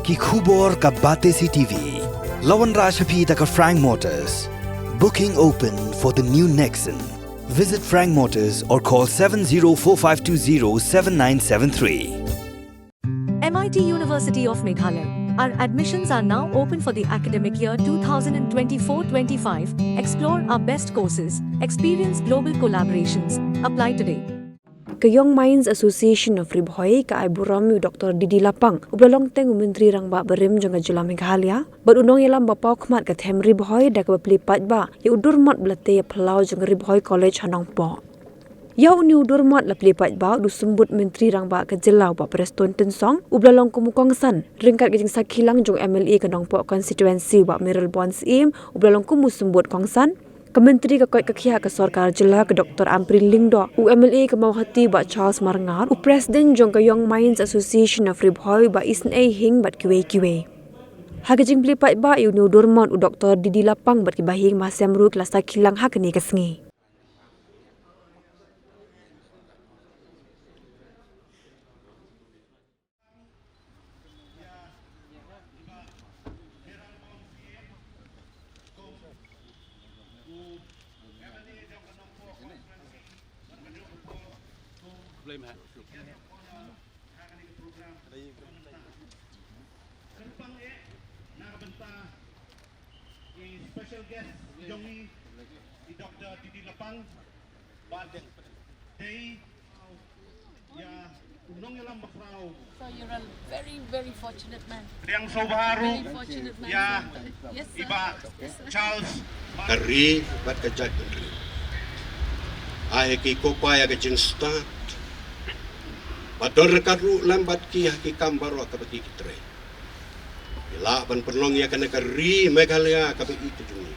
Ki khubor ka bate si TV. Lawan Rashapi taka Frank Motors. Booking open for the new Nexon. Visit Frank Motors or call 7045207973. MIT University of Meghalaya. Our admissions are now open for the academic year 2024-25. Explore our best courses, experience global collaborations. Apply today. Young Minds Association of Ribhoi ka Ibu Rami Dr. Didi Lapang ublalong teng Menteri Rang Ba Berim jang Jula Meghalaya berundang yalam bapau khmat ka them Ribhoi dak belipat ba ya Durmot belate ya Phyllaw jang Ribhoi College Hanong Po. Ya uni Durmot la pelipat ba du sembut Menteri Rang Ba ka Jelau ba Preston Tensong ublalong kumukong san ringkat jang sakilang jang MLA ka Nong Po constituency ba Meril Bonds im ublalong kumu sembut kongsan Kementeri Kakoi Kakia ke Sarkar Jela ke Dr. Ampril Lingdo, UMLA ke Mauhati ba Charles Marngar, Presiden jong ke Young Minds Association of Ribhoi ba Isn A Hing bat kiwe-kiwe. Hagajing pelipat ba Unu Durmot u Dr. Didi Lapang bat kibahing masemru kelasa kilang hakani kesengi. Special guest Jongi di Dr. Didi Lapang Badeng Day ya unong yalam bakrao. So you're a very fortunate man. Yang sobaru Very fortunate man. ya Yes, sir. iba Yes, sir. Charles Kari bat kajat kari. Ai ki kopaya ka jing start. Bador karu lambat ki haki kambaro ka bagi kitre. Bila ban penong ya kana kari Meghalaya ka bagi itu jungi.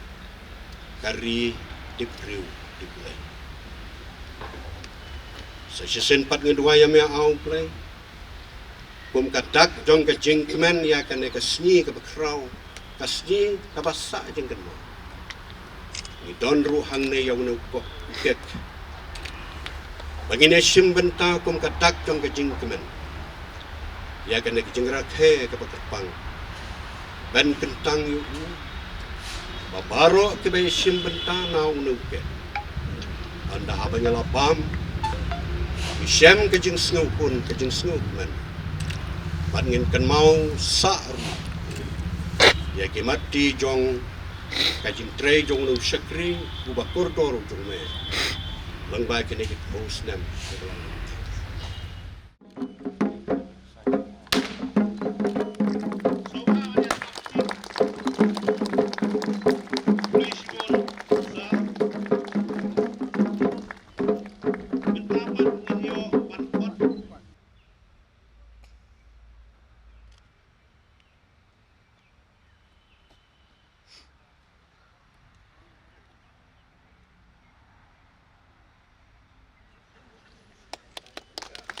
Kari dipriu diplay. Sa sesen pat ngedua ya me au play. Kum kadak jong ka jing kemen ya kana ka sni ka bakrau. Ka sni ka basa jing kan. Ni don ru hang ne yang nu ko ket. Bagi ne sim benta kum kadak jong ka jing kemen. Ya kana ka jing rakhe ka bakapang. Ben kentang yu babaro ke bay sim benta na nu ket. Anda abanya lapam. Isem ke jing sngu pun ke jing sngu kemen. Ban ngin kan mau sa ya ke mati jong kajing tre jong nu sakri uba kordor jong me lang ba ke ne ke post nam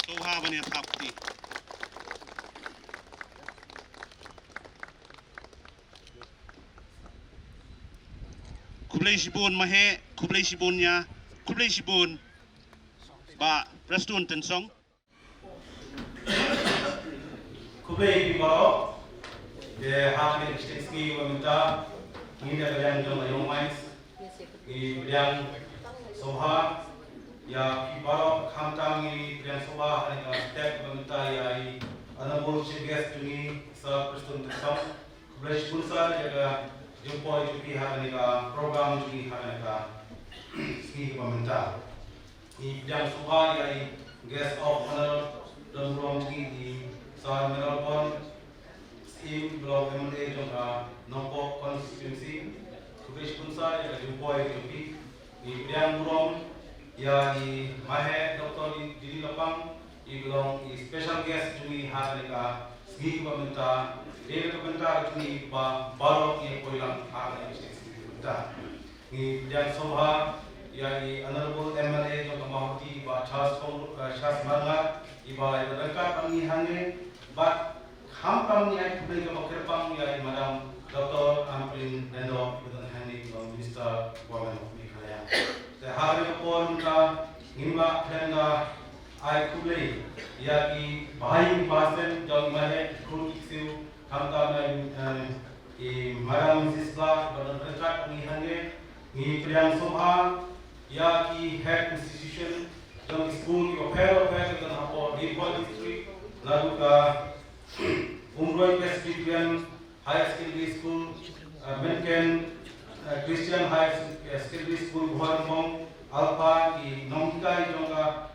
Sohaban ya tapti. Kublai sibun mahe, kublai sibunnya, kublai sibun ba Preston Tensong. Kublai Bimaro, the Harvard Extensive Wamita, in the Bidang Young Minds, the Bidang Soha, Ya Bimaro, Kamtang, Bidang Soha, and Step Wamita, Ya Anabol Chigas to me, Sir Preston Tensong, Kublai Shipursa, Jaga, Jumpo, Jupi Havanica, program Jupi Havanica, Ski Wamita. The Bidang Soha, Ya Guest of Honor, Durmot, the Sar Melbourne, Scheme Block MLA Jonga Nongpo constituency, Kubish Punsa, ya Ribhoi Jupi, di Bidang Durmot, ya di Mahe Dr. Didi Lapang, di belong di special guest Juni Harika, Sgi Pemerintah, Dewi Pemerintah Juni Barok yang Koilang Harika Pemerintah, di Bidang Soha, ya di Honorable MLA Jonga Mahoti, Charles Marngar, iba lengkap kami hangge bat hampam ni ai publik ke kerpang ya Madam Dr. Ampril Lingdo dengan hangge Minister Women of Meghalaya. Sehari pun ka ngimba tenda ai publik ya ki bahai pasen jong mahe kru isu hamta Madam Sisla badan berkat pengihannya ni Priang Somha ya ki head institution yang school ki opera dengan apa Ribhoi district lalu ka Umroi Presbyterian High Secondary School Menken Christian High Secondary School Lapang Alpa ki Nomkai jonga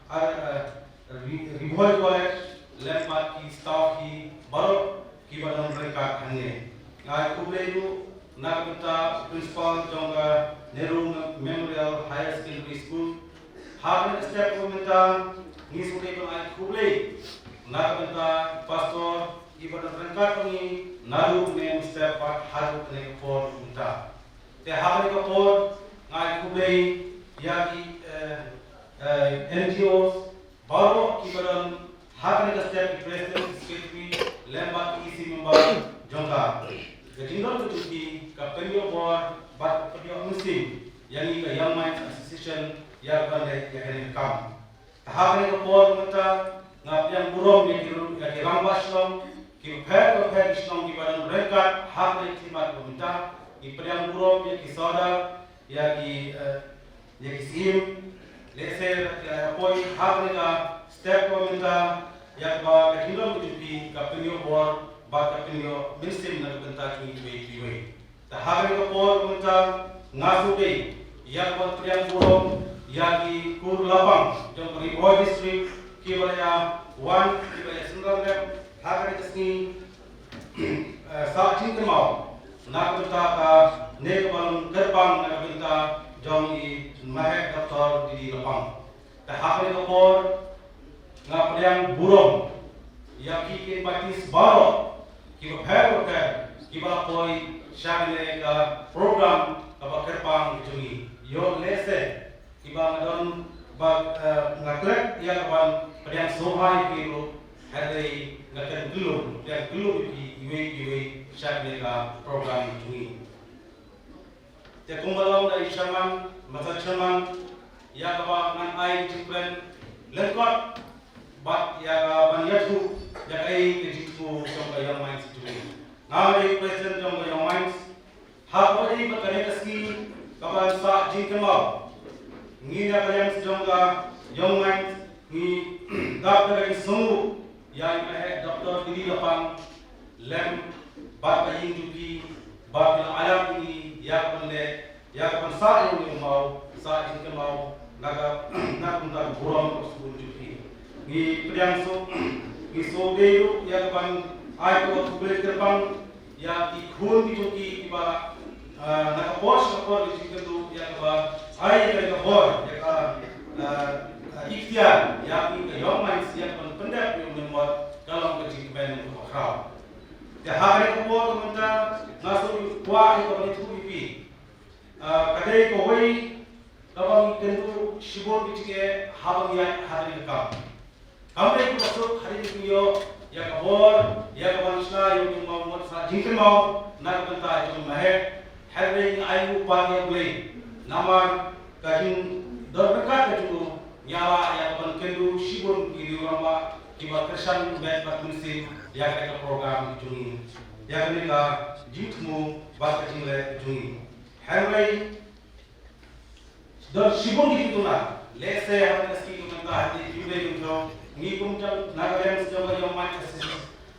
Ribhoi College Lapang ki staff ki baru ki badan berkat hanya ngai kubleyu Nakata Principal Jonga Nehru Memorial Higher Secondary School. Hagen step komenta ngisule ko ay kuble. Nakata Pastor ibadah berangkat ni naru mem step part haru kene ko unta. Te hagen ko por ngai kuble yaki NGOs baru ibadah hagen step president secretary lembat isi member Jonga. Kejingan kecuali kapenyo board bat penyo musim yang ini ke Young Minds Association yang bandai yang kam. Tahap ini board kita ngap yang burung yang dirambas long, kita Islam di badan mereka hak yang khidmat pemerintah, yang burung yang kisada yang kisim, leser apoi hak mereka step pemerintah yang bah kejingan kecuali kapenyo board baka pinyo ministry na kanta ki we tahari ko por kunta ngasu be yak wat priang burong yaki kur lapang jong Ribhoi district ki balaya 1 ki balaya single lab hagari tasni sa chin kemau na kanta ka ne bang terbang na kanta jong i mahek Dr. Didi Lapang tahari ko por nga priang burong yaki kin batis baro kiba pair kiba koi shagle ka program kaba kerpang jungi yo lese kiba ngadon ba ngaklek ya kawan pediang sohai kiru hadai ngakan gulu ki iwe shagle ka program jungi te kumbalong da ishaman masachaman ya kaba ngan ai jipren lengkot bat ya ban yatu ya ai kejitu trong Young Minds situation. Ngamari president trong Young Minds hapori bakane kaski kaban sa jingkemau ngina kalian sejongga Young Minds ni dap dari sungu ya imahe Dr. Didi Lapang lem bat kayin juki bat alam ini ya kaban sa yang mau sa jingkemau naga nakunda burong tersebut juki ni priang ni sobeyu ya kapan ai ko kubel terpang ya di khun di joki iba nakapos kapor di situ ya kapan ai ka hor ya ka ikhtiar ya ni Young Minds ya kapan pendak yang membuat kalau kerja keban untuk crowd ya hari ko teman-teman ngaso kuah ko itu ipi kadai ko wei kapan tentu shibor bichike habang ya hari ka kami masuk hari ini ya kabor ya kawansna yang mau sa jingken mau nak benta jom mahek hari ini ayu pagi boleh nama kajin dorbekat kaju nyala ya kawan kendu shibun kiri ramba kiba kersan bet batmusin ya kata program jungi ya kenika jitmu bat kajingle jungi hari dor shibun gitu na lese hari meski kita hati juga itu ni kumjang nagayan sejauh Young Minds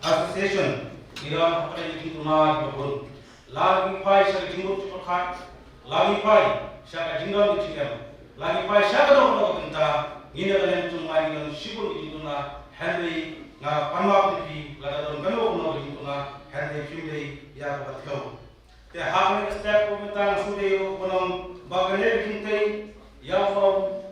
Association ira apa yang kita nak berbun lagi pai saya jinggut cepat lagi pai saya jinggut dicikam lagi pai saya kalau kita ini kalian cuma dengan sibuk itu na Henry ngah panwap di lada don kalau itu na Henry Phyllaw ya betul te hal ni step komentar sudah konom bagane bintai ya form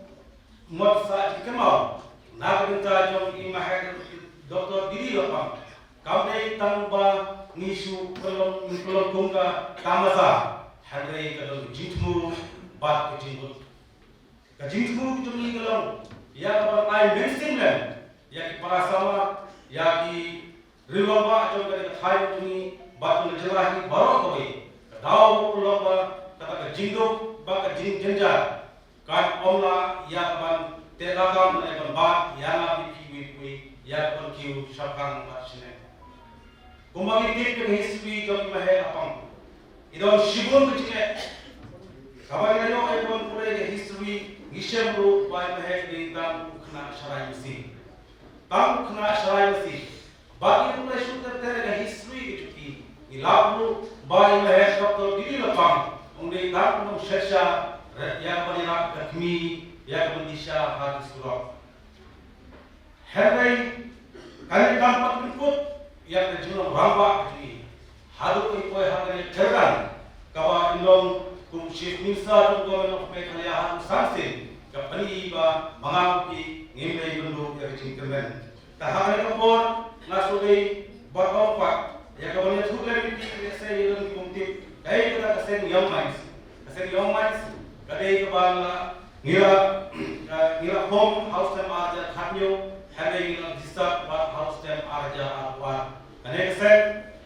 mod sa dikemau Nakita jong imahek Dr. Didi Lapang kami tanpa ngisu kolom kungka kamasa hari kadang jitmu bat kejingmu jumli kalong ya kapan ai mainstream len ya ki para sama ya ki rilomba jong kada thai juni bat ngejelahi baru koi daw lomba kata kejingdo ba kejing jenja kan omla ya kapan teragam ekon bat yana bipi ya kon kiu shakang bat sine Kumagi tip ke history jom mahe Lapang. Idon shibun kecil. Kawan ayo ekon pulai ke history gisem ru bai mahe di tam kena syarai mesti. Tam kena syarai mesti. Bagi pulai shooter tere ke history itu ilabru bai mahe Dr. Didi Lapang. Ungdi tam nung shesha yang berinak kami yang mendisha hati surau. Henry kali kampak berikut yang terjun rambak ini haru ikoi hari terang kawa inong kum chief minister government of Meghalaya haru sansin kapani ba mangapi ngimlay bendu yang jingkemen tahari kapor nasugai bakaupak yang kawannya tulen di saya yang kumtip kai kita kasen young minds kadai kabala ngira home house time aja khanyo hari ngira disturb house time aja arwa ane kasen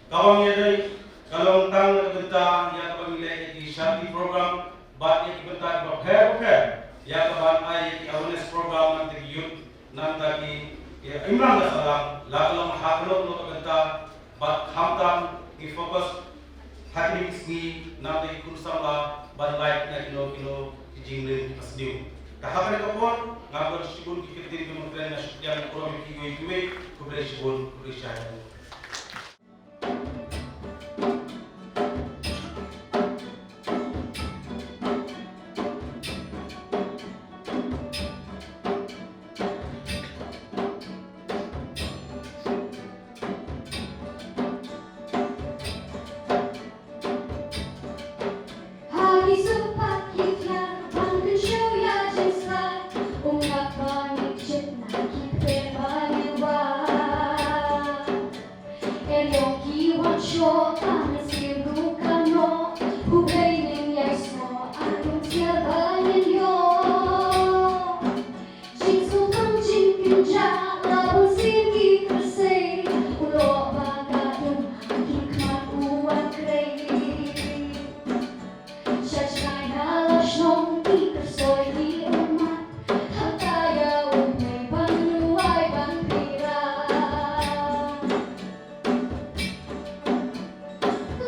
kawang yadai kalong tang benta ya kabang nilai di shanti program bat ya benta prepare ya kabang ai awareness program nanti youth nanti ya imran salam lakalong hakno no benta bat hamtam di fokus hati ni nanti kursala bat light na kilo jinglen pasdiu kahapre kapon ngabon sibun kikirtin kementerian nasional ekonomi kiwe kubre sibun kubre syahid.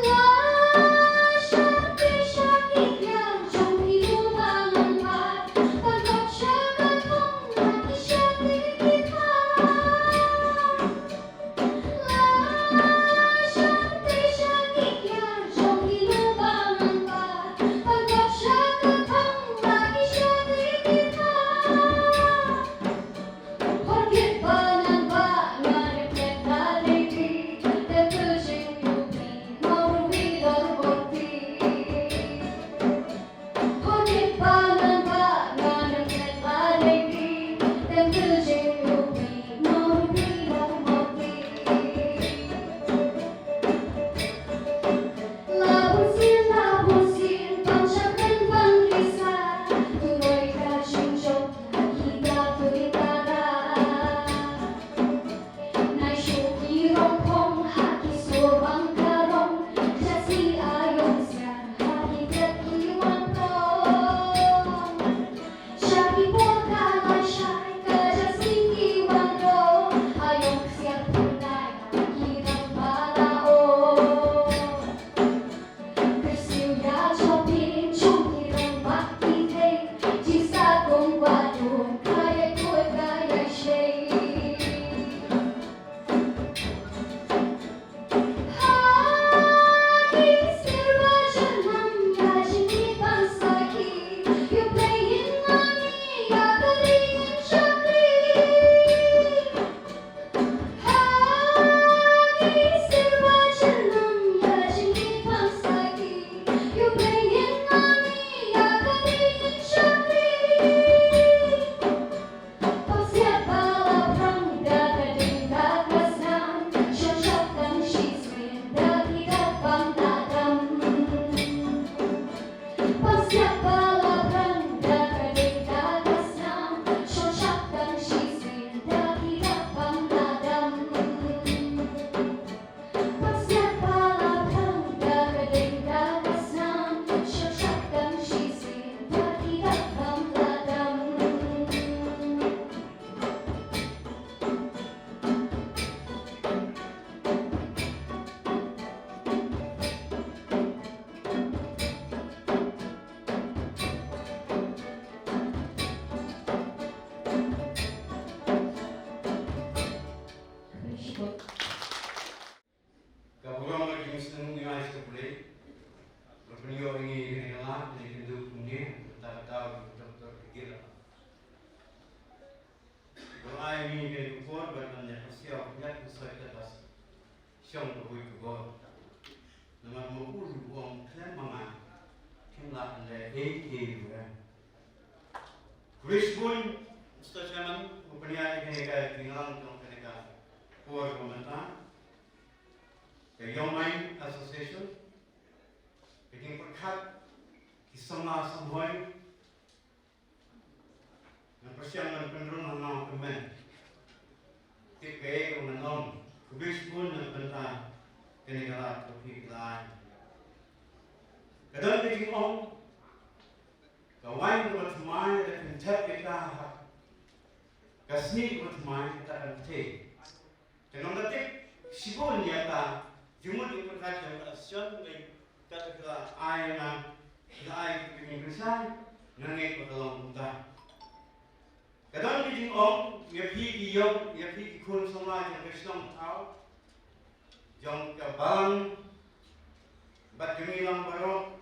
La senang United States. Berpenio ini dengan ini hidup ini tahu doktor kira. Doa ini kena kuat bertanya siapa yang sesuai atas siang berbuat kuat. Nama mukul uang klaim mana kimlah anda juga. Ribhoi, Mr. Chairman, berpenio ini kena tinggal dalam kena kuat pemerintah. The Ymarb Association, bikin perkat kisah sampai yang persiapan penerima nama kemen, tipe mengenal, kubis pun tentang kenegara topik lain. Kadang bikin orang, kawan berteman dan pencet kita, kasih berteman kita akan take. Dengan detik sibuk nyata. Jumlah di perkara action dengan kata-kata ayana, ayat penyimpanan, nangai pertolongan kita. Kadang di jengong, ya pergi kun semua yang bersama tahu, jom kabang, bat gemilang baru,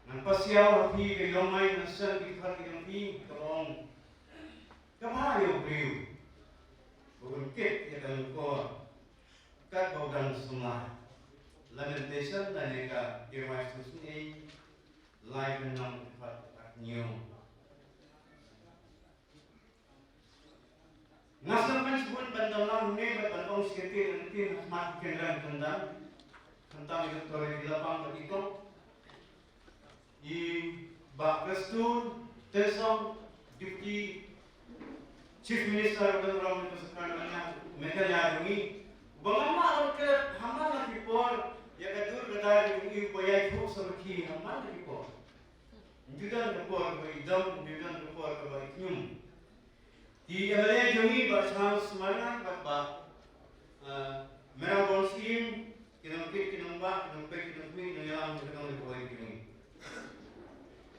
nampak siapa pergi ke Ymarb nasihat di hati yang pergi tolong, kemayu beriu, berungkit ya dalam kor. Kat baudang semua lamentation dan mereka Ymarb ini live menang tempat new. Nasional pensibun bantalan ini bertanggung sekitar nanti mat kendaraan tentang Dr. di Lapang begitu. I bak restur tesong deputy chief minister Durmot itu sekarang mereka nyarungi. Bagaimana kalau hamil lagi por, ya kedur kedai ini bayar itu seperti hamil lagi por. Juga por bayar juga por bayar nyum. Di awalnya jami bersama semangat bapa, mereka bonsim, kita mungkin yang Ribhoi ini.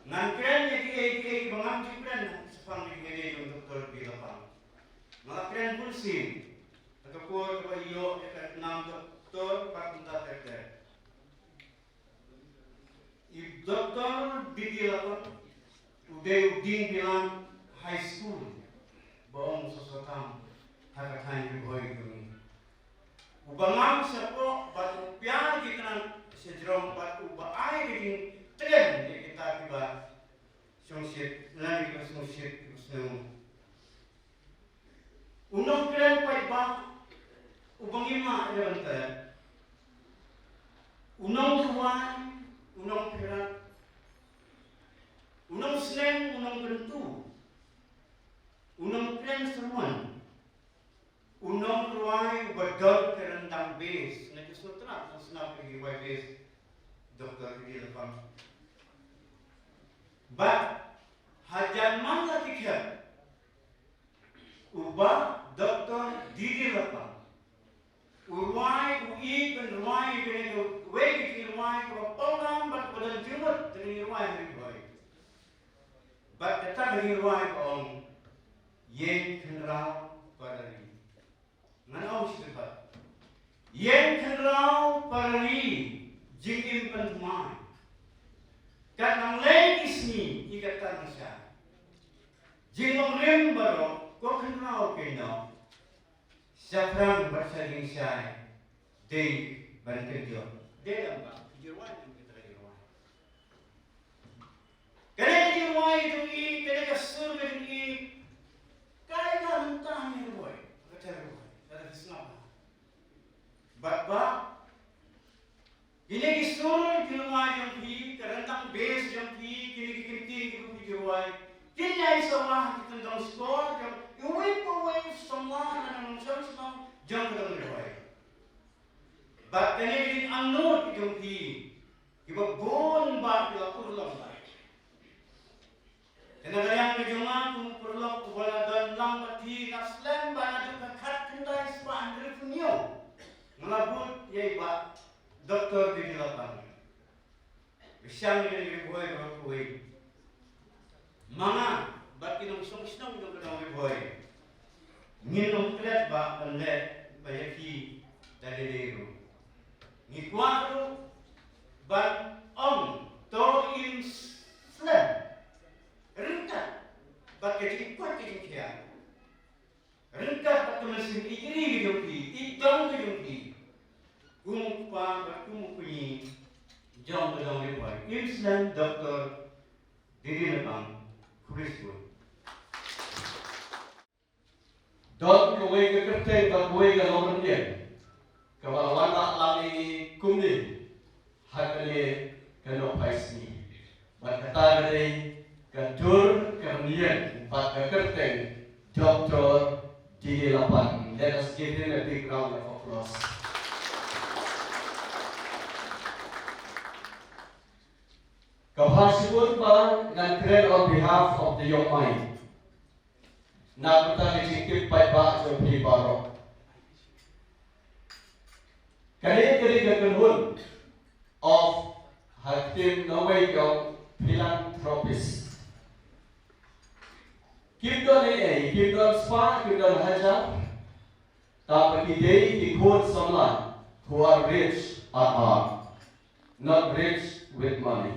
Nantian yang bangang cipran sepang ini untuk di Lapang. Nantian bonsim. Kapur kayo nam doktor patunta terter. I doktor di Lapang udah udin bilang high school baong sesuatu hakatain Ribhoi ini. Ubangam siapa batu piang kita sejerom batu baai bikin tren kita tiba sungsit lagi ke sungsit usnung. Unong tren paiba Ubang ima ada bantal. Unang tuan, unang perak, unang slang, unang bentu, unang kren semuan, unang ruai badal kerendang base. Nanti sutra senap pergi ruai base, doktor di Lapang. But hajan mana tiket? Ubah doktor di Lapang. Urwai, ui, dan urwai, dan wegi urwai, program, but pada Durmot dengan urwai Ribhoi. But tetap dengan urwai on yen kenrau parari. Mana awak sedepat? Yen kenrau parari, jingim pentumai. Kat nang legis ni ikatan masyarakat. Jingong rem baru, kau kenrau kena. Siapa bersaing saya, dia berkerja. Dia apa? Jirwan yang kita jirwan. Kerana jirwan itu ini, kerana kasur ini, kaya mentah ni Ribhoi. Kata Ribhoi, ada senapa. Bapa, ini kasur jirwan yang pi, kerana base yang pi, kini kinti itu jirwan. Kini ay sama kita dalam skor yang iwip semua dan semua jam dalam Ribhoi. But kini kita anut yang pi, kita bon bat kita kurlang bat. Kena yang kejungan pun kurlang kuala dan lambat hi naslam bana tu kat kendai sepan revenue. Melabut yai bat doktor di Lapang. Bisyang ni Ribhoi berkuai. Mga bat kinong song-song yung kanong Ribhoi. Nginong kret ba ang let bayaki dalilero. Ngikuan ban on to in slam. Rengkat bat kecil kuat kecil kia. Rengkat bat mesin ikri kejumpi, idong kejumpi. Kumpa bat kumpuyi jom bedong Ribhoi. Islam Dr. Didi Lapang, Kristus. Don kawai ke kerteng bat kawai ke lomen dia. Kawan tak lagi kumni. Hakane kena paisni. Bat kata dari kedur kemudian bat kerteng Dr. Didi Lapang. Let us give him a big round of applause. Kapasipun ba dengan keren on behalf of the young mind. Nak bertanya cikip baik ba jopi baro. Kali kekenhun of hakim nawai yung philanthropist. Kimdon kimdon spa, kimdon hajar. Tapi day ikut someone who are rich at heart, not rich with money.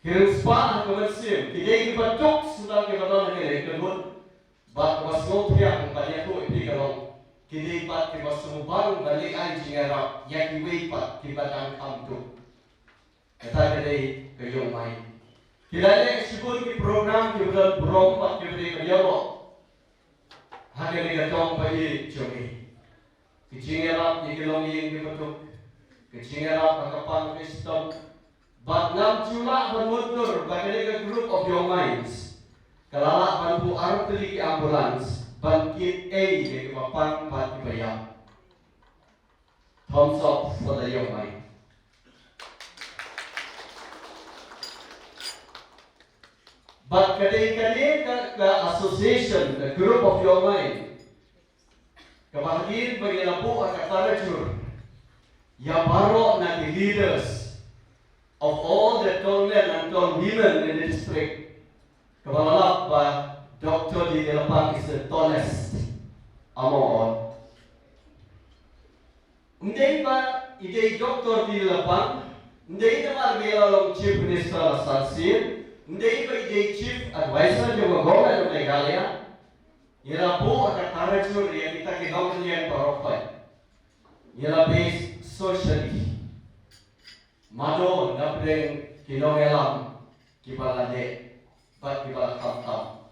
Kirim spa kemersim, kidai dibentuk sudah kebetulan kenhun. Bat wasno tiang pada tu ipi kalau kidai pat kibasmu baru balik anjing Arab yang diwepat kibatan kamtu. Kata kidai kayong main. Kidai ekspor ki program kibatan berompat kibatan kayawak. Hanya digatong bayi jomi. Kicing Arab dikilong yang dibentuk. Kicing Arab angkapan Kristen. But nam jula bermundur bagi group of young minds. Kalala bantu arep teli ambulans bangkit di papan pati bayang. Thumbs up for the young mind. But kadang-kadang ke association, the group of young mind, kebahagiaan bagi lapu akan tarajur. Ya baru na the leaders of all the tall men and tall women in the district. Kepala ba Dr. Didi Lapang is the tallest among all. Hindi ba ide Dr. Didi Lapang, hindi naman bilang Chief Minister Sansir, hindi ba ide Chief Advisor ng Government of Meghalaya, ila po ang tarajur yang kita kinawin niyan parokpan. Ila based socially. Mado napring kinongelam kibalade bat kibal kamtam.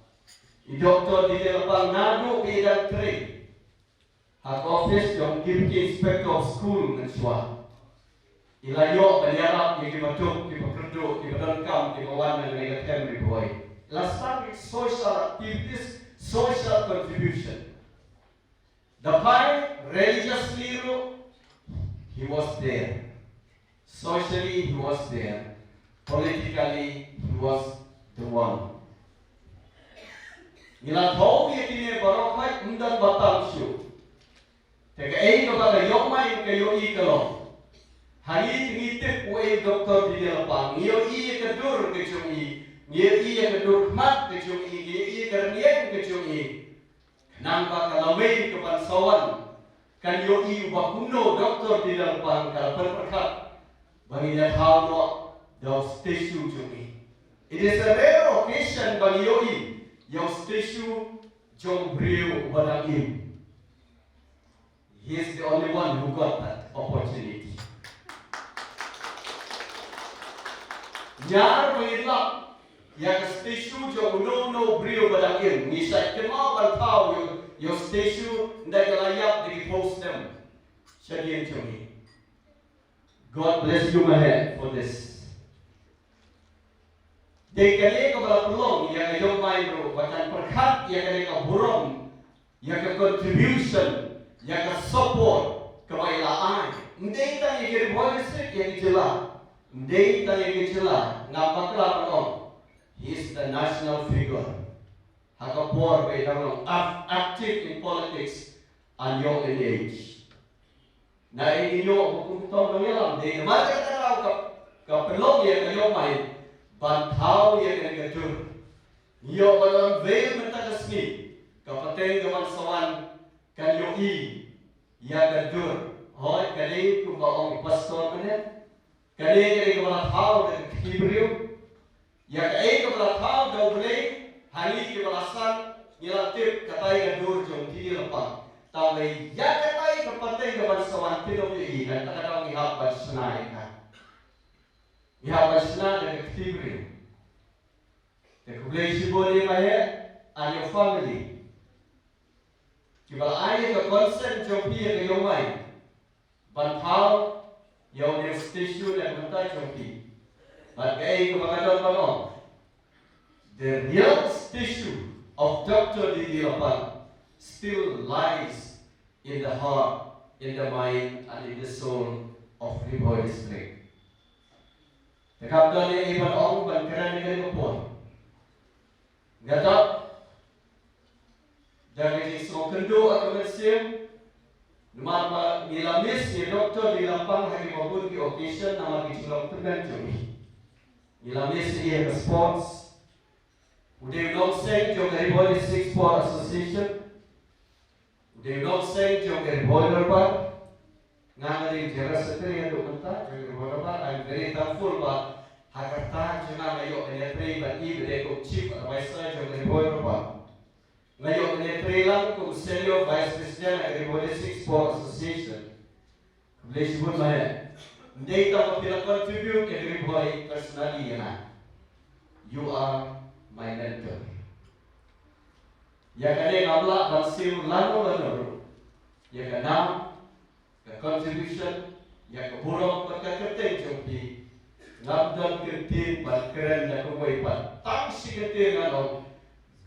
I Dr. Didi Lapang nado bidang 3. Hak office yung Deputy Inspector of School ngenswa. Ilayo baliarap yung kibatuk, kibakerdo, kibadangkam, kibawan ng negatem Ribhoi. Last social activities, social contribution. Dapat religious leader, he was there. Socially, he was there. Politically, he was the one. Nila tahu yang ini barokai undan batang siu. Teka kepada yang main kayu kalau. Hari ini tip Dr. Didi Lapang. Nio kedur kecungi. Nio kedur mat kecungi. Nio kernian kecungi. Nampak kalawai kepansawan. Kan yo bakuno Dr. Didi Lapang kalau berperkat. Bagi dia tahu those tissue to me. It is a rare occasion bagi yoi yang tissue jom brio badangim. He is the only one who got that opportunity. Nyar mengilap yang tissue jom no brio badangim. Misal kemau bantau yang tissue ndak layak di post them. Shadian to me. God bless you, my head, for this. Di kali kepala pelong yang ayom main bacan perkat yang kali burung yang contribution yang support kebailaan. Ndai tak yang kiri boleh sih yang jelas. Ndai tak yang jelas. Nampak lah pelong. He is the national figure. Hakapor by dalam active in politics and young in age. Na inyo kung tawag nilang di naman kataraw ka pelong yang kayo main bantau yang negatur niyo balang veil mentagasmi kapateng gaman sawan kanyo yang gadur hoy kali ku baong pastor mana kali kepala thau dan Hebrew ya kali kepala thau dah boleh hari kepala san nyelatip katai gadur jom di Lapang tapi ya katai kepenting kepada sawan pinong ini dan tak ada ihap bersenai kan ihap bersenai dengan Hebrew the kubleshi boleh maya and your family kibal aye ka consent jompi ke yomai ban thau yau ne station dan mentai jompi but kai ke bagadon banon the real tissue of Dr. Didi Lapang still lies in the heart, in the mind, and in the soul of Ribhoi district. The captain ni iban ong ban keren ni kapon. Gatak jangan jadi sokendo atau mesim. Nama nilamis ni Dr. Didi Lapang hari mabun ki occasion nama ki sulap temen jumi. Nilamis ni response. Udah not saying to Ribhoi District Sport Association. Udah not saying to Ribhoi Lapang. Ngari jara sekali yang dokumenta Ribhoi Lapang. I'm very thankful but hakata jangan ayok menetri but ibu dekop chief advisor to Ribhoi Lapang. Ngayok menetri lang kung senior vice president Ribhoi District Sport Association. Boleh sebut mana? Hindi tahu bila contribute ke Ribhoi personally ya. You are my mentor. Ya kade ngabla bansil lano. Ya kanam, ke contribution, ya ke buruk berkata-kata jompi. Ngabdal kertin ban keren na kumay pan. Tang sikete ngano.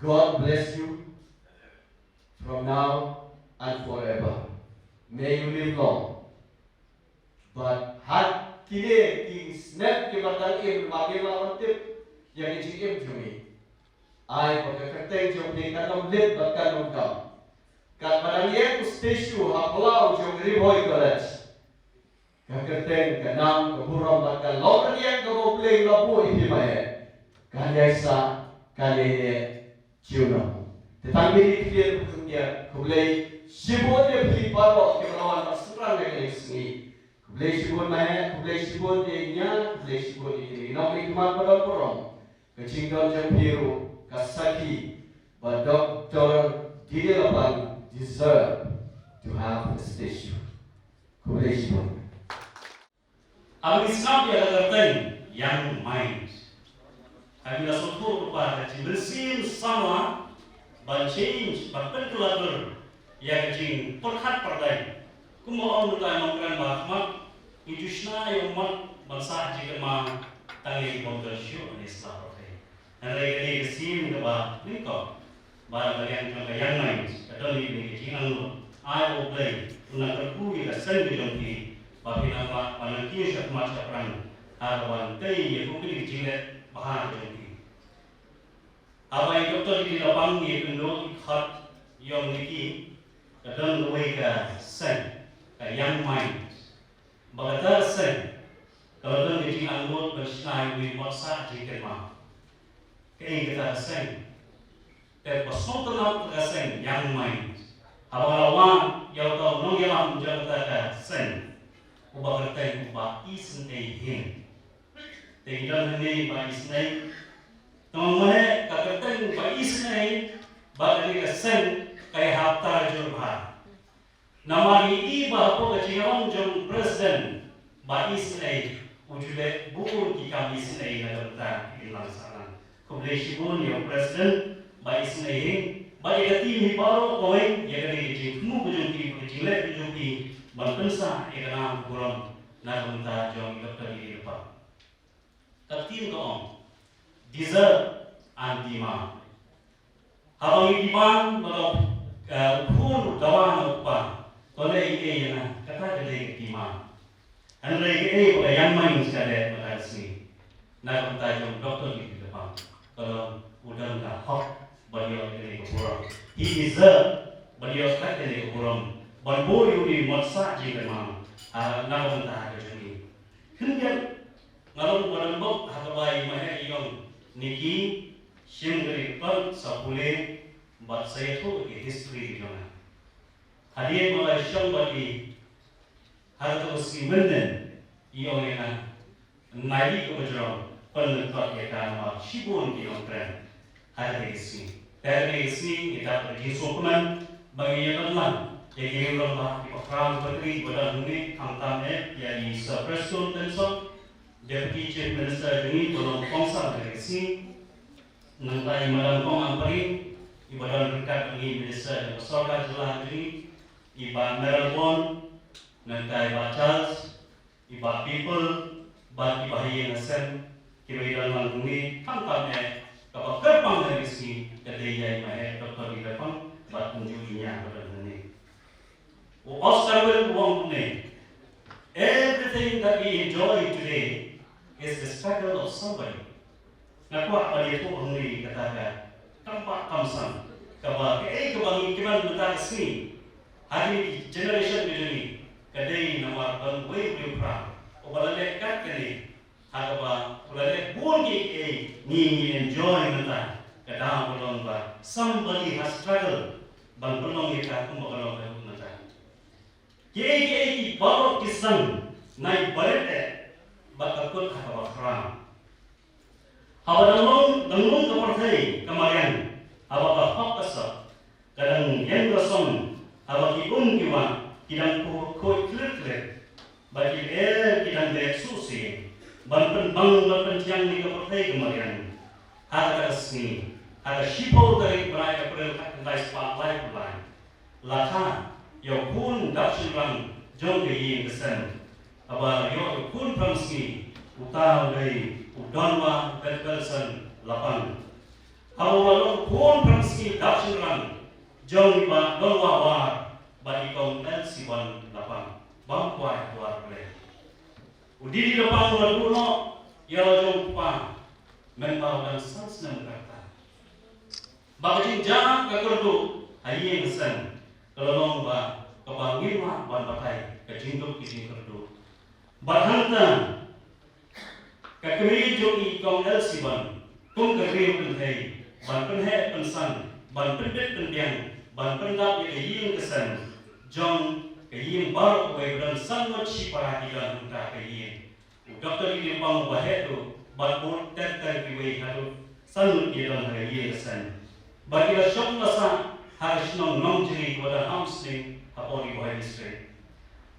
God bless you from now and forever. May you live long. But had kini king snap ke batang im magi lawan tip yang ijim jumi. Ay pagkakatay jom ni kanong lit at kanong dam. Kat madangyan ko station Phyllaw jom Ribhoi College. Kakatay kanang kaburam at kalautan yan kamoplay na po ihimahe. Kanyay sa kanyan tiyunam. Tetanggi dikir punya kublay sibon dia beli paro kemelawan masurang yang lesni. Kublay sibon mahe, kublay sibon dia nya, kublay sibon ini. Nabi kemat pada porong. Kecinggal jam biru. Kasaki, but Dr. Didi Lapang deserve to have a statue. Congratulations. Abang Islam dia katakan yang mind. Kami dah suruh kepada bersih sama, ban change, ban pentular, yang jing perhat perdai. Kumohon kita mengkaran bahmat, ijusna yang mat bangsa jika mah tangi kontrasio Islam. Hari ini kesim keba ni kau, barang kalian juga yang lain, ada ni jingan lu, I play, tunang terkui kesan dijumpi, bagi nama pananti siapa macam perang, harwan tei yang mungkin dijingat bahar jumpi. Apa yang Dr. Didi Lapang ni penduk hot yang niki, ada luai ke sen, ke young mind, bagata sen, kalau ada jingan lu bersnai di masa jika mah. Kaya kita sing,แต่พอส่งตัวเราก็sing yang main. Awal-awal yang tahu nong yang menjaga kita sing, ubah kereta ubah isen hin. Tinggal ni ubah isen. Teman-teman kereta ubah isen, bagi kita sing kayak haftar jurba. Nama ini ubah apa kecil jom presiden ubah isen. Ujule buku kita isen dalam tak hilang sana. Kubleishibun yang presiden baik senai baik tim hibaro koin yang kali ini semua berjumpi berjilek berjumpi berpensa ekonomi kurang nak minta jom Dr. Didi Lapang. Tertim kau deserve and demand. Habang demand kalau pun kawan apa kalau ini yang kata jadi demand. Anda ini boleh yang main sekali berhasil. Nak minta jom Dr. Didi Lapang. Kalau udah nggak hot, beliau ini kurang. He deserve beliau tak ini kurang. Beliau ini masa jika mang, nak mentah ada jadi. Kemudian kalau berembuk hakabai mana yang niki sendiri pun sapule, buat saya tu history di mana. Hadir Malaysia bagi harta usi menen iongena nai ko bajro pen tot ya kan shibun ki ongtren harta isi terbe isi kita pergi sokuman bagi yang lan jadi orang di Pakram Putri badan ini angkatnya yaitu Preston Tenson Deputy Chief Minister ini tolong kongsa dari sini nanti Madam Kong Ampari ibadan dekat ini Minister Sorga Jelah ini iba Melbourne nanti iba Charles iba People iba Hiyan Hassan kira dalam ini angkatnya kapal terbang dari sini kedai yang Dr. Lapang buat tunjuknya badan ini. Oscar will want name. Everything that we enjoy today is the struggle of somebody. Nakuha pa dito ang nili kataga, kampak kamsang, kabag, kabang ikiman mata sini. Hari generation ini, kadai nama bang way pra, o balale kat kani, hagaba balale bungi ni enjoy mata, kadang bolong ba. Somebody has struggled, bang bolong ita kung bolong ba mata. Ki baru kisang naik balik bakakut hagaba kram. Hawa danglong kepercayaan kemarin, hawa bahok kesat, kadang yang rason, hawa kiwa, kidang koi klik, bagi kidang susi, banpen ciang ni kepercayaan kemarin, harga resmi, harga shipol dari beraya peril spotlight line, laka, yo pun dapsulang jong keyin kesen, hawa yo pun pramsi, utang dari Durmot Belsen Lapang. Kalau pun pramsi dapsulang jong iba dolwa war bagi kaum elsiwan Lapang, bangkuai war play. Udi di Lapang laluno ya jong pa membau dan sansnem kata. Bagi jangan kekerdu hayin sen kelolong ba kebangima ban batai kejinduk kerdu. Barhanta kakri joki kong elsiban kung kakri penhei ban penhei pensan ban pendet pendiang ban pendap yang kesan jong kayim bar kue dan sangat si para hilang untuk kayim doktor ini pang bahetu ban bot terter kiwe hadu sangat hilang kayim kesan bagi syok masa harus nong jeri pada hamstring apori bahai district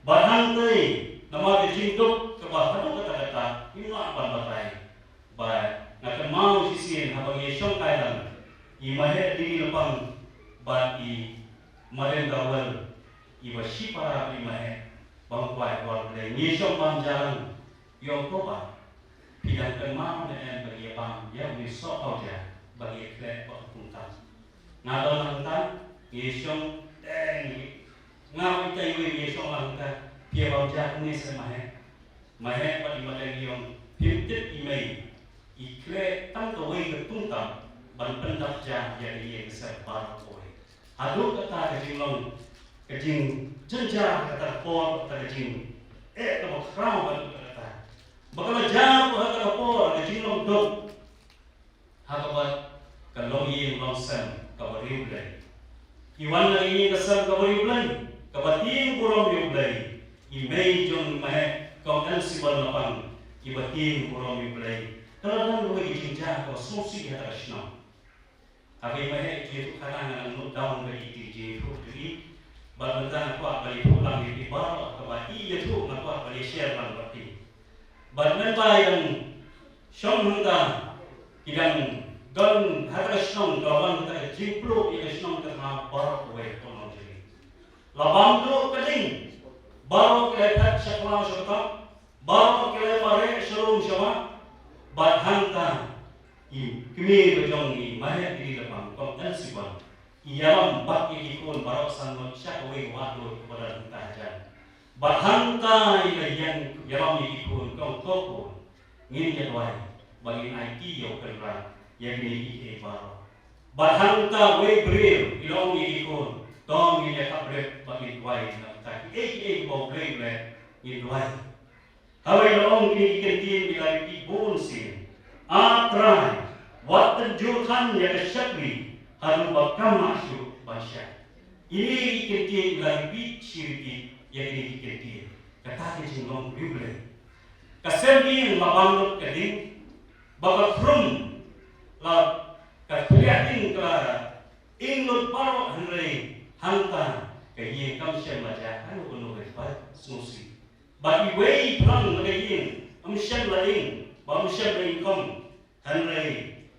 ban hantai nama dijinduk kebahadu kata-kata ina ban batai ba nak mau sisian habangi syok kailan imahe di Lapang ban i maren gawal iba si para imahe bangkwai war le ni syok ban jalan yo koba pidang kemau ne bagi bang ya ni sok auja bagi kle puntas ngadon hantan ni syok ngau tai we ni syok hantan pia bang jak ni semahe mahe pa di malen yong pimtit imei ikle tang to we ketuntam ban pendap ja jadi ye besar par koi hadu kata kejing kejing jenja kata por kata kejing to krau ban kata bakal jam kata por kejing long dok hakabat kalau ye long sen kabari ulai iwan lagi kesam kabari ulai kabatin kurang ulai imei jong mahe kau elsiban Lapang ibatin kurang ulai kalau dan lu kejing ja kau sosi kata snow Abi mahe itu karangan untuk down dari DJ itu jadi barusan aku balik pulang di baru kembali itu aku balik share bang berarti barusan yang syong hendak kidang don harga syong kawan kita jimplo yang syong kita baru kue tolong jadi labang tu keding baru kelihatan sekolah sekolah baru kelihatan mare showroom semua bahan kini bejong ni mahir di Lapang kong elsiban ialam bak ikon barok sangot syakwe wadu pada tajan bahanta yang ialam ikon kong koko ngin jadwai bagi IT yo kerja yang ni barok bahanta we bril ilong ikon tong ni kabre bagi dwai tak bo bril ni dwai hawai long ni kentin bila ibon sin Atrai, waktu jukan yang syakwi haru bakam masuk bahasa. Ini ketia lagi ciri yang ini ketia. kata ke jing long rible kasem bi labang lut ke ding baba from la ka piliating klara ingut paro hanre hanta ke yin kam shem la ja anu unu ke pa susi ba i wei plang ke yin shem la ding ba shem la kom hanre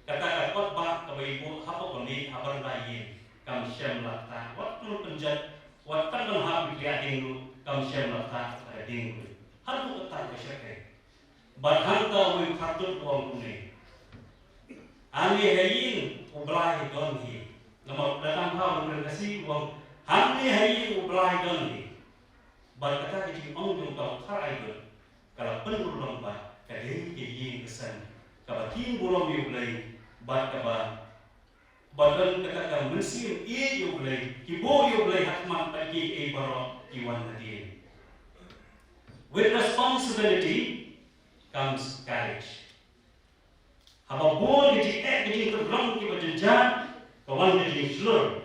kata ka kot ba ka bai bu hapo ko ni habar la yin kam shem la ta wat nu penjat wat tan kan ha piliating lu kam shem la ta ka ding har tu ta ka shake ba hanta we khatut wong ni Ani hayin ublai don hi. Nama datang kau berkasih wong. Ani hayin ublai don hi. Bal kata kecil ong jom kau karai don. Kalau penuh lomba, kadai keyin kesan. Kalau tim bolong ublai, bal kaba. Badan kata kau mesin ublai. Kibo ublai hakman bagi baro iwan hadirin. With responsibility comes courage. Apa bol kecil tergelam kita jenjang, kawan kecil seluruh.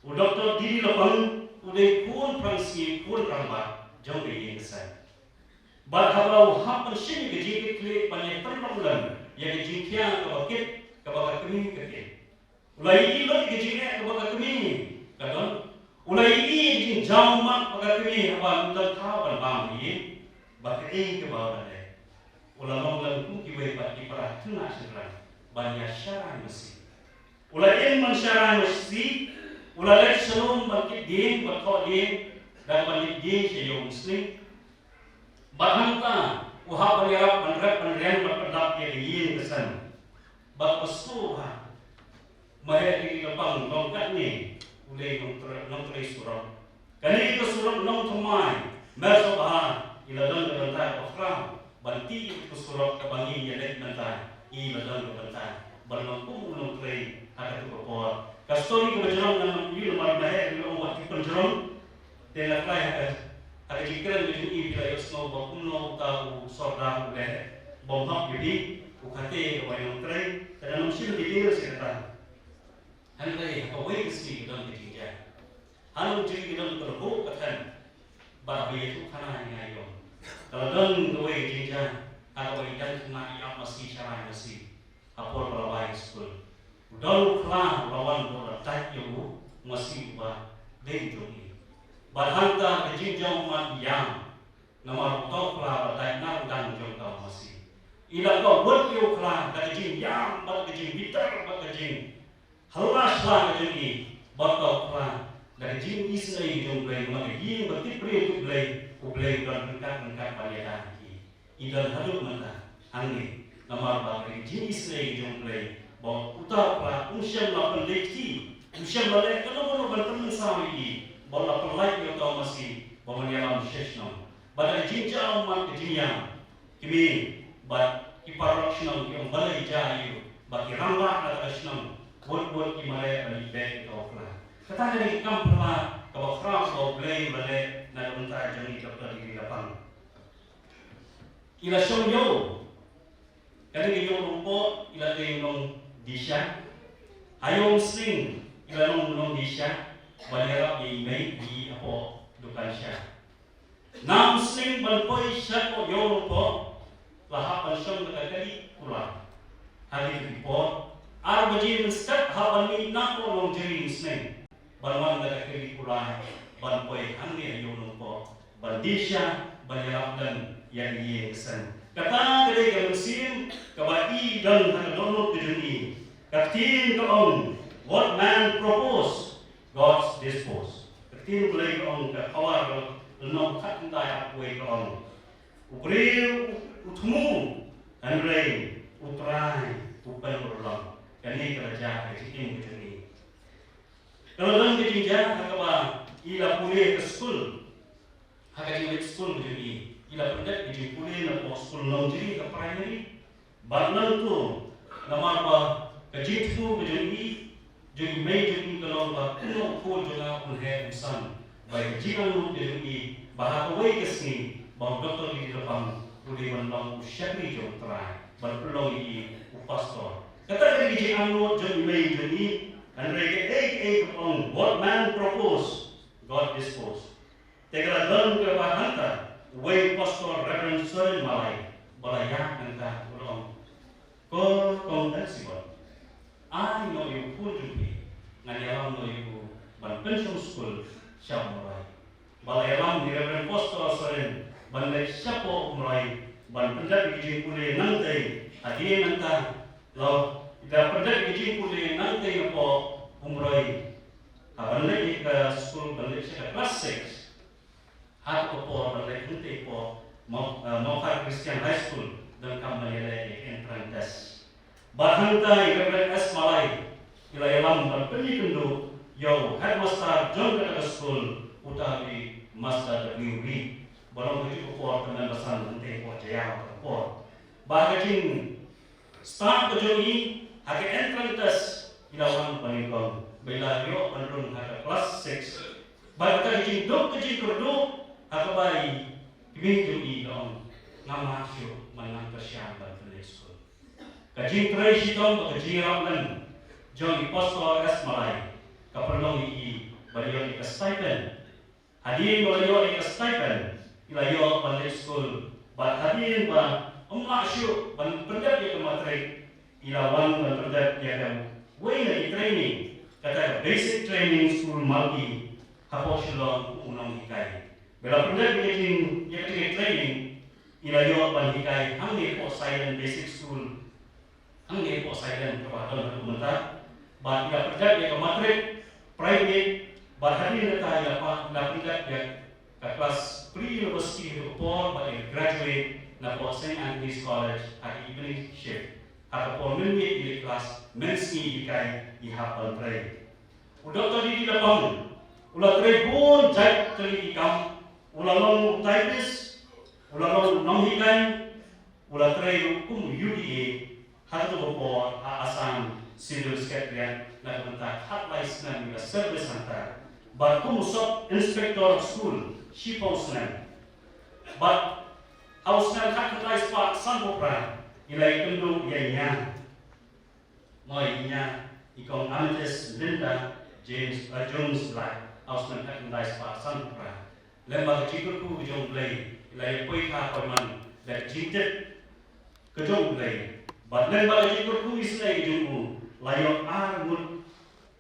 Doktor diri lapang, udah pun prangsi pun rambat, jauh dari kesan. Bal kalau hampir sini kecil kecil banyak terlalu yang kecil kian kebakit kebakit kecil. Ulai ini kecil kebakit kadang. Ulai ini jauh mak kebakit apa untuk tahu bang ini, bakit kebawah deh. Ulang lagu kibai bagi para tuna sekarang banyak syarat mesti. Ulang mensyarah mesti, ulang selum bagi din, berkau din, dan bagi din sejauh muslim. Bahanta, uhap berharap penerian berpendap yang yin kesan. Berpesuha, mahir di Lapang longkat ni, ulai nongteri surau. Kali itu surau nong temai, mersobahan, iladon kebentar ofram. Banti itu surat kebangi yang ada bentar, i badan kebentar, berlampung ulung train ada tu berpor. Kastori kebenaran dalam Ymarb bahaya dalam waktu penjerom, dan lakai ada jikiran dengan i bila yosno bakuno tahu sorda udah bombak jadi ukate kebanyakan train dan mungkin di dia sekitar. Henry away kesini dalam kejadian. Hanu jadi dalam terhubung katan, bahagia itu karena yang ayo. Kalau dalam dua jenjang, atau ikan kena iap masih cara masih, apor berlawan school. Dalam kelas lawan berletak yang masih ubah denjungi. Berhantar jenjang mat yang nama tau kelas berletak nak dan jangkau masih. Ila kau buat yang kelas dari jenjang, ber jenjang bitar, ber jenjang halas lah jenjang, berkau kelas dari jenjang Israel jumlah mana yang bertipri jumlah. Ublai dan berkat pada hari. Idan halut mana angin nama bagi jenis lagi jumlah. Bahawa utara usia lapan leki, usia balik kalau bertemu sama ini, bahawa perlaik yang tahu masih bahawa dia alam sesnam. Pada jinjau mat kejenian, kami bad iparaksional yang balai jauh bagi rambak atau sesnam, buat imalai balik beg atau pelah. Kata dari kamplah kalau Frans atau Blay balik. Nak bentar joni doktor di Lapang. Ila song yo. Kali yo rupo ila tengong disha. Ayong sing ila nong disha. Balera di mei di apo dukan sya. Nam sing balpoi sya ko yo rupo. Lahap song kali pula. Hari report. Ar baji menstat haban mi na ko nong jeri sing. Balwan kali pula. Balpoi hangni ayo lumpo bandisha banyak dan yang ia kesan kata dari galusin kabai dan hanodonot kejuni katin kaong what man propose God's dispose katin boleh kaong kawar lenong kat entah apa kaong ubreu utmu hanrei utrai upan berulang kani kerja katin kejuni kalau dalam kejadian kakak ila pulih ke school, hakati ke school begini, ila pendat begini pulih nak ke school laundry ke primary, banan tu nama apa kejit tu begini, jadi main jadi kalau apa kuno kuno juga pulih insan, baik jiran lu begini, bahak away ke sini, bahawa doktor di Lapang pulih menolong syakri jom terai, berpeluang ini upastor. Kata dari jiran lu jadi main jadi, dan mereka on what man propose. God dispose. Tegala dalam kebahantan, way pastor Reverend Soren Malay balayak nanta ulong ko kongtensibo I know you pun jupi ngadialam no you ban pension school siap mulai balayalam ni Reverend pastor Soren ban lek siapo mulai ban pendat bijing pule nantai hadi nanta lo ida pendat bijing pule nantai po umroi ban lek ke school ban lek ke class 6 hat ko po ban lek nantai po Mokar Christian High School dan kamayale entrance test. Bahantai Reverend S Malay ilayalam berpenyi kendu yo headmaster John Kata School utawi master WB barang begitu ko teman besan nanti ko jaya ko. Bagajin start ko joi hake entrance test ilawan paningkong bila yo andrung hake class 6 bagajin dok kejin kurdu hake bai Ibig dong nama syu manang persian Phyllaw School. Kajing tray sitong kajing ramen jong pastor S Malay kaperlong i baliyo i stipend. Hadin baliyo i stipend ilayo Phyllaw School. Bat hadin ba umma syu ban pendat ya matrik ilawan ban pendat ya kan way na training kata basic training school multi hapo shilong unong hikai. Bila pendat bikin training ilayo panhikai hangge po silent basic school hangge po silent kawaton kumentar ba ila pendat ya matrik private ba hadin na ya pa na pendat ya ka kelas pre-university ko po ba graduate na po St. Anthony's College at evening shift at po minute di kelas menski ikai ihapal pray udok tadi di Lapang ulah tray pun jai kali ikam ulalong typist, ulalong nonghikan, ulah tray kum UDA, hatu bopor asam civil secretariat na kementak hatlay senam ila service hantar. But kum usop inspector school, shipong senam. But haus senam hatlay spa sanpopra ila ikundu yainya. Moinya ikong Amethyst Linda James Jones Black haus senam hatlay spa sanpopra. Lembaga cikgu ku kejong belai, ilai poi ka man dan cintet kejong belai. But lembaga cikgu ku islai kejong ku, layo armut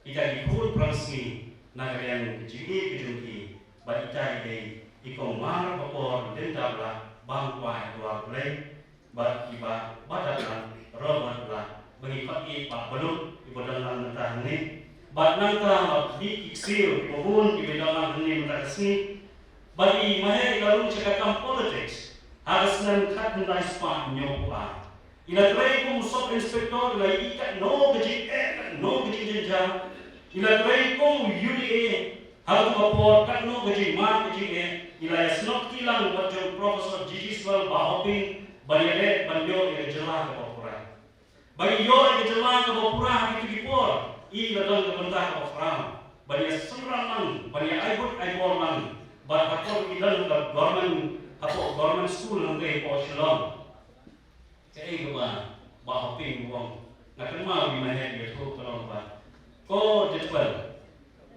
ika ikut prasmi nagarian kejigi kejong ki. But ika ide ikong mar popor denda bla bangkwai dua belai. But iba badatlan Robert bla mengikat pak belut ibu dalam mentah ni. But nanta di iksil pohon ibu dalam ni mentah kesni. Bagi mahir ilarung cakapkan politics harus nanti nilai span nyoba. Ila tray ko musop inspektor ila ikat no gaji no gaji jenjang. Ila tray ko UDA harus mapor kat no gaji man gaji ila yasnok kilang wajah Profesor Gigi Swell bahoping banyale banyo ila jelah ke bapura. Bagi yo ila jelah ke bapura itu dipor ila dong ke bentah ke bapura. Banyak semrangan banyak aibut aiborman. But ako ilan ka government school ng kay po Shillong. Kaya ba hoping wong nakalma bi mahal ko kalong ba. Ko jetwell.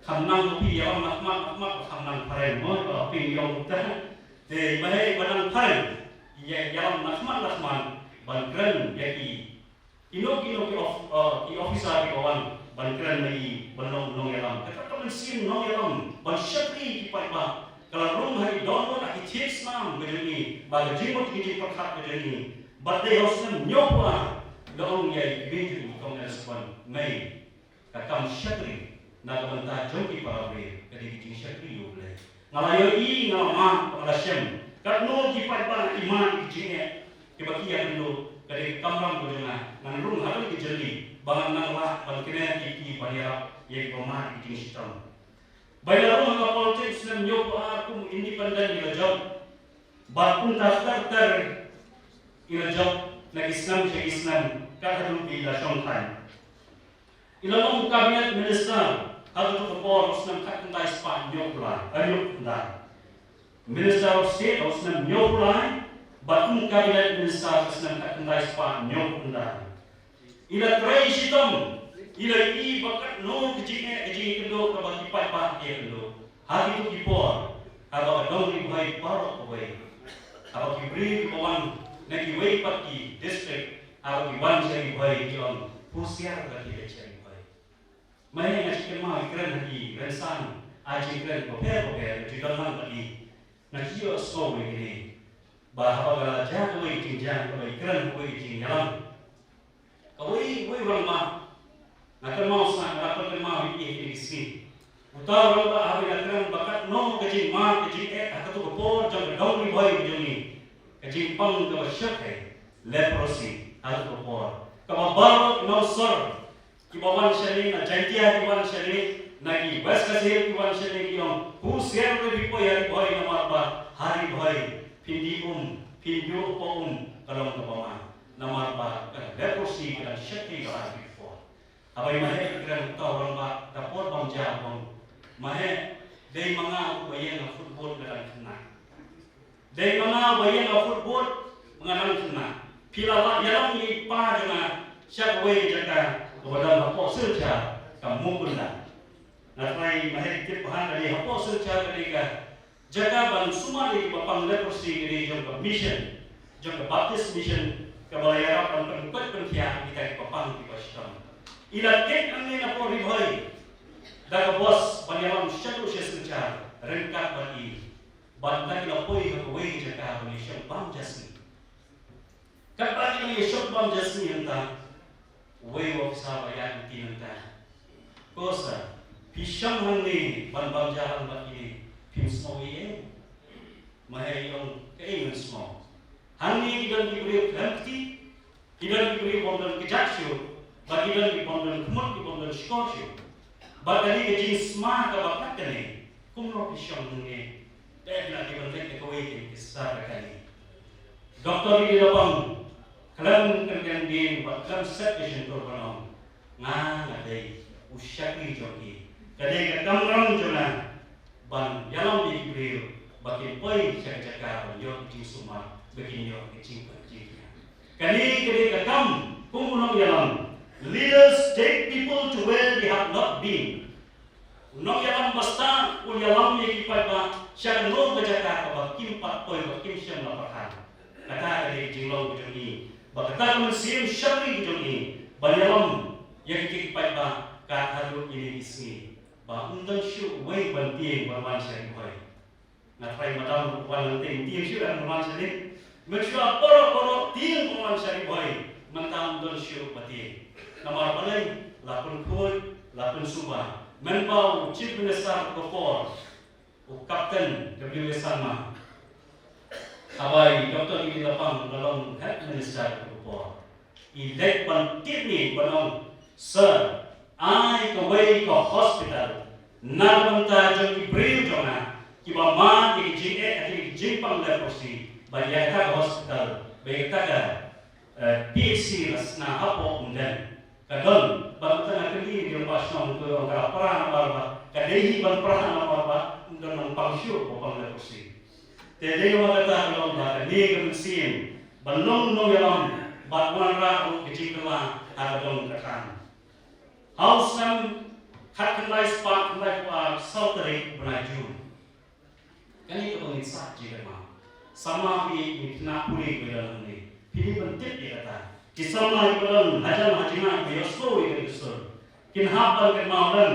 Kamnang pi yaw mak kamnang paren mo hoping yong ta. De mahal banang paren. Yaw nakman bangkren yaki. Ino ki officer ki kawan bangkren mai banong yalam. Kata sin nong yalam. Ban syakri ki pa kalau room hari Durmot nak hits nam begini, bagi jimut ini perkat begini, badai hosnya nyoba, dong ya begini Kongres Puan Mei, kakam syakri, nak bentar jompi para beri, jadi bikin syakri boleh. Ngalayo i ngamak pengalasem, kalau kipat ban iman kicingnya, kebakian dulu, dari kamram bujuna, ngan room hari dijeli, bangan nanglah, bangkina kiki paniarap, yang pemah kicing sitam. Bayar rumah politics dan nyoba aku independen ila job. Bakun daftar ila job na Islam sa Islam kahadul ila Shanghai. Ila long cabinet minister hadu to por Islam kakandai spa nyobla ayukna. Minister of State Islam nyobla bakun cabinet minister Islam kakandai spa nyobla. Ila tray sitom ila i bakat no kejing kendo ka bagi pai pa kendo hari tu kipor aba dong Ribhoi parok away beri bawan nagi wei pati district atau di wan cari boy di on pusiar lagi cari boy. Mana yang kita mau ikran lagi rensan aji ikran boper di dalam lagi nak kio so ini bahawa jaga wei tinjang kalau ikran wei tinjang kawai wei orang mah nak mau sang dapat mau ini di sini. Utara orang bahawa ikran bakat no kecil mah kecil atau kepor jangan daun boy begini kecil pang kau syakeh leprosy atau kepor kau baru no sor kibawan syari na jantia kibawan syari nagi bas kasih kibawan syari kiong pusiar Ribhoi Ymarb hari boy pindi pindu kalau kebawan Ymarb leprosy dan syakeh hari before abai mahe ikran utara orang bah dapur bang jabang mahe day mga bayang football dalam kena. Day mga bayang football mengalang kena. Phyllaw yang ni pa jana siap way jaka kepada hapo serja kamu pula. Narai mahe tip bahan dari hapo serja ketika jaka ban semua di Lapang leprosy di jangka mission, jangka baptist mission kebalayar dan penukut penkiah kita di Lapang di Pastam. Ila kek angin hapo Ribhoi. Daga bos banyalam syadu sesencar rengkat bagi bantai lapoi ke wei jaka bagi syam bam jasmi. Kapan ini syam bam jasmi henta wei waksa bayan tinenta. Kosa pisang hangni ban bam jalan bagi pim smoye mahai yang keinginan semua. Hangni tidak diberi ganti, tidak diberi bondan kejaksyo, bagi dan diberi bondan kemut, bondan skorsyo. Bagani ke jenis smart ke bakat kene, kumno pisang nge, dah nak dibentuk ke kawin kisah kali. Doktor di Lapang, kelam kerjaan dia, kelam set patient korban, ngadai usyaki joki, kadai ketam ram jona, ban jalan di beliau, bagi poi cakap ban di semua, begini kecil. Kadai ketam kumno jalan. Leaders take people to where they have not been. Unong yalam basta yalam ye kipai ba siya no bajaka ka kim pat poi ba kim siya na pakan. Kata dari jinglong bujuni. Ba kata man sim syari bujuni. Ba yalam ye kipai ba ka halu ini isi. Ba undan syu wei ban tie ba man siya Ribhoi. Na try madam wan ting tie syu an man siya. Mechua poro tie ba man siya Ribhoi. Mantam don syu pati. Namar balai, lapun khoi, lapun subah. Menpau Chief Minister Kopor, Kapten WS Sama. Abai Dr. Di Lapang dalam Head Minister Kopor. Elect ban kidney banong, Sir, I kawai ke hospital. Narbanta jom ibril jona. Kiba ma di jimpang leprosy. Bayaka hospital, bayaka PhD rasna hapo undan. Kadang bangsa nak kini dia pasang untuk orang perang apa, kadehi bang perang apa, untuk nampang syur bopang leprosy. Jadi orang kata orang dah ni kemudian balong yang batwan rah kecil kelah ada dong katan. House nam katkenai spark kenai salteri benaju. Kan itu pengisah jika mah. Sama bi nak pulih berdalam ni. Pilih bentuk dia kata. Kisama ikalan hajan hajina biosco itu besar. Kinhapan kemalan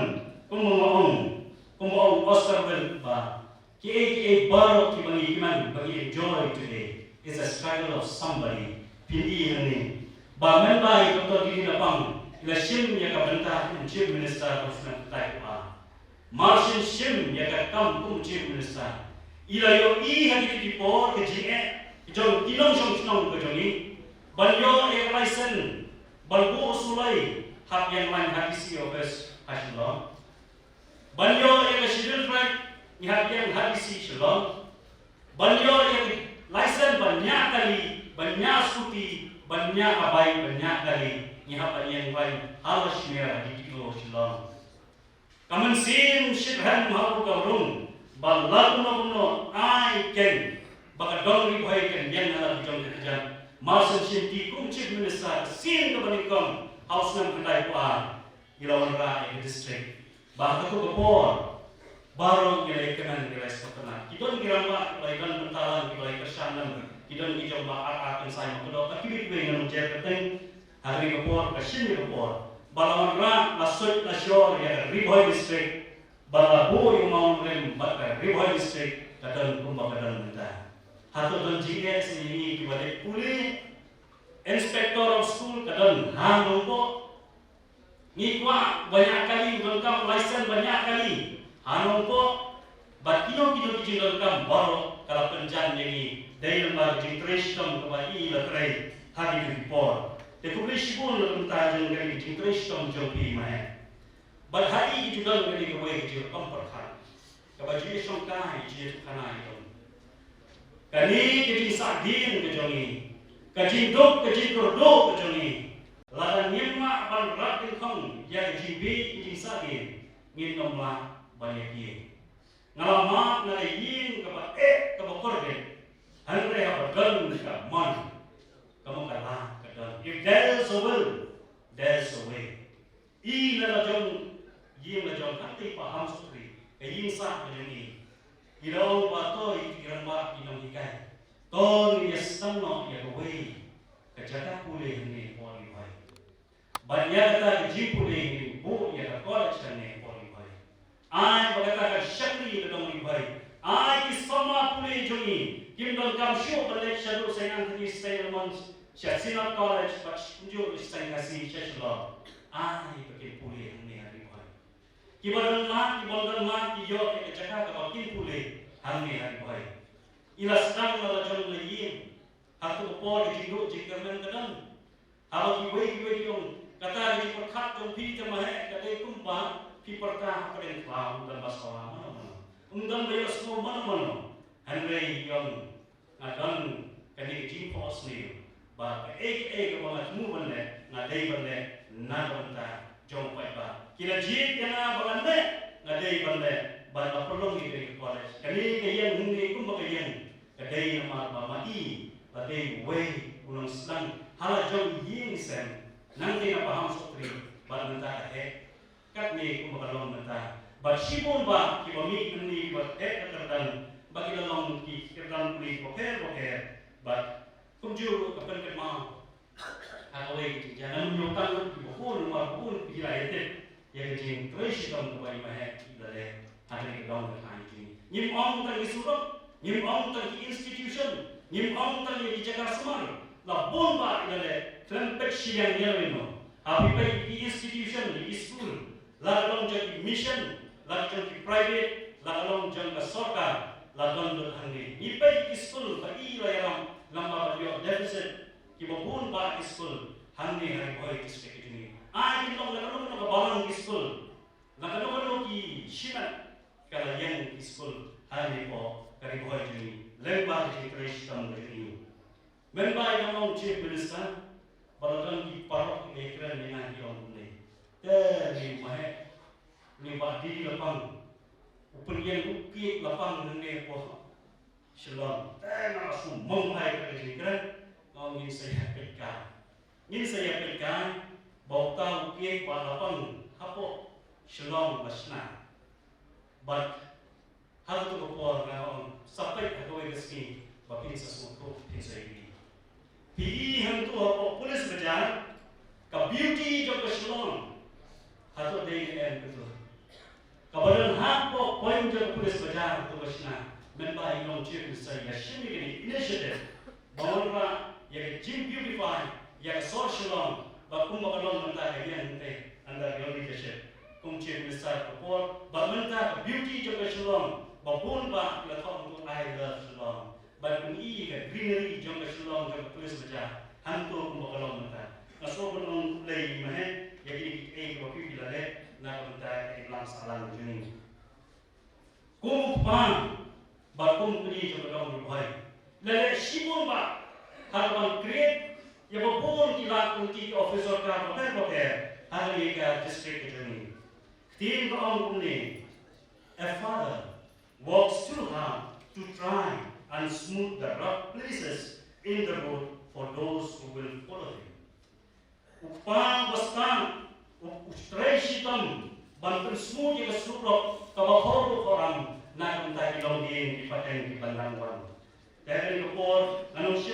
kumong Oscar Wilba. Ki baru ki bagi enjoy today. It's a struggle of somebody. Pilih ini. Ba membai Dr. Di Lapang. Ila shim ya kabenta Chief Minister of Taiwan. Martian shim ya kam Chief Minister. Ila yo hagi tipo ke jong kilong song ke jongi. Banyo license, balbu usulai hak yang lain hadisi office hasillah. Banyo schedule track hak yang hadisi shalom. Banyo license banyak kali, banyak skuti, banyak abai, banyak kali hak yang lain harus merah di kilo shalom. Kamen sim shibhan mahu kaurung, balak no I can, bakadong Ribhoi kan yang halal jom kerja. Marsen Shinti kum Chief Minister sin kebanikam House nam kedai puan Ilawan Rai district. Bahkan tu kepor baru nilai kenan nilai sepenak. Kita ni ramah nilai kan bentalan nilai kesanan kita kita akan saya makdo akibit we nang jepeteng hari kapor kasin kapor balon ra lasut lasyor ya Ribhoi district balabu yung mau rem Ribhoi district kadang kumba kadang minta hato don GS ini kibalik puli inspector of school kadang hanong po ngikwa banyak kali lengkap license banyak kali hanong po bat kino kijing lengkap baru kalau penjan ini dari lembaga jingtresh tom kebai letrai hari report de publish pun lentang jeng dari jingtresh tom jopi mai bat hari juga dari kebai kecil komperkan kebai jadi songkai jadi kanai tom kani kijing sadin kejongi kijing dok kijing kordok kejongi ladan nyema ban ratin kong ya jibi kijing sadin ngin nomla banyak ye ngalamat nalayin kebat kebat korben Andre apa gun ka man kamu kalah kadang if there's a will there's a way la jong la jong hati paham sutri yin sa ni ilo ba to iran ba inong hikai ton yes no ya way ka jata pule ni poli bhai banyak ta ji pule ni bu ya college ni poli bhai ai bagata ka shakti dong ni bhai ai ki sama pule jongi Kim don kam show balik shadow sayang kini stay months Shasina college but kunjung stay kasi shashlo ai pakai pule ni hari boy kibaran ma ki yo ke jaka ka pakai pule hari boy ila sedang la jong le yin hatu po di jindo jikamen kadang hawa ki wei yong kata di perkhat jong pi te mahe kate kumpa pi perka karen klau dan basawa mana undang bayo semua mana Henry Young ngadang kani jing pos ni ba ek ba mu banne na dei banne na banta jong pai ba kila jit kana banne na dei banne ba na prolong ni college kani kayan hungi kum ba kayan kadai na ma mai ba dei we unang slang hala jong yin sen nang dei na paham sotri ba banta he kat ni kum ba long banta ba shibon ba ki ba mi ni ba ek kadang bagi dalam kita beli boker, but kunjung kapan kemau, atau jangan menyokang bukun pilih itu, yang jin terus dalam kebai mahek dari hari kedua hari ini. Nyim orang tadi surat, nyim orang tadi institution, nyim orang tadi di Jakarta semar, lah bomba dari tempat siang yang ini, tapi di institution di school, lalu jadi mission, lalu jadi private, lalu jadi sorka. Lagon berhandi. Ipai school bagi layang lamba beliau deficit. Kibabun ba school handi hari boy district ini. Ai kita lagon lagon balang school. Lagon ki shimat kalau yang school hari po hari boy ini. Lembar di fresh tam ini. Membai yang chief minister balagan ki parok ekran dengan yang ini. Dari mana? Ni badi lapang. Uperian ukit lapang nene po shalom tena su monghai ka jikran ngin saya pekan bauta ukit pa lapang hapo shalom basna but hal tu po ngaon sampai ka doy gaski bapin sa suko pinsa ini pi han tu hapo pulis bajar ka beauty jo ka shalom hato dei en betul kabaran hapo poin jang pulis bajar tu basna memba inong chief minister ya shimigini initiative bawra ya jim beautify ya social ba kumba kalon menta yan te under your leadership kum chief minister ko ba menta beauty jang shalom ba bun ba la thong tu I love shalom ba kun I ka greenery jang shalom jang pulis bajar hantu kumba kalon menta aso bon lei mahe ya gini ko pi bilale na kontak iklan salam juni kumpan bakum kuni jodong Ribhoi lele shibun ba harban create ya bopon kila kunti officer ka boker hari ka district juni tin ko ang kuni a father works too hard to try and smooth the rough places in the road for those who will follow him upang bastang Ustresitam bantu semua jika suruh kabahor orang nak minta kilong di paten di bandang wan. Dari kepor, manusia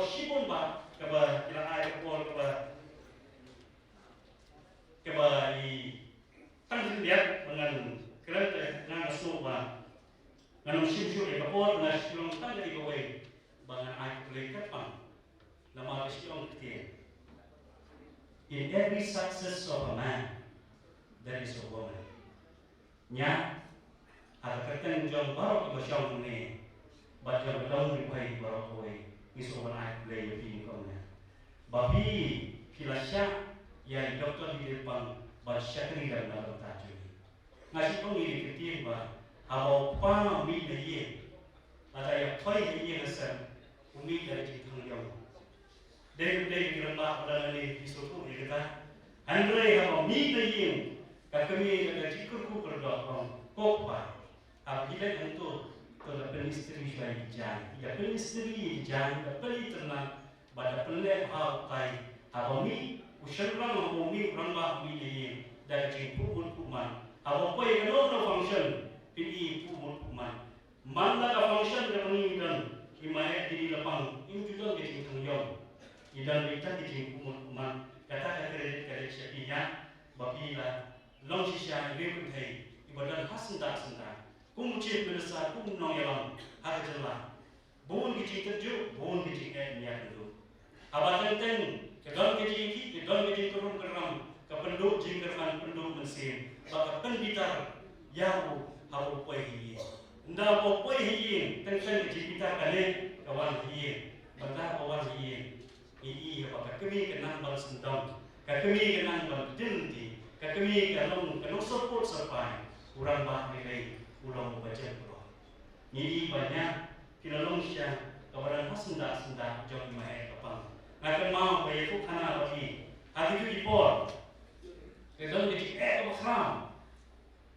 support Shibun ba kaba kila ai ko kaba I tăng lihat dengan kereta dengan masuk ba dengan Shibun yang kapor dengan Shibun tang dari kowe dengan ai boleh kapang nama Shibun ketiak. In every success of a man, there is a woman. Nya, ada kertas jom baru kita show ni, baca betul Ribhoi baru kowe, isu mana play di komnya. Babi kilasya ya doktor di depan bersyakri dan bertajuk. Ngasih pengiri ketiak bah, awak pa mi dia, ada yang koi dia ngasih, umi dari cikang jom. Dari kerana pada ni disuruh dia kata, Andre kalau mi dia, kami ada cikgu berdoa kopa, apabila itu kalau penistri saya jangan, ya penistri jangan, beli ternak, pada pelak hal kai, apa mi usaha orang mi orang mi dia dari cikgu kuman, apa yang kalau function pilih kuman, mana function yang ni dan Ymarb di Lapang, ini juga jadi tanggung. Idan kita di kuman kata kata siapnya bagilah long sisa lebih penting ibadah hasenda kumcip besar nong yalam ada jelas bon kecil terjuk bon kecil niat itu abang tentang kedon kecil turun keram kependuk jingkerman penduk mesin baka penditar yau hawo poihi nda bo poihi tentang kecil kita kale kawan hiye benda kawan hiye ini apa kami kenang balas dendam, kami kenang balas dendam, kami kenang support sampai kurang nilai ulang baca Quran. Ini banyak kilalong siya kawalan senda jom mahal kapang. Ngakan mau bayar tu kana bagi, hati tu dipor. Kedon jadi bakram.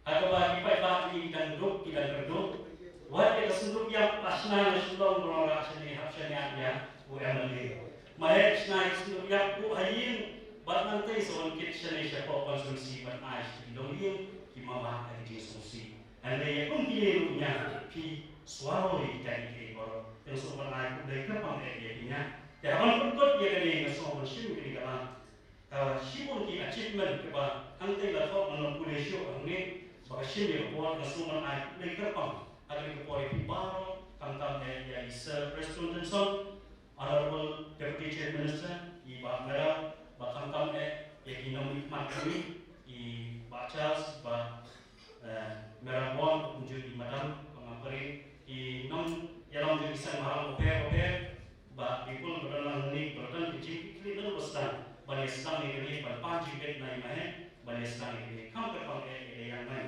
Atau bagi bagi dan duduk kerduk. Wajib senduk yang pasna nasulong orang seni hapsanya dia UML. Mahal snack senduk yang hayin bat nanti soal kitchen ni siapa konsumsi bat ais dongin kimama ada konsumsi. Anda yang mungkin punya pi suara kita ini kalau yang soal ais boleh kapang dia. Jangan berikut dia kini soal sim ini kalang. Kalau sibuk di achievement keba nanti lapor manipulasi ini bagi sim yang buat soal ais boleh kapang. Ada kepoi pi baru tentang dia is President Honorable Deputy Chief Minister, Iba Merah, Bakang Kamne, Ekonomi Makmi, Iba Charles, Iba Merah Bon, Unjuk di Madam, Pengaperi, Nom Yalam Jadi Sang Mahal Oper, Ba People Berdalang Ni Berdan Kecil Kecil Besar, Banyak Sedang Ini Berpanji Bet Nai Mahe, Banyak Sedang Ini Kampar Pakai Yang Lain.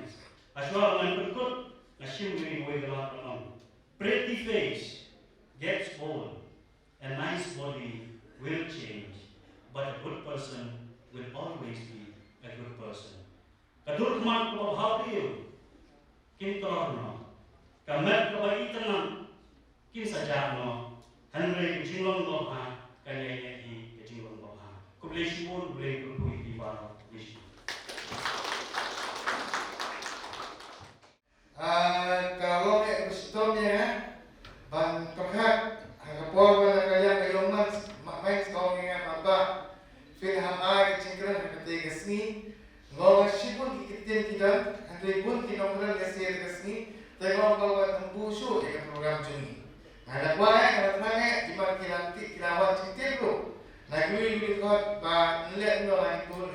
Asal dengan berikut, Nasim Ribhoi Gelap Dalam. Pretty face gets old. A nice body will change, but a good person will always be a good person. Durmot ko dia, kin torno, kamet ko itanan, kin sajano, Henry jinglong ko ha, kanya i jinglong ko ha. Kublesi pun boleh berbuat di bawah disi. Kalau sebetulnya ban terhad Kapor pada kalian kayongan main sekolah yang apa Phyllaw kecingkran ketika sini ngawas pun kita tidak Andre pun kita orang ngasih kesini tengok bawa tempuh show dengan program juni ada kuai ada tangan di mana kita awak cintir tu nak gue ikut bah nilai nolak pun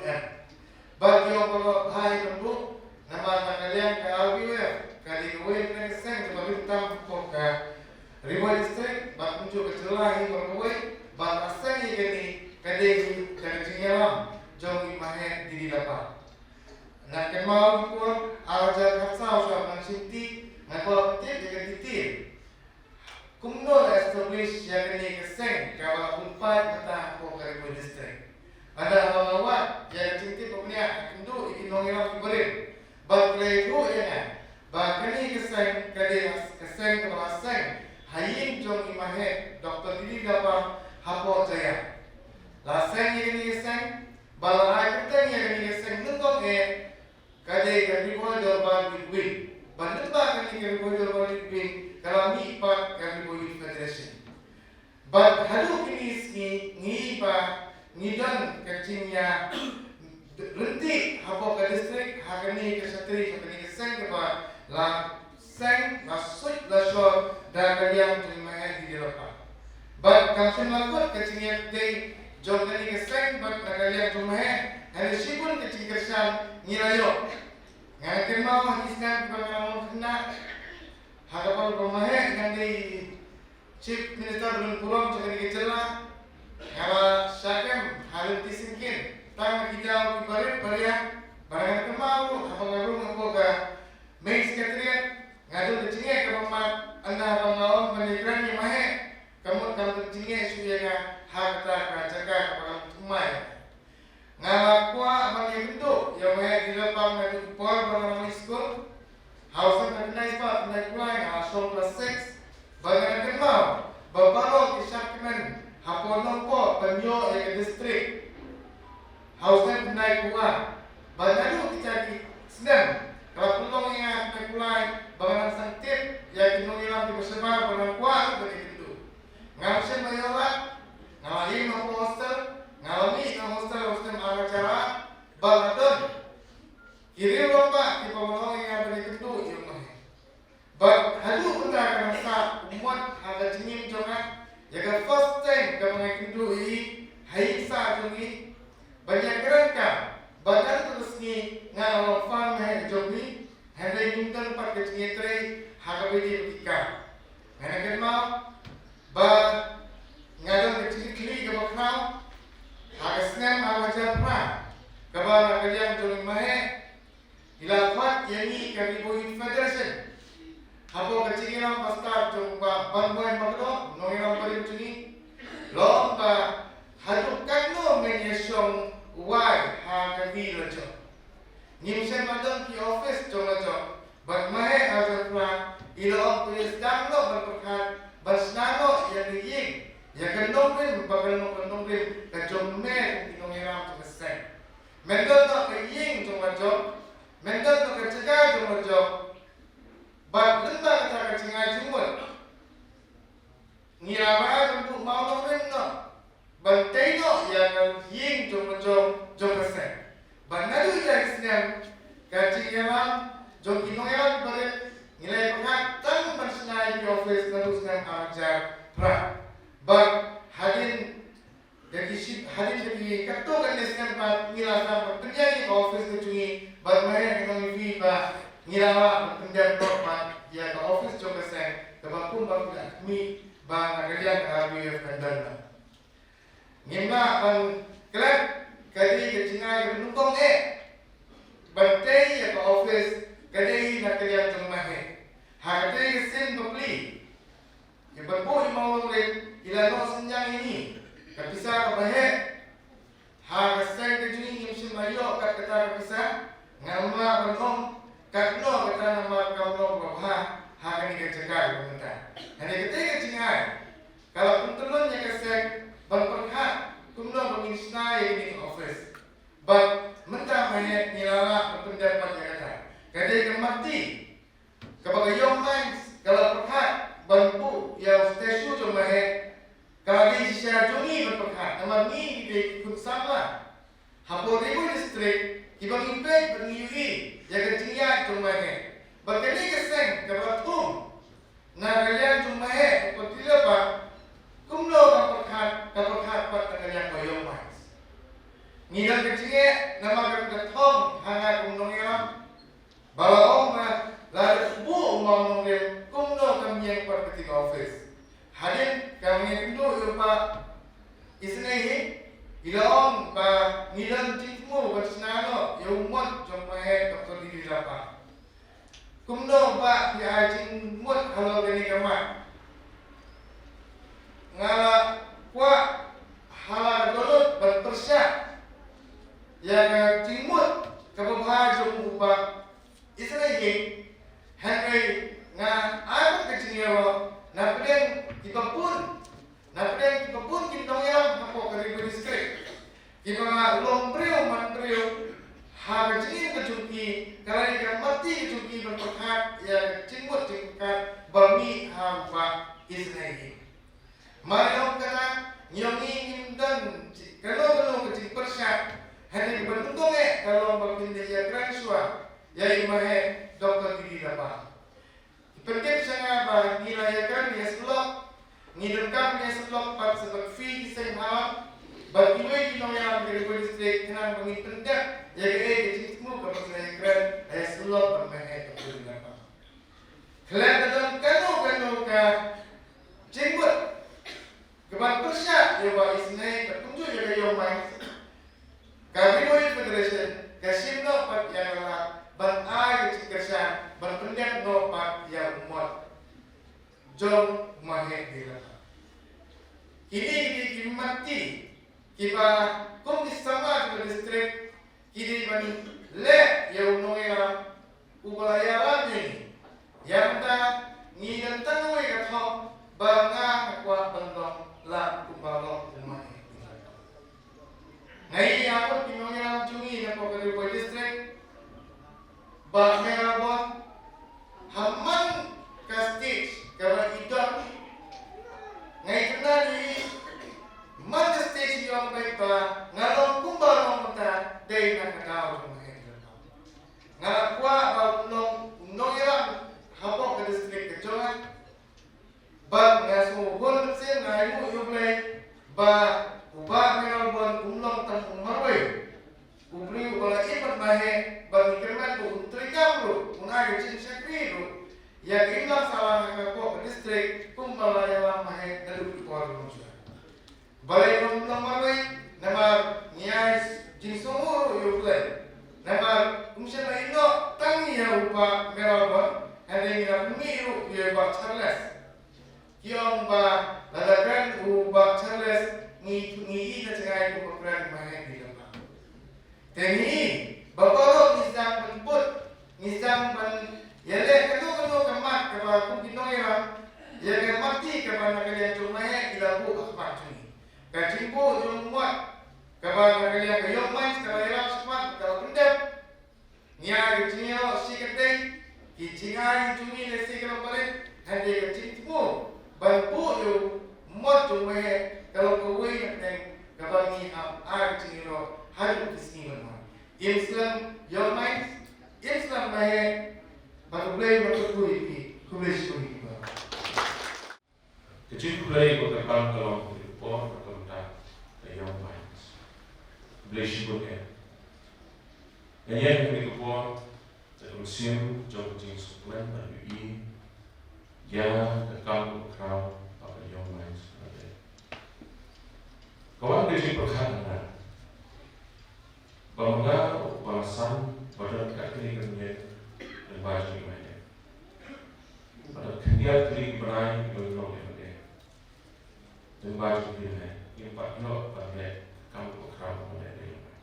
bagi orang kalau hai tempuh nama kalian kalau gue kali gue nak sen sebab kita pokok Ribhoi district, bat muncul kecelakaan berkawai, bat asal ini kadang cengalam, jauh Ymarb di Lapang. Nak kenal pun, ajar kasau sama nanti, nak bawa tip dengan titir. Kumno establish yang ini keseng, kalau umpat mata aku Ribhoi district. Ada awak yang cinti punya, kendu ikin nongiram kiberin. Bat lehu ya, bat kini keseng kadang keseng kalau aseng. Hayin jom Ymarb, Dr. Lapang, hapo jaya. Laseng yang ini seng, balai kita yang ini seng nuntuk kadai Ribhoi dorban win. Bandar kami Ribhoi dorban win, kalau mi ipat Ribhoi Federation. But halu kini ngi ba ngidan kecingnya renti hapo ke distrik hakani ke satri hakani ke seng ke ba la seng masuk la shor da kalian terima di Lapang. But kamsen lakot kecingnya day jom kani ke seng but da kalian terima hari sibun kecing kersan ngirayo. Ngaken mau hisna pangamo kena harapan rumah ngandi Chief Minister belum pulang cakap di Kejelah. Kalau syakam halus disingkin, tang kita ibarat barian, barang kemau, apa ngarung apa ke main sekretariat, ngadu kecingnya ke rumah anda apa ngau menegran yang mahe, kamu kalau kecingnya sudah ke harta kerajaan apa tumai. Ngalakwa apa yang itu, yang mahe di Lapang ngadu pol barang school, hausan kenai sebab kenai kulai ngasol plus 6. Bagaimana kenal, beberapa kesaktian haponon po penyo yang distrik, hausan naik kuat, bagaimana kita di senam, kalau pelong yang naik kulai, bagaimana santip yang dinongilang di bersama bagaimana kuat begitu, ngalamin mayolah, ngalamin hostel, ngalamin hostel acara, baladon, kiri lomba di pelong yang begitu. But hadu pun akan rasa umat agak cengim jangan. Jika first time kamu nak hidup ini, hai sa jangi banyak kerangka. Badan terus ni ngalau farm hai jangi. Hendak nyuntan pat kecingin teri haga bedi betika. Hendak mau ba ngadon kecingin kli kamu kau haga senam haga japra. Kabar kalian jangi mahe ilafat yani Ribhoi Federation. Hapo kecingin pastor jumpa bantuan magdo nongiram parim cungi lomba haduk kanu menyesong wai hagabi lojo nimsen madon ki office jongojo bagmahe azarpra ilo tulis danglo berperkat basnano yang ying ya kenongrin bagalno kajomme nongiram tukesen mendol no kaying jongojo mendol no kecega jongojo But lenda kata kecingai jumut, ngiara untuk mau nongren no, bantai no yang ying jom kesen. Banadu yang senang kecingai jom kinongan beret nilai pekat tan bersenai di office nadu senang ajar pra. But hadin jadi kato kan senang pat nilai sama kerja di office kecungi, but mereka kinongi viva. Ngirawa pendiam dokman ya ke office coba sen ke bakun bakun mi bang kalian RBF kandana ngimna bang kelak kadi kecingai penumpang bantai ya ke office kadi nak kalian jemahe hati sen beli ya berbo mau ngre ilano senjang ini kapisa kabahe ha sen kejuni ngimsin mayo kat kata kapisa ngamla bernom Karena kata nama kau bahwa hari ini kerjakan pemerintah. Hanya ketika cingai, kalau pentelunnya kesek berperhak, kumno mengisnai ini office. But mentah banyak nilala berpendapat yang kata. Kadang mati, kebagai Ymarb kalau perhak bantu yang stasiun cuma kalau di Syah Juni berperhak, nama ni di Kunsama, Hapo Ribhoi distrik. Ibang impek berniui jaga tinggal cuma Bagani keseng kebatum. Na kalian cuma seperti apa? Kumlo kaperhat pat kalian koyong mas. Ngidam kecingnya nama ketong hanga kumno ngiram. Bawa oma lalu bu umam nongil kumlo kami yang pergi office. Hadin kami yang itu lupa isnehi. Ilaong ba nilan tikmu bersenano yaumat jompahe Dr. Didi Lapang. Kumno ba piajing mut halo gani kamat. Ngala kwa hala dolut berpersyak yang timut kababhajung upa Israel Henry nga amat kecingero na pedeng tipapun kita yang apa Ribhoi distrik. Kita nga lombreo manbreo ha kecingin kecuki kalau dia mati kecuki berperhat ya cingmut cingkat bami ha upa Israel. Mari kata nyongi long part sebab fee kisah malam bagi we di yang Ribhoi district kenang bagi pendak ya ke semua ke pasal keren ayah selok bermain ke Lapang. Kelak dalam kanu ka jenggot keban persyak ya wa isnai bertunjuk ya ke Ymarb Ribhoi Federation kasim no pat yang lah ban ai ke kerja ban pendak no pat yang umot jom mahe di Lapang. Kini mati kiba kum disama ke distrik kini ban le ya unoya ubalaya ni yang ta ni dan tanoi ka thom banga kwa bandong la kubalok umai ngai ya ko pinoya jungi na ko Ribhoi district ba mera bon hamman ka stage ka idon ngai kena ni man stage yang baik ba ngalong kumbalong ta dei na katao umai ngalakwa ba unong ya habok ke distrik kejongan ba ngaso gon sen ngai mu yuble ba uba menalbon umlong tam umarwe ubri wala ibat mahe ba mikirman ko trikam ro unai chin sakri ro ya imla salah ka ko distrik kumbala ya mahe dalu ko ro balai umlong marwe nama niais jinsumur yuble nama umsen ma ino tangi ya uba menalbon ada yang miru dia buat Charles. Kiong ba ladakan buat Charles ni ida cengai ku program main di Lapang. Teni bapak nizam penput nizam pen yale kanu kemat ke ba ku pinoya ya ke mati ke ba nakalian cumai ila bu akhbar cuni. Ka cimbo jumuat ke ba nakalian ke Ymarb ke ba semat ke pendep. Nia ke cinyo siketeng Kicingai cumi nasi kalau balik hanya kecintmu bantu yo mod cumi kalau kau nak neng kabangi air cingiro halu kisni mana Islam Islam nahe baru boleh berkuli kubis kecil kulai berkembang dalam report tentang Ymarb boleh sebutkan yang report Museum Jogja Suplemen UI yang kekal crowd pada Ymarb sebenarnya. Kawan kerja perkhidmatan, bangga balasan pada kekiniannya dan baju ini. Pada keniat diri berai berlong yang dan baju ini yang patut pada kamu crowd pada Ymarb.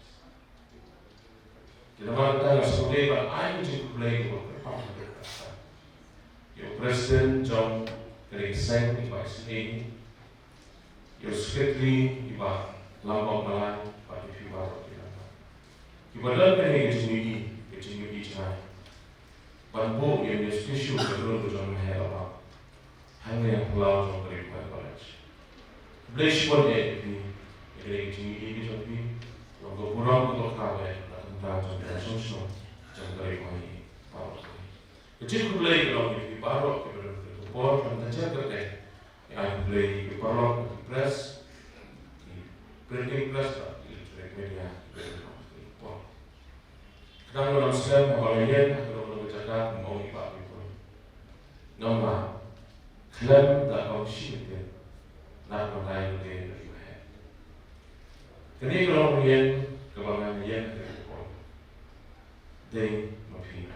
Kita mahu sebagai orang yang play your President John Gregson iba sini, your Secretary iba Lapang Malay pada Phyllaw iba dalam kejungi cai. Bantu yang spesial kedua tujuan mahal hanya yang Phyllaw John Ribhoi College. Bless pun di kejungi jadi logo kurang untuk kafe. Tentang sosial jangan Ribhoi baru. Kecil kulai kalau di baru kita berkumpul dan terjaga deh. Yang kulai di baru di press, di printing press, di elektronik media berkumpul. Kadang dalam sekian bahagian kalau berjaga mau ibadah itu. Nama klaim tak kau sihir, nak mengalir dari Ribhoi. Kini kalau melihat kebanggaan yang day mapina.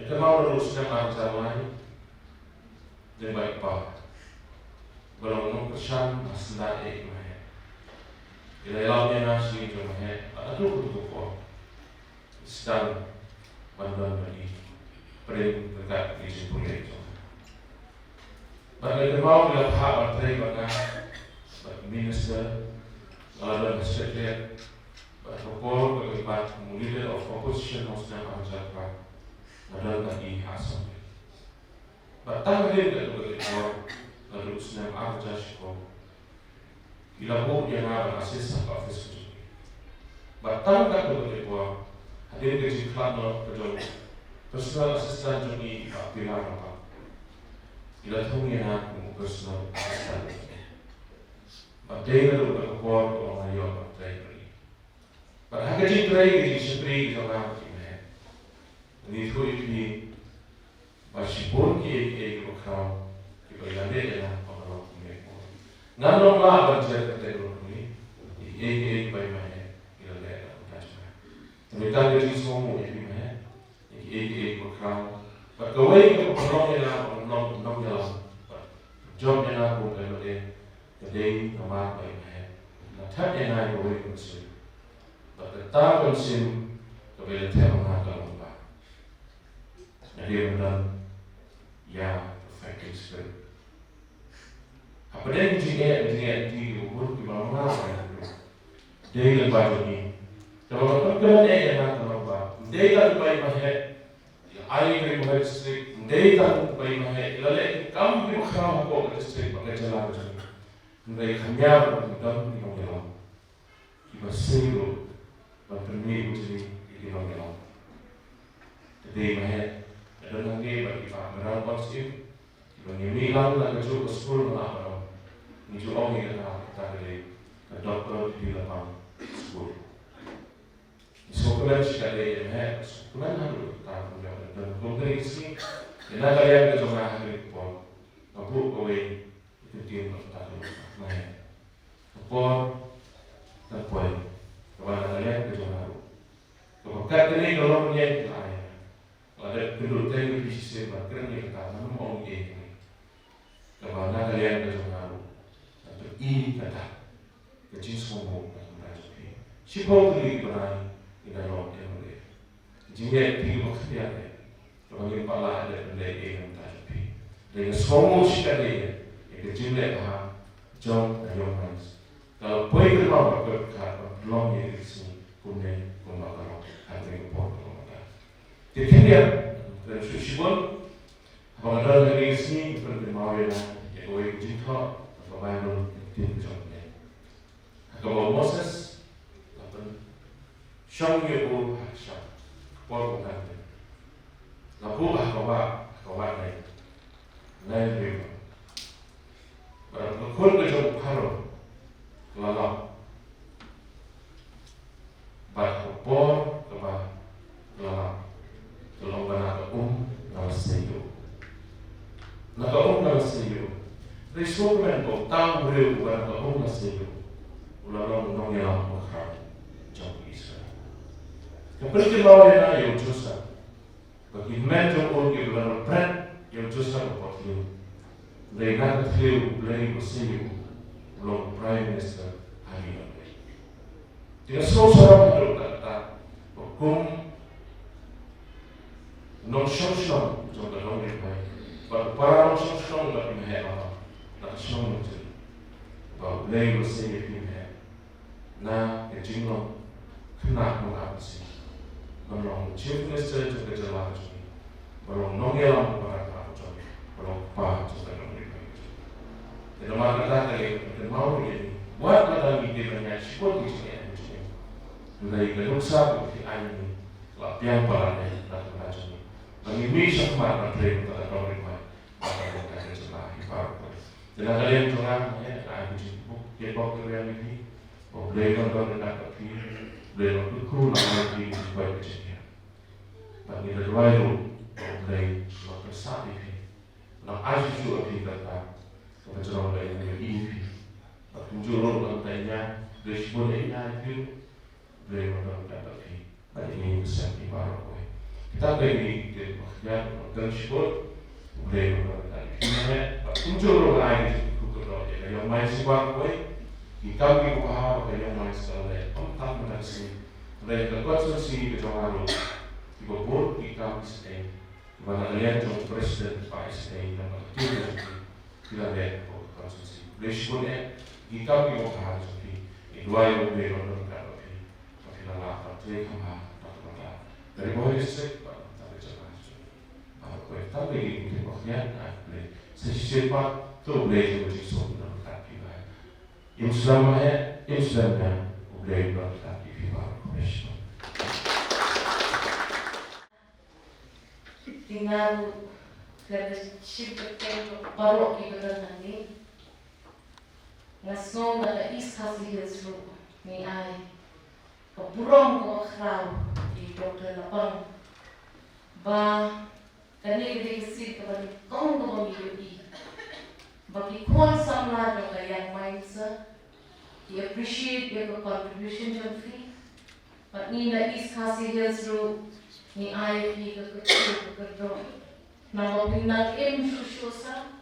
Ito mau luruskan bangsa lain dan baik pa. Walau mengkesan masalah Ymarb. Ilailahnya nasi Ymarb. Aduh kutu sedang bantuan bagi pering dekat di Ribhoi itu. Bagi mau dalam hak berteri bagi minister, dan sekretariat. Propos kegiatan leader of opposition Muslim Anjaka adalah tadi asam. Batang dia tidak berkeluar lalu Muslim Anjaka. Bila bu yang ada asisten office itu. Batang tak berkeluar hadir kerja kelana kerja personal assistant jadi Phyllaw. Kita tahu yang aku personal assistant. Matei na lupa ko o ngayon matei pri. But hagati tray giti siyempre ito nga kime. Ni ko ipi masipon ki ko kao ki ko yande na pangalaw kume ko. Nanong la banjay ka tayo ni by my ilale ko tasma. Tumita giti somo ipi me ko kao. But kawai ko pangalaw na nong jalan. Job na ko kayo de today Ymarb by my na tap na ko we ko sim. But the ta ko sim ko be te ma ka lo ba. Na dia dan ya perfect spirit. Apa dia di umur di mana dia le ba ni. Kalau kan kan dia na ka lo ba. Dia tak by my head. I Ribhoi district, they tak by my head. Lalu kam di makam ko district pakai jalan tu. Mereka hanya dalam di dalam. Kita selalu bertemu di dalam. Jadi mahal. Ada lagi bagi pak merawat pasien. Kita ni lalu lagi juga sekolah mana. Ni juga orang yang kita beli doktor di Lapang sekolah. Sekolah sekali mahal. Sekolah halu tak punya. Dan konkret sini, kita kalian ke jomah hari pun, aku kowe itu tim tak tahu, mana, pun tak boleh, kawan kalian ke jomah hari, kemudian ini kalau punya itu ada penduduk yang di sisi macam ni kita mana mau ini, kawan kalian ke jomah hari, atau ini kata, kecil semua kita jadi, siapa tu benar kita lawan dia boleh, jadi tiga maksudnya. Bagi pala ada benda yang tapi dengan semua sekali yang jumlah ha jom ayam mas. Kalau boleh kerana berkat belum yang sini punya pemakaran ada yang pun pemakaran. Jadi dia dari sisibun apabila dari sini berdemarnya yang boleh jika atau Bible tim jomnya. Kalau Moses apa syangnya pun syang pun bukan. Lalu kawan lain riba. Berkul kejauh karo, lalu, berkupor kebah, lalu, tolong benar nama seyu, nama seyu. Risiko mentok tahu beri nama seyu, lalu menongnya makar jauh Israel. Kepercayaan lawan yang susah. Bagi mentor orang yang berperan yang justru berpikir, mereka terlihat beli bersih, belum Prime Minister hari ini. Jika seorang itu kata hukum non-social, contoh non-Ribhoi, para non-social tak dimana apa, tak social itu, bahawa beli bersih itu dimana, na kejingan kena mengapa Belum Chief Minister juga jelas ini, belum nonggelam pada apa jadi, belum apa juga Ribhoi. Jadi mana kita dari mau ini, buat kita ini banyak sikut di sini. Mulai gedung satu di ini, latihan balanya dan macamnya. Bagi misi sama menteri kita tahu Ribhoi, apa yang kita jelas Ymarb. Jadi kalian jangan ada jemput, dia bawa kalian ini, boleh nonton dan tapi. Beliau berkru nama di baik kecilnya. Bagi kedua itu, beliau melakukan saat ini. Nak asyik juga dikata kebetulan beliau yang ini. Tunjuk orang tanya, beliau sebenarnya itu beliau melakukan tapi. Bagi ini besar Ymarb. Kita bagi di bagian dan sebut beliau melakukan ini. Tunjuk orang lain itu kedua yang main Ymarb. Ikaw di kuha pa kayong mga istalay, ang tama na si mereka konstruksi kejoharu, ibabot ikaw istay, ibanalayan yung presiden pa istay na magtulong pilalet o konstruksi. Besh po niya, ikaw di kuha sa pi, idwa yung meron ng kapapi, pakilala, patuloy ka ma, patumata. Dari Ribhoi district, tabi sa kaso. Ako ay tabi, hindi ko yan, sa sisipa, to blay yung jiso ng kapibahay. Yung selamanya, boleh berkata di Phyllaw. Dengan Fellowship baru kita nanti ngasong na East Khasi Hills Road ni ay kaburong ko akraw di Dr. Lapang ba kani kasi kapag kung gumamili bagi kon samla ng kayang mindset I appreciate your contribution to fee but ni na East Khasi Hills Road ni ay ka Nang pinang sususa,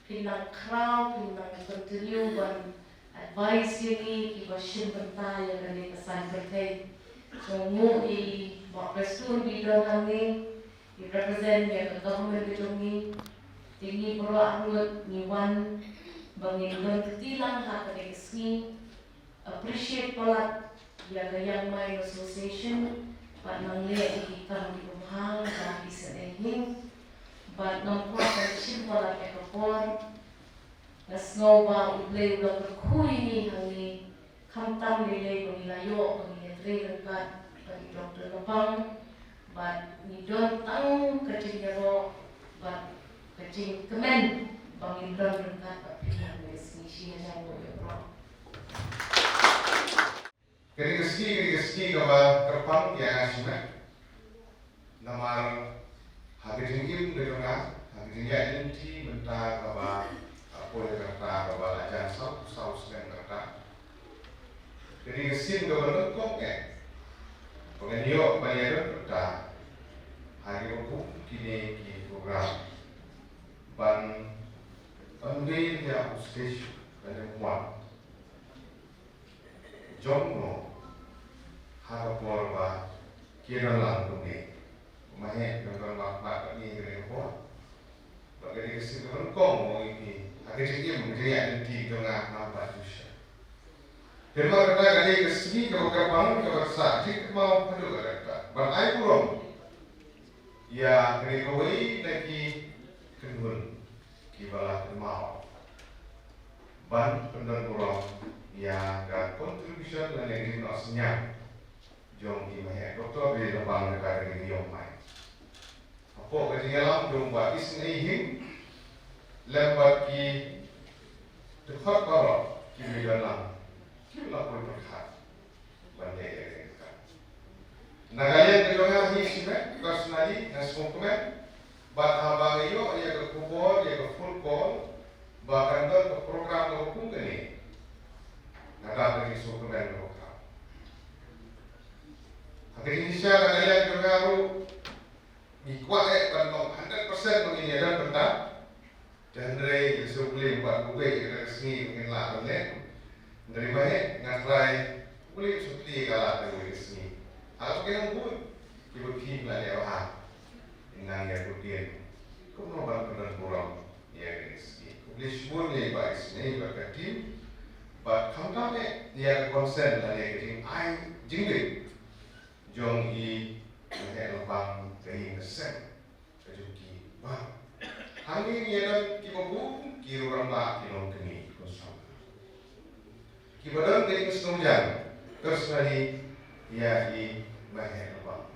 pinang crowd, pinang continue ban advice ini, iba simpan tayo dari kesan berkait. So mo represent bidang kami, represent ya government bidang ni, tinggi peruat ni wan bangin ketilang hak dari kesini, appreciate pelat ya yang main association, pat nang lihat ikan di rumah, kami sedih. But non profit wala kay kapon na snow ba ublay ulang berkuy ni hangi kamtam nilay pamilayo pamilayo ka pag Dr. Lapang but ni don tang kachingero but kaching kemen pamilayo ka papilang ni siya sa mo yo Kiri-kiri ka ba terpang yang asma namar Hagijingim dengan hagijingnya inti mentah kaba boleh kata kaba ajar saus dengan kata. Jadi kesin kaba lekong pengenyo bayar kata hari buku kini program ban ambil dia station dan muat jomno harapor ba kiralan tungi Mahir dengan bapak ni dengan buat. Bagi dia kesini berkong mau ini. Akhirnya dia menjadi di tengah nampak susah. Firman kata dia kesini ke berkepang ke bersak. Jika mau perlu kata. Berkai kurang. Ya Ribhoi lagi kenun kibalah mau. Ban pendon kurang. Ya kat contribution dan yang nak senyap. Jom Ymarb. Doktor boleh Lapang dekat dengan Ymarb. Apa ketinggalan domba isnihim lembat ki dekat barat ki dalam ki lapor berkat bandai dekat. Nagalian kedua ni sini personally nasmokemen bat abang iyo ia ke kubur ia ke full call bahkan ke program ke hukum ni nada bagi sokemen program. Akhirnya nagalian kedua Ikuat bandong 100% mengingatkan tentang dan dari sebelum buat gue dari sini mungkin lah benar dari banyak ngatrai boleh seperti kalau dari sini atau yang pun ibu kim lah dia wah dengan yang kemudian kau mau bantu kurang ya dari sini boleh semua ni bagi sini bagi tim but kamera dia konsen lah dia keting ai jingit jong i Lapang dari kesen kejuki bah Hangin yang kibabu kirurang ba kilong kini konsum. Kibadan dari kesenungan personally ia di Mahir Lapang.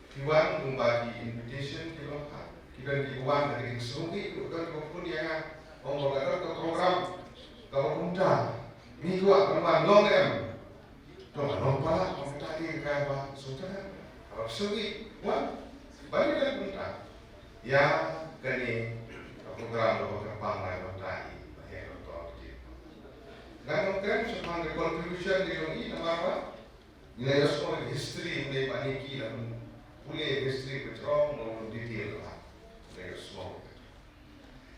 Kiwan membagi invitation kilong ha. Kiban kiwan dari kesenungi bukan kepun yang orang berkata ke program kalau muda minggu akan long em. Tuh long pala orang tadi kaya sudah. Kalau sungi wan balik dari muda. Ya kini program Lapang lai bertai Mahir Lapang di. Dan mungkin sepanjang contribution di sini nama apa? Nilai semua history mulai paniki dan mulai history bercerong maupun detail lah. Nilai semua.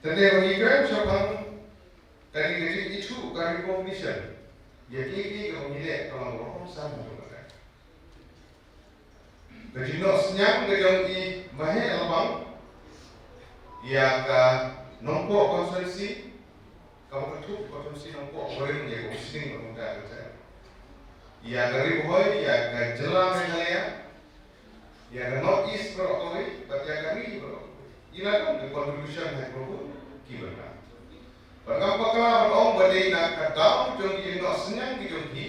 Tadi mengikat sepanjang dari itu kami commission. Jadi ini kami kalau orang sama juga. Jadi nak senyap dari Mahir Lapang. Ia akan nombor konsultasi kamu ketuk konsultasi nombor orang yang bising mengumpulkan kerja. Ia akan Ribhoi, ia akan jelang Meghalaya, ia akan North East berokoi, tapi akan ini berokoi. Ia akan contribution yang berokoi kira. Bagaimana kalau orang berdiri nak kata jom ia nak senyap di jompi,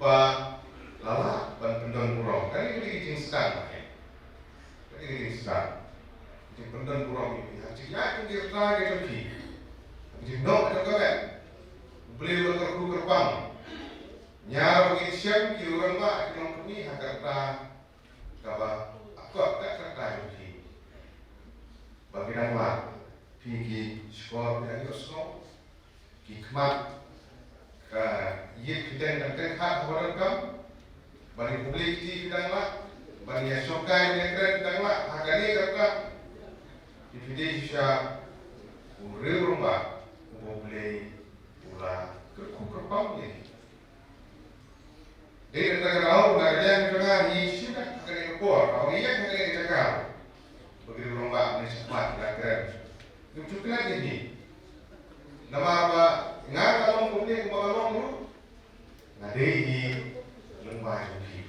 bah lala ban pendon kurang. Kan ini kita cinckan, kan ini cinckan. pendon kurang ini. Hasilnya itu dia try ke Turki. Jadi no ada kan? Beli berkerku gerbang. Nyar bagi siap di orang mak di orang kami agar tak kaba aku tak terkait Turki. Bagi nama pergi sekolah dari Oslo, hikmat yit kita nak hak orang kam, bagi publik di bidang lah, bagi sokai negara bidang lah, agak ni kata di Indonesia urus rumah, boleh pula kerupang ni. Jadi kita tahu negara yang tengah ni sudah akan ekspor, kalau ia akan ekspor, bagi rumah ni sempat negara. Cukup lagi ni. Nama apa? Ngan kalau kemudian kalau dulu, ngadei lembah ini.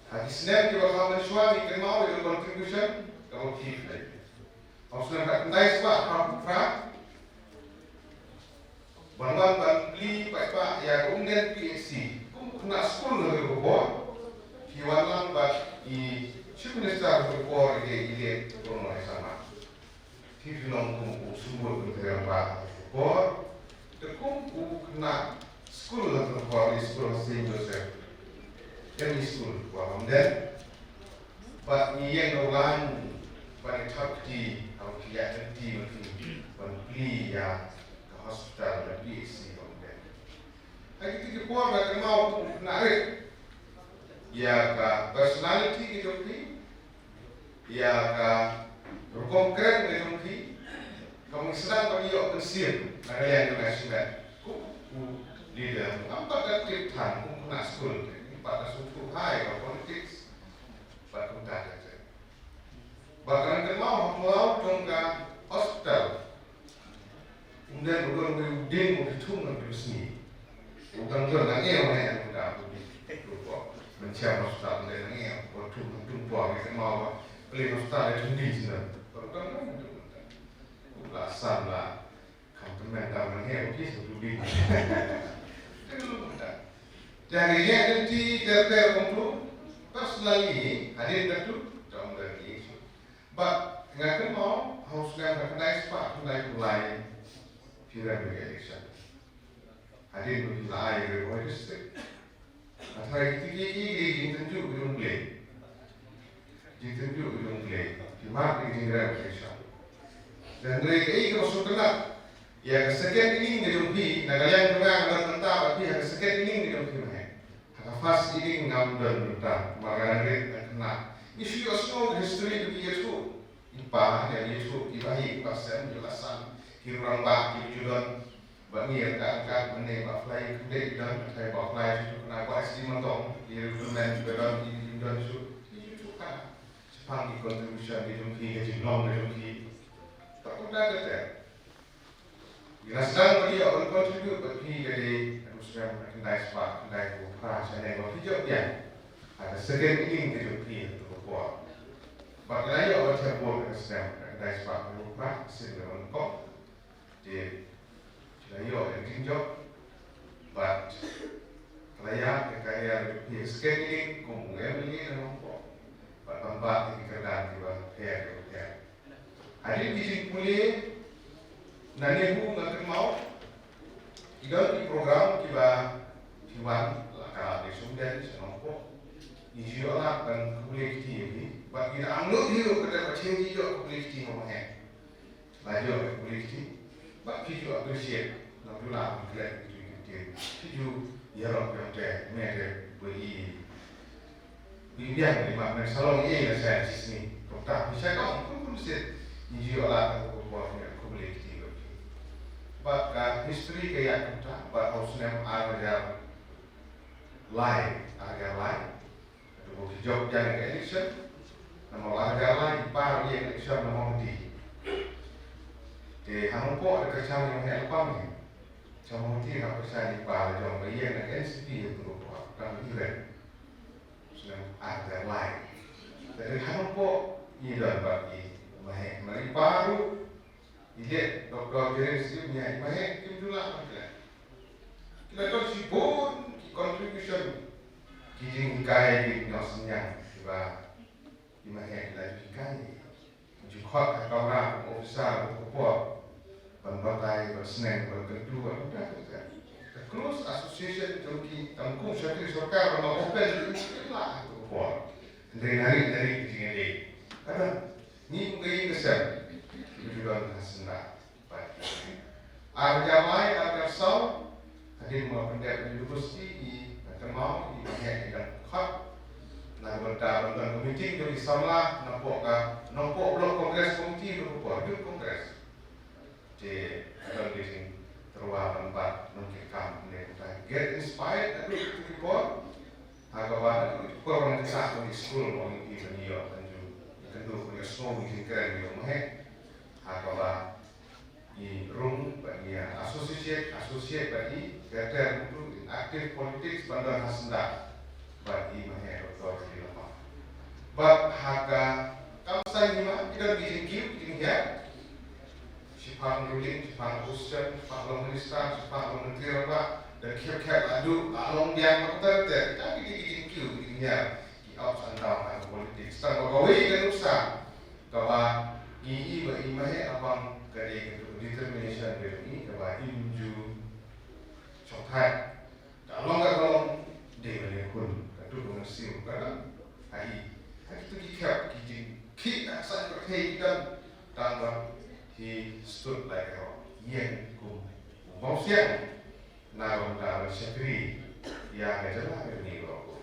Hadisnya kita kalau suami kenal dengan contribution kalau kita. Harusnya tak nice pak, pak. Bantuan beli pak ya kemudian PhD. Kena sekolah lagi berbuat. Kiwan lambat di Minister berbuat ide orang sama. Phyllaw sumber kementerian Pak berbuat. Tekungku kena sekolah berbuat di sekolah Saint Joseph. Yang di sekolah berbuat. Dan Pak yang orang pada top di atau kelihatan di beli ya ke hospital dan PhD. Lagi tiga buah dah kenal menarik. Ya ke personality itu ni, ya ke berkonkret itu ni. Kamu sedang bagi awak pensiun, ada yang international. Ku leader, apa kata tan, ku nak school. Pada suku high atau politics, pada kuntar saja. Bahkan kenal mau jongga hospital. Kemudian bergurau udin berhitung bersih. Bukan tu nak ni orang yang muda tu mencari hospital dan ni waktu buat kita mau beli hospital itu di sini. Bukan tu belasan lah kampen dalam ni okey satu di. Jadi yang nanti terter untuk personally hadir tentu dalam dari itu. But dengan mau harusnya recognize pak mulai Phyllaw election. Hadir berbila air Ribhoi district. Asal ini ditunjuk gedung play, ditunjuk gedung play. Ymarb ini revolution. Dan mereka ini kalau sudah ya second inning gedung play, negara juga akan mentah, tapi ada second inning gedung play. Ada first inning ngambil mentah, maka mereka kena. If you know the history of the year ipa dan year ibahi pasal jelasan kirang bah kirjudan. Bagi yang tak menebat fly today dan saya bawa fly itu kena buat SD mentong di dokumen beran di Indonesia itu kan sepang di contribution di jumpi di jumlah di jumpi tak pun ada ter. Bila sedang bagi orang contribute bagi dari harusnya kendai sebab kendai buka saya yang hijau dia ada second inning di jumpi itu berbuat. Bagi lagi orang terbuat sedang kendai sebab buka sedang kok di Ayo, yang job, but layak kaya di scaling, kumpulan ini nampak, but tempat ini kerana tiba pair. Hari ini pulih, nani bu nak mau, ikan di program tiba tiwan, kalau di sumber di nampak, ini juga kan kulit ini, but kita anggap dia pada macam ni juga kulit ini macam, laju kulit ini, but kita juga appreciate. Nampaklah mengklaim itu. Itu Ymarb yang saya mereka beri bimbingan di mana salon ini saya di sini. Doktor, saya kamu pun mesti dijual atau berbuat komunitas. But history kaya kita, but harusnya ada lain, Itu bukti job jangan election. Nama ada lain, par yang election nama di. Di Hanopok ada kerjaan yang Lapang. Macam mungkin apa saya di Phyllaw jom bayi nak NCP itu berbuat dalam event sedang ada lain. Dari Hanopok ini dah bagi mahek mari baru ide Dr. Jerensi punya mahek itu lah macam. Kita tahu si bon contribution kijing kai di nyosnya tiba di mahek lagi kai Jukot kauna officer ko banbatai basnen berkedua the close association joki tangku syakir sorkar ma open lah ko dari jingai ada ni ngai kesal tujuan hasna jamai ada sau hadir ma pendek universiti di Temau di banyak dan khot na berta bantuan komiti joki samla nampak blok kongres komiti berapa kongres di condition terwah tempat mengkekam get inspired adu report agawan adu kurang kisah di school orang di New Tanju tentu punya semua mungkin keren di rumah agawan di room bagi associate bagi gater untuk aktif politik bantuan hasenda bagi mahir doktor di Lapang but harga kawasan lima kita dijengki dijengki Sipang ruling, sipang usian, sipang lominister, sipang menteri apa dan kira-kira adu along dia makter tapi di kiu dia di ups and down dan politik. Setelah bagawi dan usah bahwa ini bagaimana abang dari determination ini bahwa inju cokhat kalau dia pun itu mengesiu karena hari itu dikira kita sangat berhenti dan he stood like a rock. Yen kum mausian naron dalam sekri yang adalah ini rock.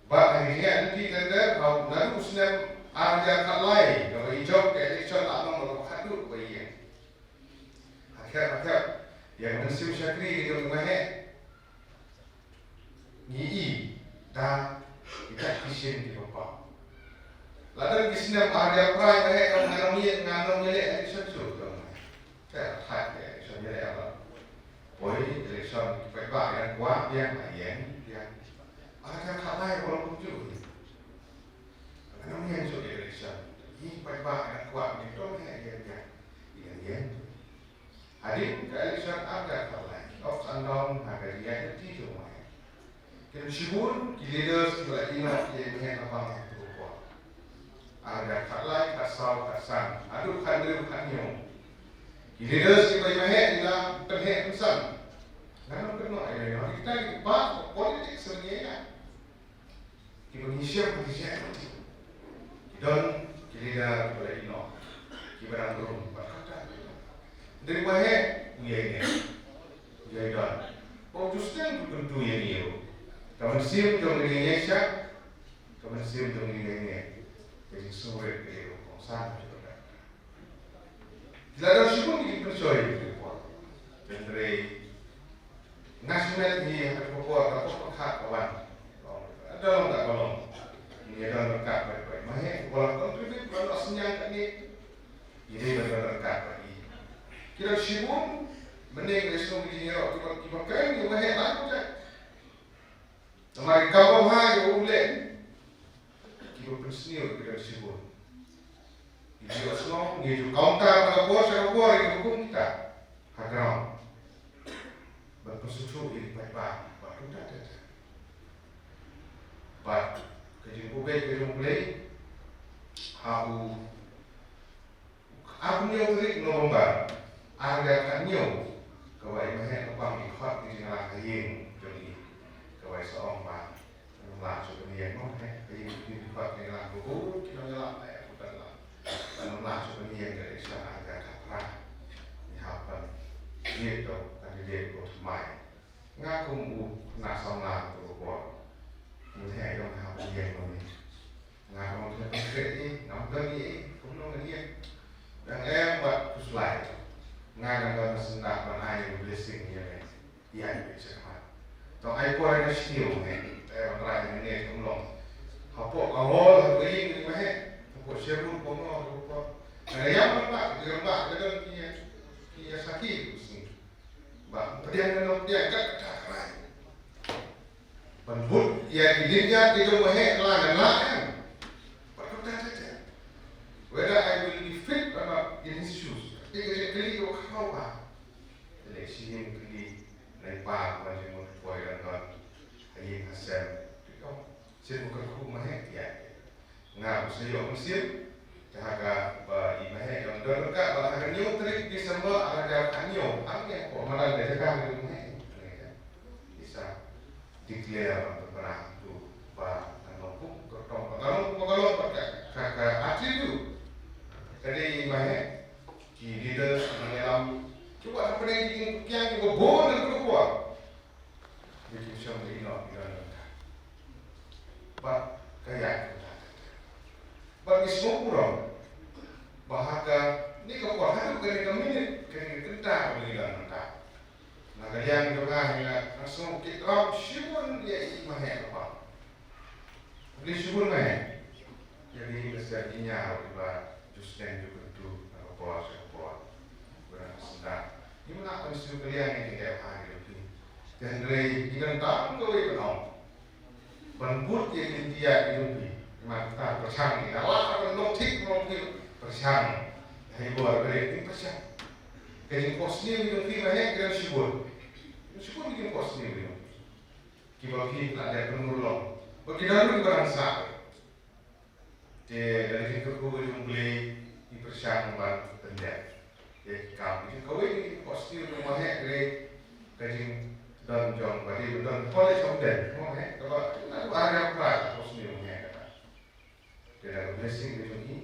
Bah akhirnya nanti tender kau naru usnam arja kalai kalau hijau ke election tak mau berhadut bayi. Akhir yang mensiu sekri di rumah ni dah kita kisin di bawah. Lalu kisah ada perai yang nganong milik election tu, saya hak election milik apa? Boleh election perbak yang kuat yang ada kalai orang tuju. Nganong yang so election, ini perbak yang kuat ni tu yang. Hadir ke election ada kalai, ups and down ada yang itu tu. Kita sibuk, leaders kita ingat yang apa? Ada kalai kasau kasan adu kandil kanyo leaders kita mahe ila terhe pesan nanu kena kita di bab politik sebenarnya Indonesia dan kita boleh ino kita rangkum berkata dari mahe ini dan justru tentu ini kamu jom Indonesia kamu jom ini jadi sulit di kongsan juga. Jadi siapa yang percaya itu pun, dari nasional ini ada beberapa hak kawan, ada orang tak kolom, ini ada dekat berbagai macam, walau kontribusi kalau senyap ini, ini berdekat bagi. Kita sibuk mening resum di New York, kita keren di mana aku tak. Nampak kampung hai boleh. Kita bersenior kita disebut. Dia semua dia juga kaunter pada bos yang hukum kita. Hagram. Berpesusu ini baik-baik. Baru tak ada. Baik. Kejung boleh. Aku nyorik nombor. Ada kan nyok. Kawai mahal upang ikut di tengah kaying. Jadi kawai seorang bang. Langsung kemudian kaying di tempat yang langsung. Kita nyelak bukan lah. Dan langsung kemudian dari sana agak kaprah. Ini happen. Dia tu kandidat utama. Ngaku nak sama tu buat. Mungkin yang happen yang ini. Ngaku mungkin konkret ni, nampak ni, kumpulan ni. Dan buat slide. Ngaku kalau sendak banai blessing ni ni. Ia bisa. Tong ai pun ada skill ni. Orang ini kumpulan. Hapok awal hari ini mah. Hapok serun pomor rupa. Yang apa? Dirembak dalam dia sakit sini. Bang, dia nak dia kat kat. Penbut yang dirinya tidak boleh lain. Patut saja. Whether I will be fit or not in his shoes. Dia kali kau apa? Eleksi yang kali lepas macam mana poin dan ayat hasil. Saya bukan rumah ya. Ngap saya Mesir jaga ibahe yang dekat bahkan new trip Desember ada kanyo angin kok malah dari kami rumah bisa declare untuk perang tu bah anoku kertong kalau pakai kakak atri tu jadi ibahe ki leader mengelam cuba apa yang kita bon dan keluar bikin semua ini bah kayak bagi semua kurang bahaga ni kau harus kena minit kena kental berikan mentah. Nah kalian juga hanya langsung kita syukur dia imahnya apa? Beli syukur mana? Jadi sejatinya kita justru juga tu apa berapa sedap. Ini mana pun syukur kalian yang kita hari ini. Dan dari ikan tak kau ikan banbut yang India itu mata bersang ni. Awak akan notik bersang. Hai luar dari ini bersang. Kerana kosnya itu firman yang kira syukur. Syukur bikin kosnya itu. Kita kita ada penulung. Bagaimana kita bangsa? Dari itu kau boleh mulai di bersang ban tenda. Jadi kami kau ini kosnya rumah yang kira kerana dan jom bagi dan college of them. Kalau ada apa kosnya rumah. Jadi blessing itu ni.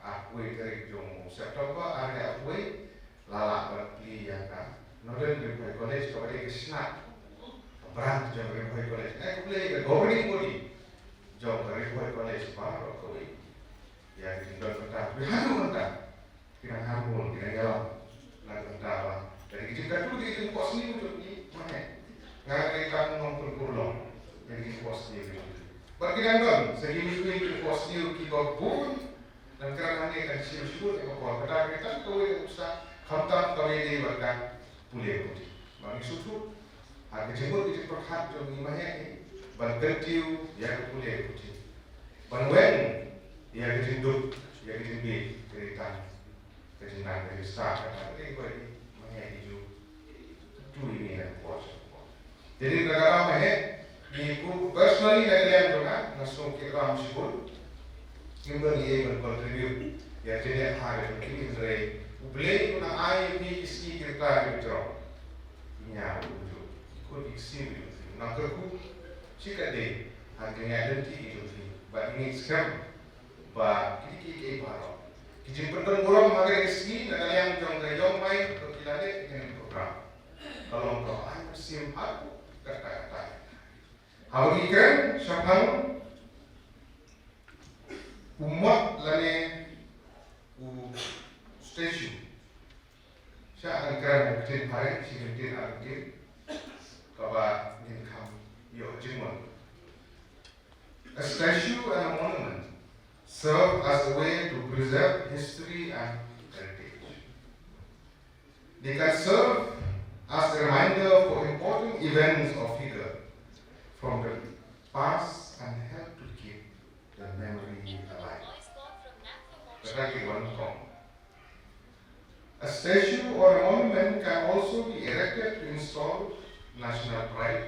Aku dari jom September ada aku lalak berpilih yang kan Northern Ribhoi College kepada kesnak berang jom Ribhoi College aku pilih governing body jom Ribhoi College baru aku ya tinggal mentah berharu mentah kira hambul kira galau nak mentah lah dari kita dulu di kos ni untuk ni mana ngai kamu ngumpul kurlong dari kos ni berkira don segi minggu kos ni kita pun dan kerana ini akan syukur dengan kuat kita kau yang usah hantar kau ini berkat boleh putih. Bagi syukur, harga jemur itu perhat jom imahnya ini berkentiu yang boleh putih. Banwen yang kejendup, yang kejenbi cerita kejenang dari start kata ini kau ini imahnya itu tu ini yang kuat. Jadi negara mahal ni ku personally negara juga langsung kita syukur. Kita ni berkontribut ya jadi hari ini dari boleh guna air ni isi kita betul nya betul ikut isi betul nak aku sikat deh harganya nanti itu but ini sekarang but kita baru kita perlu orang harga isi dan yang jom main kita lihat ini program kalau kau air sim aku kata hari kan siapa umat lane statue. Saya akan kerana kecil hari, si kecil akan kabar income yo jemon. A statue and a monument serve as a way to preserve history and heritage. They can serve as a reminder for important events or figure from the past and help to keep the memory alive. A statue or a monument can also be erected to install national pride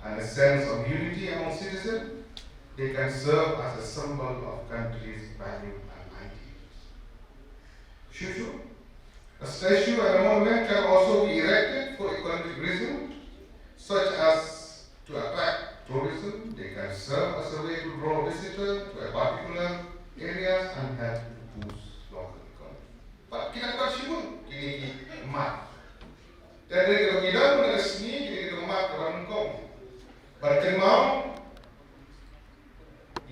and a sense of unity among citizens. They can serve as a symbol of country's value and ideals. Shushu, a statue and a monument can also be erected for economic reasons, such as to attract tourism. They can serve as a way to draw visitors to a particular areas and help to boost local economy. But kita tak syukur kini emak. Dan dari kalau kita pun ada seni, kita emak kawan kau. Berterima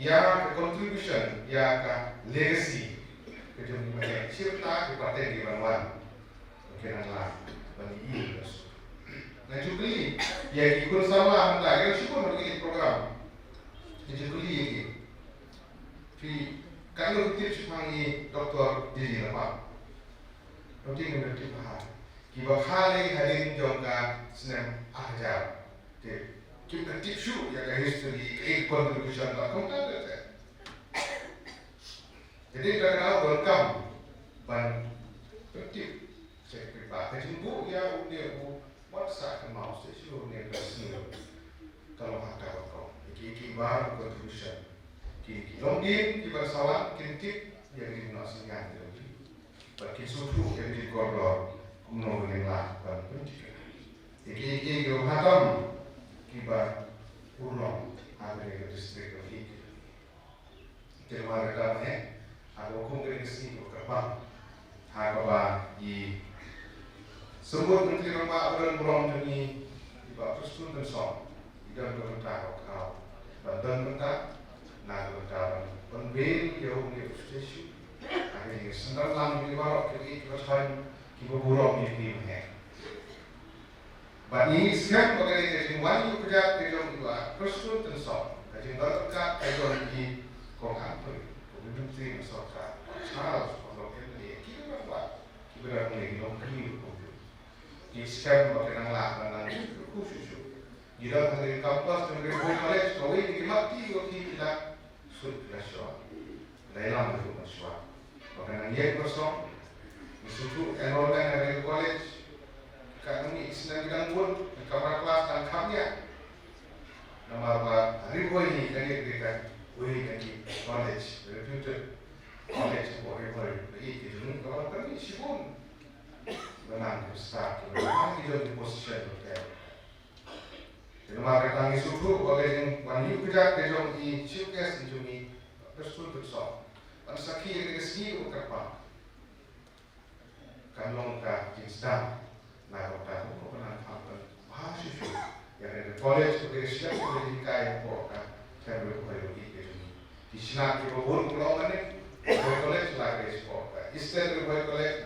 ya contribution, ya legacy. Kita punya cipta kepada di Banwan. Mungkin adalah bagi ini. Nah juga ya ikut sama anda, kita syukur begini program. Juga ini. Kalau kita semangi Dr. Didi Lapang, nanti mengerti bahar. Kita kali hadir jangka senam ajar. Kita tipsu ya ke history, contribution tak komputer. Jadi kita welcome ban penting. Saya pribadi jumbo ya udah WhatsApp mau sesiu ni bersih. Kalau ada kau, kita baru contribution. Longin di bersawan kintik yang di nasihat jadi bagi suatu yang di koridor menolaklah pendidikan. Iki hatam kiba urnom ada di distrik ini. Terima kasih. Aku kongregasi berkembang. Hagaba di semua menteri rumah orang ini kiba terus dan so tidak berbentak kau bentak na bertahan penbel jauh di stasiun akhirnya sendal lam di bawah kiri teruskan kibo buruk di mana bani siap pakai dari wani kerja di dalam dua terus tensor kajian berkat kajian di kongan tu kemudian masyarakat harus kalau kita kita buat kita lagi longkiri di siap pakai nanglah dan khusus di dalam dari kampus dan Ribhoi college kau ini dimati waktu kita sudah dalam itu masuk. Bahkan yang kosong, disuruh enrollment dari college, kami sedang bidang pun di kamar kelas dan kami nama Ribhoi ini dari mereka, dari college, dari future college Ribhoi itu kalau kami sibuk, menang start, menang di posisi hotel. Nama kami suku oleh wanita kerja kerja di Chilkes di Persul Bersol. Ansaki yang resmi berkembang. Kami lengkap jenisdam. Nah, kita pernah tampil mahasiswa yang ada college berisiap pendidikan yang pokok. Saya berupaya itu. Di sana kita pulau mana? Ribhoi college lagi sport. Eastern Ribhoi college,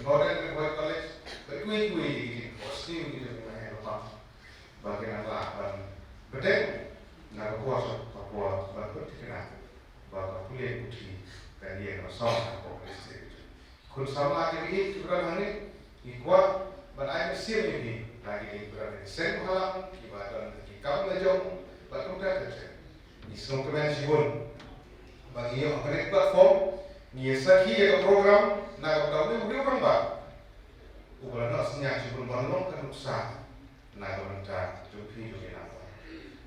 Northern Ribhoi college, berkui-kui di posting di mana Lapang. Bagian Lapang betul nak kuasa Papua betul dikenal bahwa kuliah putri dan dia bersama komunis kun sama lagi juga hari ikuat berada siap ini lagi berada sen halang ibadah di kaum lejong betul terjadi di semua kementerian bagi yang connect platform ni saki program nak tahu ni orang ba ubalan nak senyap sebelum bangun kan usaha na berita jumpi juga nampak.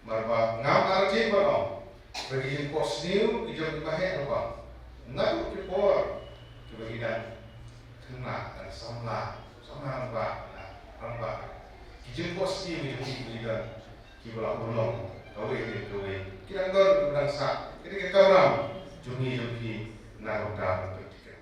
Marba ngam arti barom. Bagi pos new hijau di bahagian apa? Nak kipor kebagian kena dan sama nampak. Hijau pos new hijau di bahagian kibla ulong. Kau ini. Kita ngor berangsa. Kita kawam jumpi na berita berita.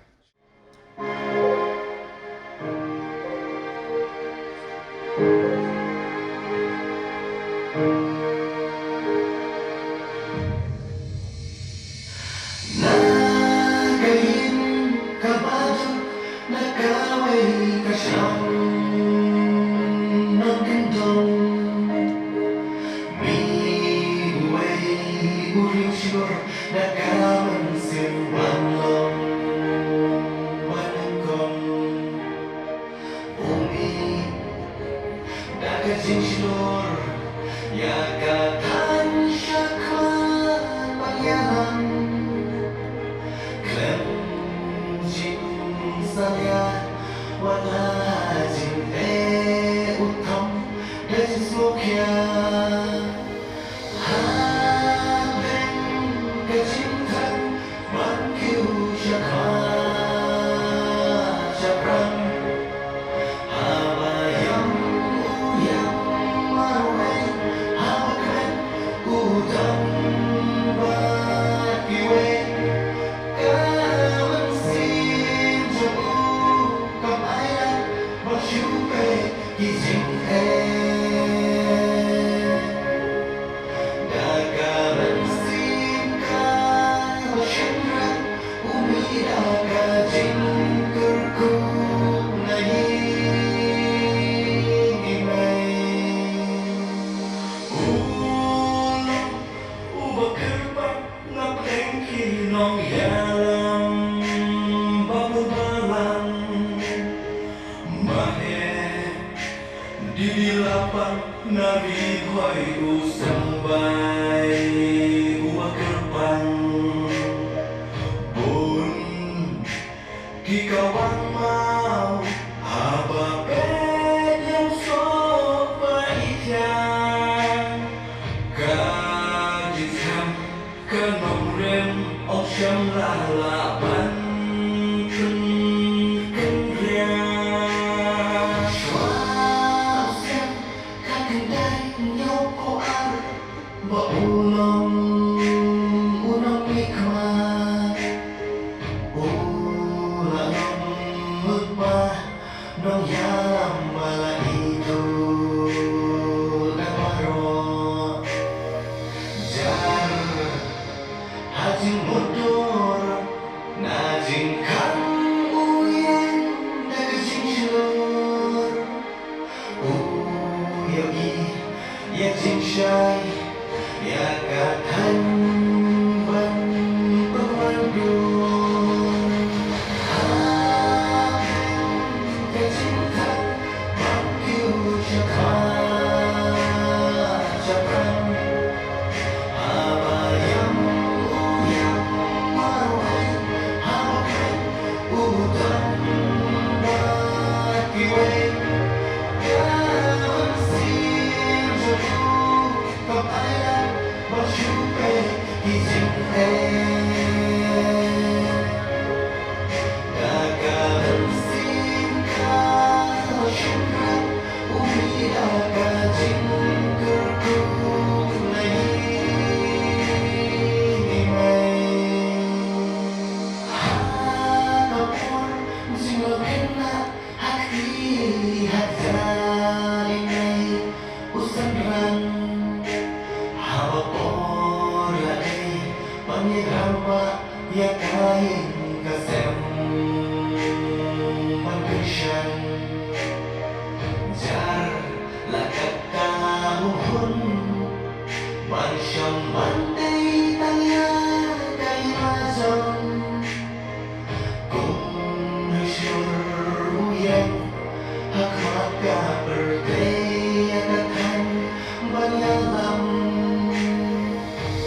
Di Lapang na Ribhoi usambay umakerpang Bun kikawang mau haba yang sopa ikan Kajikam kanong re hiểu ý Yết chinh trai Yết cả thân Vẫn bước ngoan đuôi Hát Cái chính thật Bóng kêu cho khá Cho răng Abayam Uyam Marwai Hawakai Utan Bakiwai Kawan xin cho tu Cầm ai lắm Bao chú bê Khi dinh Kawan xin ka Syukran Umi daga jing kerku Ban siyang Monday tanya kay Razon Kung nagsuruyan Hakmat ka birthday Agatan banyalam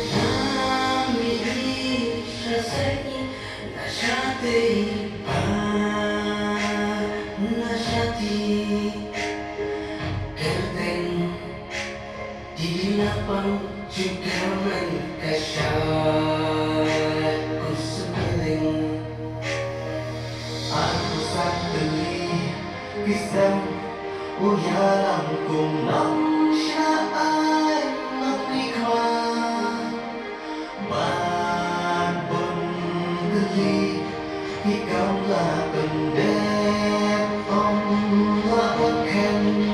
Namilig siya sa'yo Nasyati Nasyati Kerteng Di lapang juga menkasyat Ku sebeling Aku sak beli Kisam Uyalang kung nang syaan Nang nikmat Ban pun geli Ikaw lah pendek Om lakukan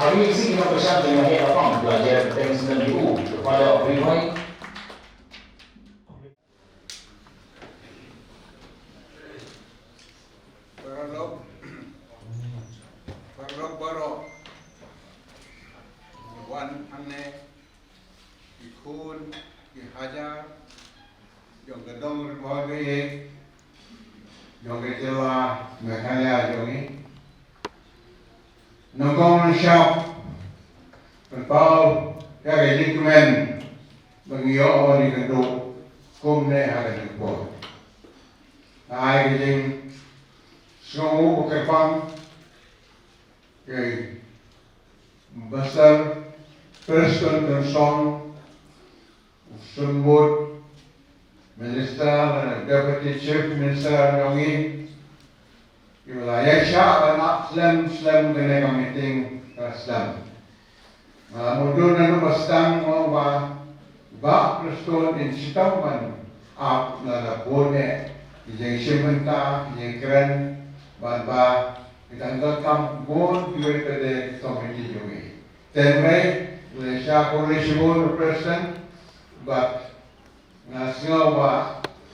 Hari ini kita bersama dengan Lapang belajar tentang ibu kepada Ribhoi. Baro wan anne ikun ihaja yang gedong Ribhoi yang kecewa Meghalaya jongi nongkong shop berbau dari lingkungan Bangyo ni kendo kum ne haga ni po. Ai ging so ke pang ke besar Preston Consong Sumbut Minister dan Deputy Chief Minister Yongi wilayah Syah dan Islam kena meeting Islam. Mudun dan Bastang mau ba Preston in Sitaman up na bone yang sementa yang keren ba ditanggal kam bon duit pada komiti Yongi. Tenai Malaysia Coalition President but nasional ba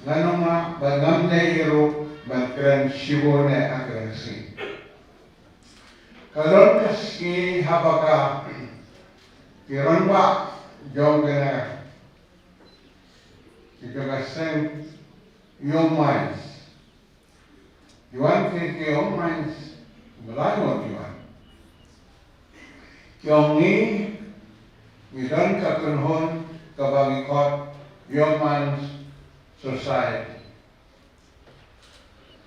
nanoma ba ngamne iro ba keren shibone akrasi kalon kaski habaka kiran ba jong gana kita sen your minds yuan ke your minds melayu yuan kyong ni midan kakunhon kabangikot your minds society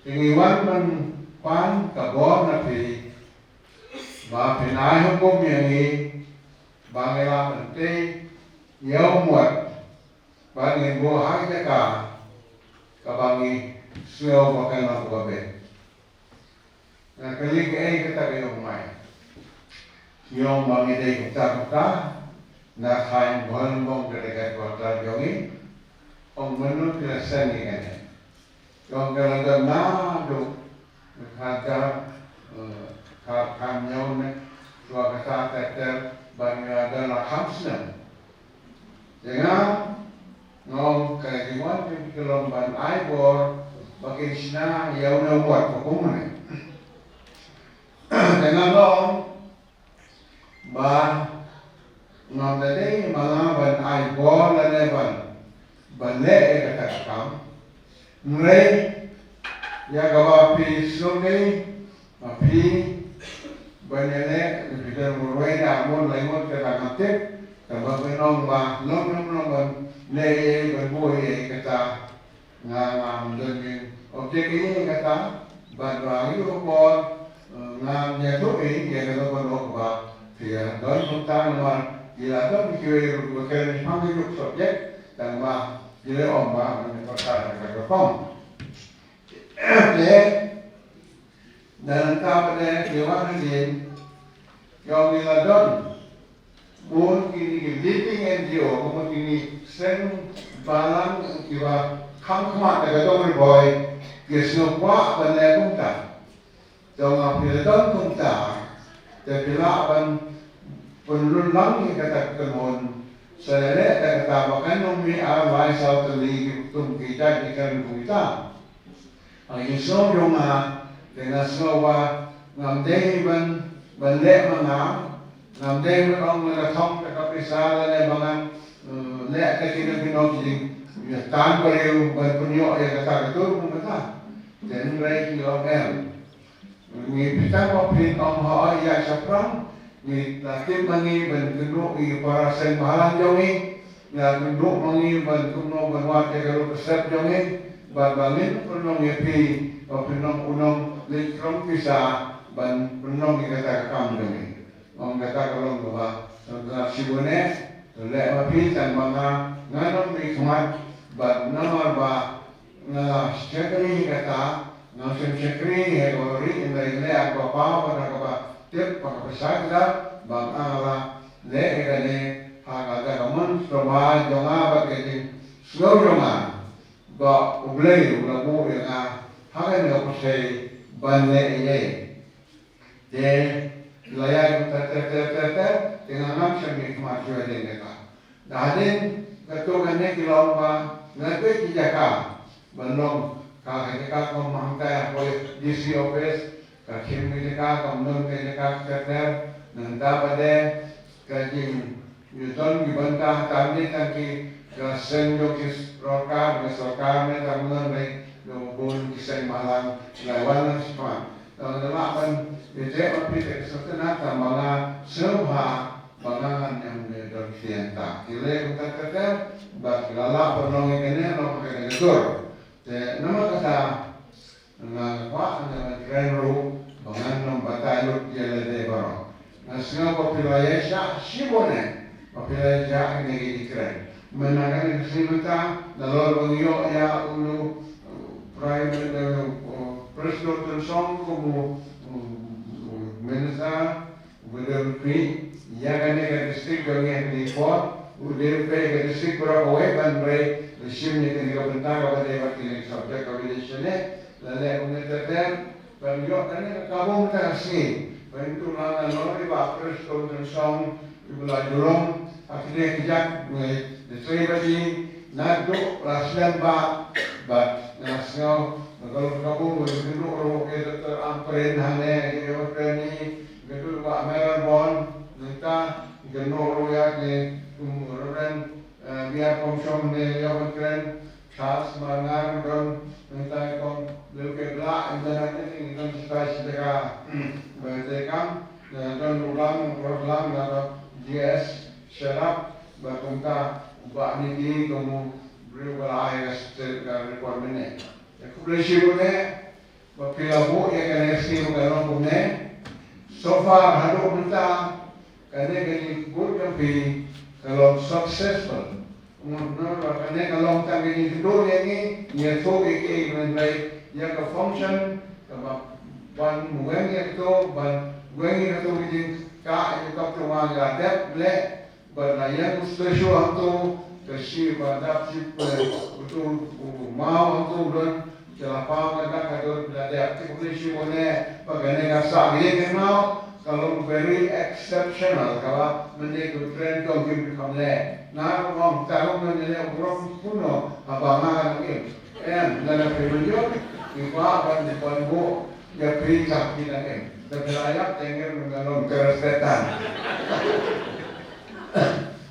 tingiwan man pan kabon na pi ba pinay hukom yangi bangela mante yaw muat bangin buhay na ka kabangi suyaw makan na kubabe na kalig ay katabi yung may yung mangiday kita na kain buhan mong katagat kota yongi ang menurut kelasan ni kan yung kalagang na do kata kamyaw na suwa kata teter bangga adalah hamsna jangan ngom kajiwan di kelomban aibor bagi sina yaw na buat hukuman dengan ngom ba ngom tadi mga ban aibor laleban banle katakam nre ya gawa pi sungai mapi banele bidan murwai da mon laimon katakam Kalau menong ba long ne berboy kata ngam dengan objek ini kata badwa itu pun ngam nyatu ini dia kata pun ba dia don tentang man gila tu mikir bukan hanya itu subjek dan ba gila ba menekatan kata pom dan pada dewan ini yang gila don bukan kini living NGO, bukan kini sen balang kiwa kamkmat agak dong Ribhoi, kesemua benda kumta, jangan pilih kumta, terpilih ban penlulang kata kemun, selera kata bahkan nomi awal sahaja lagi tum kita ikan kumta, ini semua rumah dengan semua ngamdei ban benda mengam. Namdai orang melakukan kepisah dan bangan lek kekinan pinok jadi tan beriu berpunyok yang kata itu mungkin dan mereka diorang ni kita mungkin hoi ya siapa ni nanti mengi bentuk i para sen mahalan jongi ya bentuk mengi bentuk no benwat kalau persep jongi bangin penong yepi penong unong likrom pisah ban penong kata kam jongi orang kata kalau bahawa setelah sibune lek mapi dan bangga nganom nikmat bat namar ba nga sekri kata nga sekri hegori indai le apa pada apa tip pada pesagda bang ala le egane haga kamun sama jonga baketi slow jonga ba ublei ulabu yang haga ne opsei banle ye de wilayah ter dengan macam ni kemaju ada mereka. Dahden ketuanya kilau ba nabe kijaka belum kaheka kom mangkai oleh DC office kakim mereka komnon mereka ter nanda pada kajing yuton dibantah tadi tadi gasen jokis rokar besokar mereka komnon mereka lubun kisah malam lawan semua. Dalam itu api sesuatu nak mga semua bangangan yang don sienta. Kile kata bak lala penong ini no pakai getur. Te nama kata nang kuat nang krenru bangan nom batayut jele de baro. Nasional populasi sibone populasi ini di kren. Menakan kesimpulan dalam bangyo ya ulu prime presiden song como minister gubernur pri ya kan ke district yang di port udah ke district berapa ban bre regime ni kan bentar pada waktu subjek coordination lalu kemudian bangyo kan kabung kasih bentuk lana lori ba presiden song ibula julong akhirnya kejak diseribati nado rasian ba nasional kalau kamu begitu orang itu terampren hane ini begitu Pak Melbourne kita genor ya ke kemudian biar konsum ni yang keren khas mangar dan kita kom lebih belak internet ini kan stasiun mereka berdekat dan ulang atau GS syarat berkunta ubah ni kamu berubah ayat setelah requirement ni. Kublesi bune, Phyllaw ya kan esti bukan bune. So far hadu kita kene good kampi kalau successful. Menurut kene kalau kita gini kedua ini ya tu ke mengenai ya ke function ban muen ya tu ban muen ya tu gini ka ya tu cuma gadet ble berlayan special tu kasi badap sip betul mau tu dan Lapang mereka kador belajar populasi boleh bagaimana kasar ini kenal kalau very exceptional kalau menjadi trend kau kita kamle nah orang tahu menjadi orang kuno abangan ini dalam periode ibarat di panggung ya periksa kita ini dan rakyat tinggal mengalami keresetan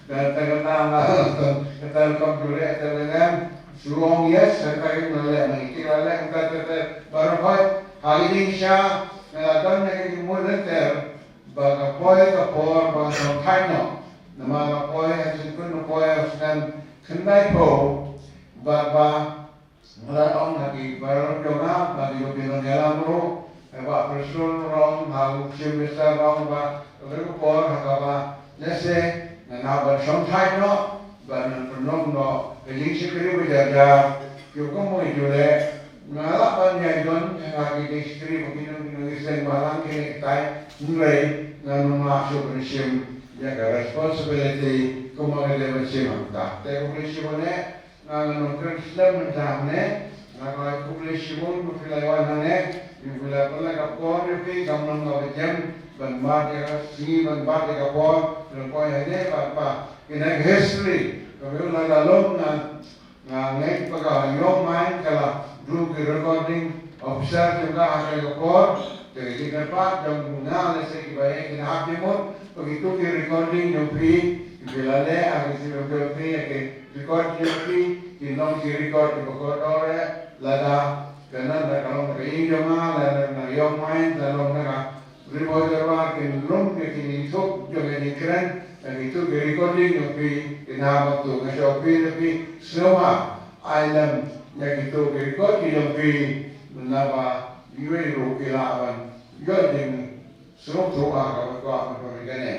dan kata komputer dengan Suruh yes, saya melihat ini. Kita lihat kata baru hari ini saya melakukan yang monitor bagai poin kapor bagai container. Nama poin hasil pun poin dan kendai po bagai melakukan lagi baru jona bagi lebih mengelam ro. Bagai person rom halu sebesar rom bagai kapor bagai nese nama container bagai penom no. Jadi sekali berjaga, juga mau jual. Malah banyak don yang lagi istri mungkin istri malam kini kita mulai dengan masuk prinsip jaga responsibility kemudian macam apa. Tapi prinsip mana? Dengan Islam macam mana? Dengan prinsip pun Phyllaw mana? Bila pernah kapor itu kamu nak jam banbar dia sini banbar dia kapor, lepas ini apa? Ini history. Kalau nak dalam ngaji pakai yang main kalau dulu recording officer juga ada kapor, jadi kenapa jam guna lesai baik kita habimut begitu di recording nyupi bila le agak nyupi ke record nyupi di non di record di pokok orang lada kerana kalau mereka jama lada yang main dalam mereka Ribhoi terwak lom ke kini sok juga di keren itu recording nyupi kenapa tu ngasih tapi semua island yang itu recording nyupi menapa iwe rupilawan Yoding semua kalau kau mereka ni.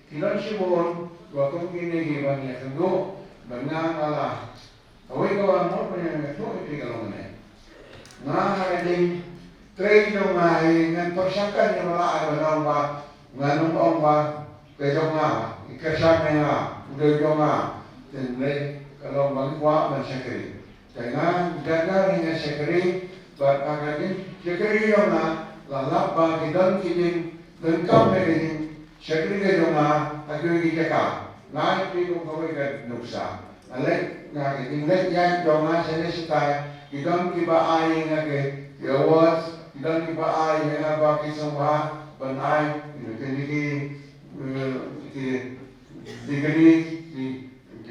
Kilan sibon waktu kini hiban yang tentu benar Allah. Awak kawan mau punya itu kalau mana. Nah ini trade yang mai dengan persangkaan yang malah ada orang nganum orang kejongah, kesana udah jongah. Dan kalau bangkuat mensekri. Jangan jaga dengan sekri, beragam sekri yang Lapang kita kini lengkap dengan sekali kerana aku ini cakap, naik itu kau ikat nuksa. Alek nak tinggal yang jangan selesai. Kita tiba air ngake, awas. Kita tiba air ngapa kisah benai. Jadi di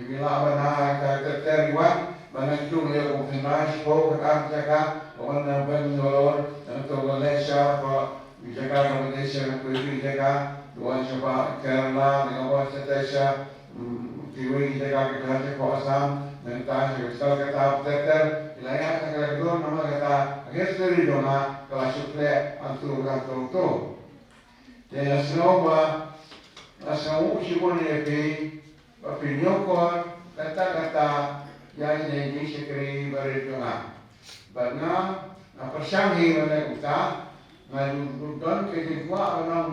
bila benai kita terlibat. Mana itu dia konfirmasi, kau cakap, orang nampak nolol, untuk Malaysia, apa, Jakarta Malaysia, pergi Jakarta, doan coba Kerala, dengan bahasa Malaysia, tiwi kita kata kuasa nanti kita kata teter ilahnya kita kedua nama kata history dona kelas suple antu kantung tu. Jadi semua semua sibuk ni opinion kor kata yang ini sekali berdua. Bagaimana persaingan mereka kita ngajudon kedua orang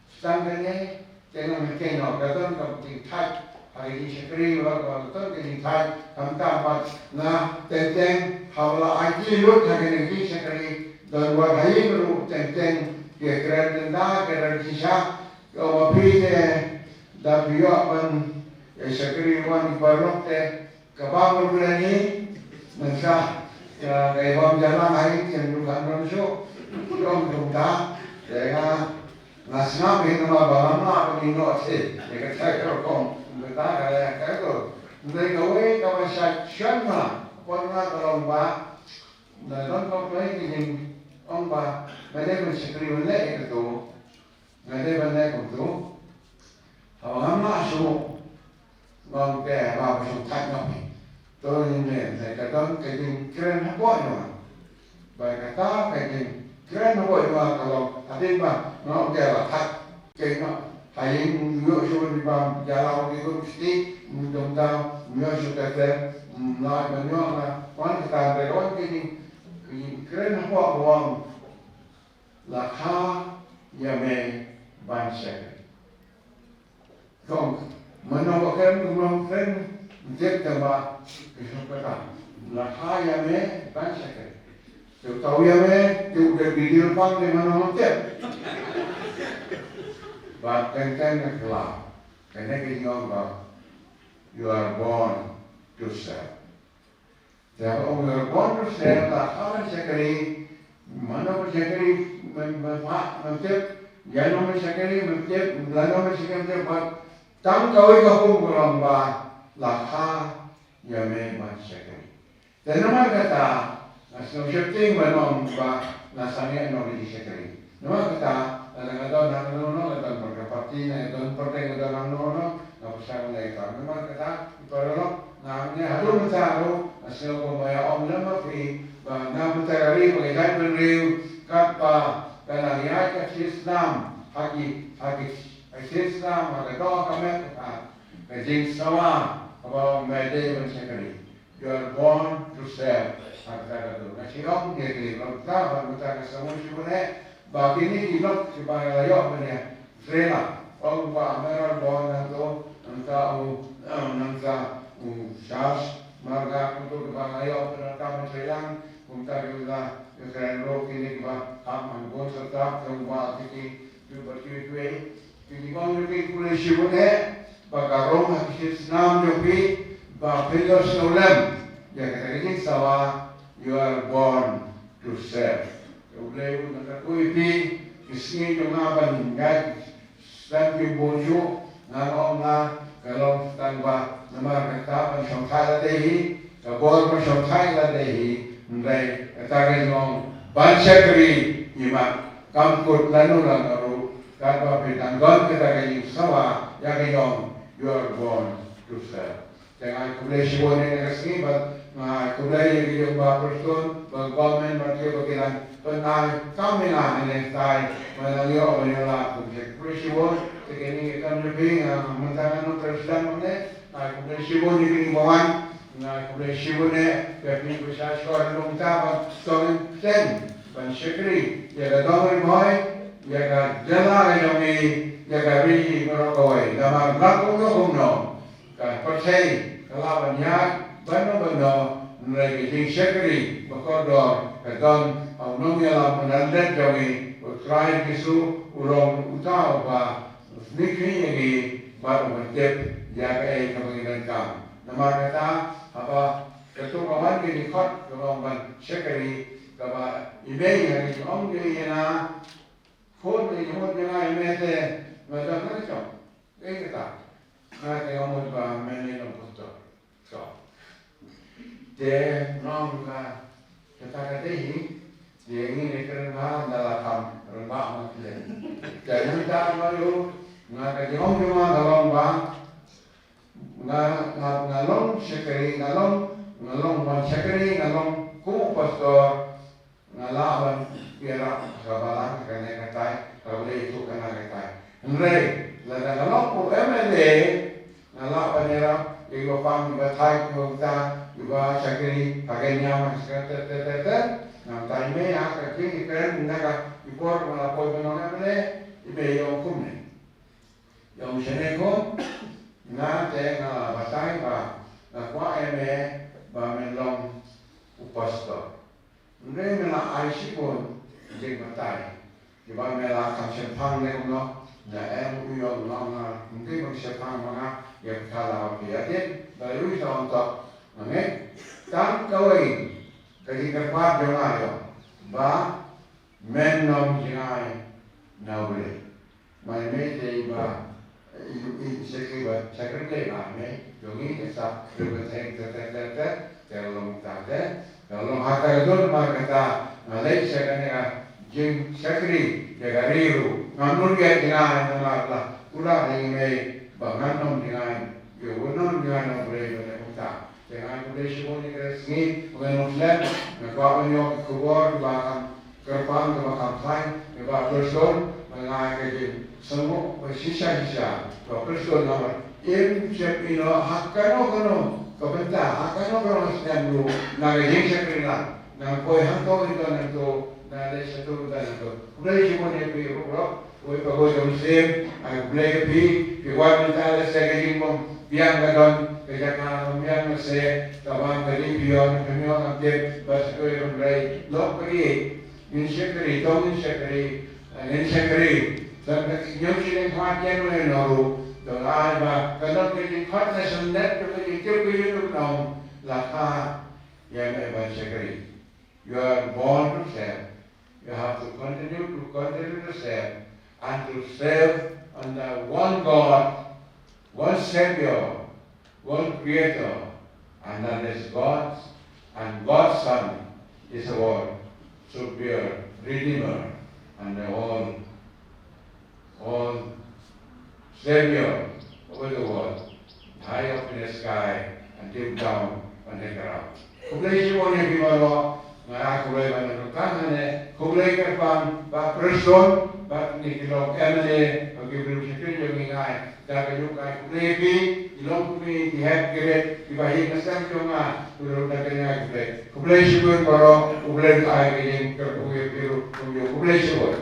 standarnya dengan mungkin orang kata tingkat hari ini sekali orang kata tingkat kamta na tentang hal aji lut hari ini sekali dan wahai lut tentang kekerasan dah kekerasan kalau pilih dah biar pun sekali wan berlok teh kebangun berani masa kaya bom jalan lain yang bukan manusia orang kita dengan nasab ini nama balama ini sih jika saya kerong kita kaya itu mereka kau siapa pernah kalau bah dalam kau ini orang bah mereka sekali boleh itu mereka boleh itu orang masuk orang kaya masuk tak nabi tôi nhìn thấy cái con cái gì keren nó bội mà bài cái ta cái gì keren nó bội mà kalau tadi mà nó kaya là thật cái nó hay ngựa xuống đi vào nhà lao đi cũng tí đồng tao ngựa xuống cái thế lại mà ngựa mà quán cái ta cái đó cái gì keren nó bội hoàng là kha nhà mẹ ban sẻ không mà nó có keren cũng không keren Dia tambah kesempatan. Lah ya me banyak kan. Tu tahu ya me, tu udah video pang di mana hotel. Bahkan nak kelar. Kerana kita ngomong, you are born to serve. Jadi orang you are born to serve lah. Kawan sekali, mana pun sekali macam, jangan macam sekali macam, lalu macam macam. Tang kau ikut orang bah. Lapang yang memang sekali. Dan nama kata, nasi syuting memang nasanya nomor sekali. Nama kata, kadang-kadang nak nono, kadang berkapati, kadang perteng, kadang nono, nak bersama mereka. Nama kata, kalau namanya harum tahu, nasi pembayar om nama pi, nama terari mengenai beriu, kata dan lihat Islam, haki Islam, ada doa kami kata, kajing sama. About my day when secondary. You are born to serve. Kata tu. Nasi orang dia kiri. Kalau kita berkata semua sibuknya, bagi ni kita sebagai layok punya. Serela. Orang buat merah born atau nangka Charles marga untuk sebagai layok punya kami Serela. Kita juga keren roh kini kita aman bos tetap semua tiki bercuci. Kini kau lebih boleh sibuknya. Bagarong hadis nam jopi ba Phyllaw snolem ya kata ini sawa you are born to serve. Boleh nak kui pi kisni jongaban ngai dan pi bojo ngong na kalau tanpa nama kata pensyongkai ladehi kabor pensyongkai ladehi ndai kata ngong bansyakri Ymarb kamput lanu langaru kata pitanggon kata ini sawa ya ngong you are born to serve. Jangan kulai sibuan ini resmi, kulai yang berperson, bergomen, berkian penai kami lah ini stay, menangyo menyolat. Kulai sibuan, segini kita lebih mentangan presiden mana, kulai sibuan ini bawan, kulai sibuan ini kami bisa sekolah lomta, sekolah sen, bansekri, jaga dong Ribhoi, jaga jalan yang ini. Jaga biji merokoi, nama belakang no, percaya kalau banyak benda mereka sekali berkodor, kadang orang yang menandat jawi, bertrai kisu, orang utau bah, nikri lagi baru bertep jaga kepenginan kamu. Nama kata apa? Ketua kawan kini kot orang sekali, kalau email yang orang dia na, phone ni phone dia email dia. Macam mana cakap? Kita, nak tengok muka mana yang betul. So, dia orang kita kata ini, dia ingin kerana dalam rumah macam. Jadi kita malu, nak tengok cuma dalam bang, ngalong sekali ngalong wan sekali ngalong ku pastor ngalawan biara kabalang kene katai kawle itu kana katai nre la ngalong ku MLA ngalawan era ilo pang batai ku ta iba sekali kagenya mas na taime aka kini keren naga ipor mala poi menona mele ibe yo kumne yo mseneko na te na batai ba na kwa eme ba menlong upasto nre mela aisi pun jing batai iba mela kam sempang le no na em uyo no na mungkin mang sempang mana ya kala biatin baru sa ontok nge tam kawai kasi kerpat jongayo ba mennom jingai naule mai me te ba sekali ba sekali ba me jongi kesa berbagai terlong tade terlong hakar don markata nalai sekali jing sekali jagariru nganun dia jingai namarla pula ni me ba mennom jingai yo wonon jingai naule ba jangan boleh semua ni kerasni, bukan muslim. Mereka punya kubur bahkan kerpang bahkan kain, mereka Kristen mengai kerja semua bersisa-sisa. Kristen nama im cepino hakano kebentar hakano muslim dulu. Naga jeng sekalian, naga koi hanto itu nanti, naga satu nanti. Boleh semua ni pergi rumah, boleh pergi muslim, boleh pergi buat mental sekalian pun biang kadon. Kerana kami masih tabang dari bion kami orang ambil bahasa orang Melayu lok pergi insyakri, tahu insyakri, sampai nyom sini khawatir oleh noru, doa bah kalau kerja khot nasional kerja kerja itu nom laka yang bahasa Inggris. You are born to serve. You have to continue to serve and to serve under one God, one Savior. One Creator, and that is God, and God's Son is our superior Redeemer, and all Savior over the world, high up in the sky and deep down on the ground. Kublai Shimon yang dimana, ngah kublai mana nukangan kublai kerpan, bak Kristen, bak nikilok MLA, bagi belum sekali yang ingai, dah kejukai kublai bi. Ilong kami dihap keret dibahi nasam cuma turun dagangnya kublai syukur para kublai air ini kerpuai biru kublai syukur.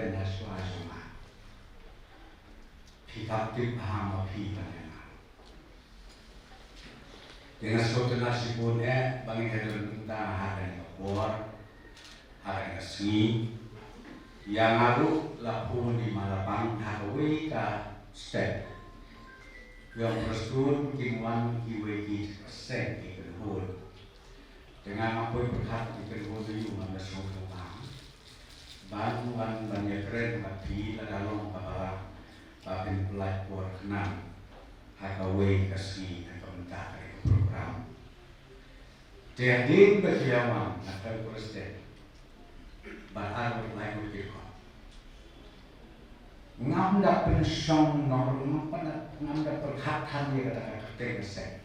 Karen Hashwa Juma. Pikaptip Hama Pipanema. Dengan suatu nasibunnya, bagi hedon kita hari kapor, hari kesini, yang ngaruh lapun di Lapang Hawaii ka step. Yang perstun kimuan kiwegi persen di kedua. Dengan apa berkat di kedua itu mana suatu bantuan banyak keren tapi dalam kepala babin pelaj buat kenal hakaway kasih dan komentar dari program. Jadi berjalan nakal presiden, bahar berlaku kita. Ngamda pensong normal pada ngamda perkhatan dia kata ketengsen.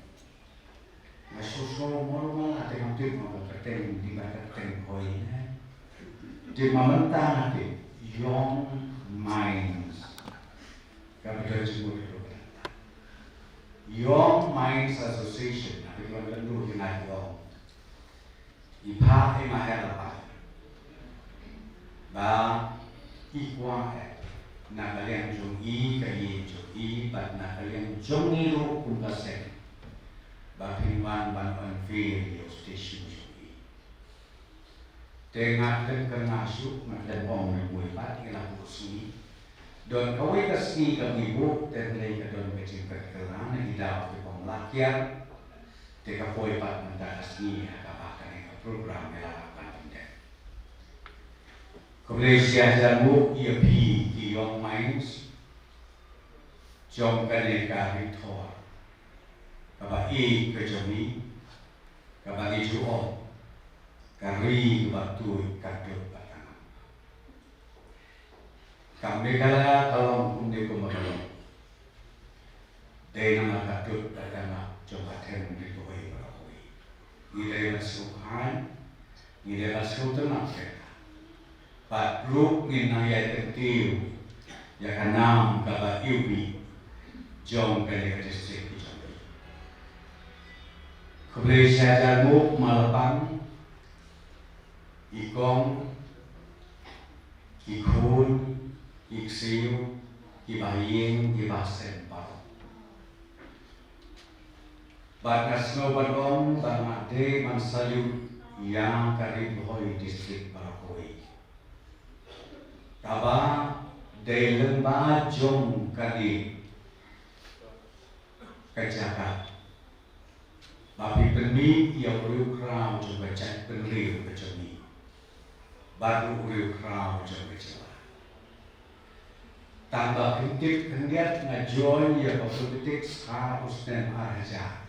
Masusul normal ada yang tu mau keteng di mana keteng koi. Di mementang nanti Young Minds Capital Jumhur Young Minds Association nanti kalau tentu United Young Ipa Emahel apa ba Ikwa nak kalian jungi kalian jungi bat nak kalian jungi lu kumpasen ba pinwan ban unfair station dengan termasuk dan orang Ribhoi pati lah kursi dan kawai kasih kami ibu dan mereka dan kecil kerana hidup di pemelakian teka poi pat mentah kasih akabakan yang program melakukan pindah kemudian jamu ia pi di Young Minds jom kaneka Victor kabai kejami kabai jual kari waktu kadut batang. Kami kalau kundi kumakalong, day nama kadut batang coba ten Ribhoi Ribhoi. Nilai masukan, nilai masuk tenang kita. Pat grup nilai tertiu, ya kanam kaba iubi, jom kali distrik Jambi. Kemudian saya jamu Lapang. Ikong, ikun, iksiu, ibaying, ibasen paro. Batas no badong bangade mansayu yang Ribhoi distrik Barakoi. Kaba de lembah jom kali kejakat. Babi peni yang berukram juga cek penliu kecami. Baru uriu krau jauh kecewa. Tambah kritik kendiat ngajuan ya politik harus dan arja.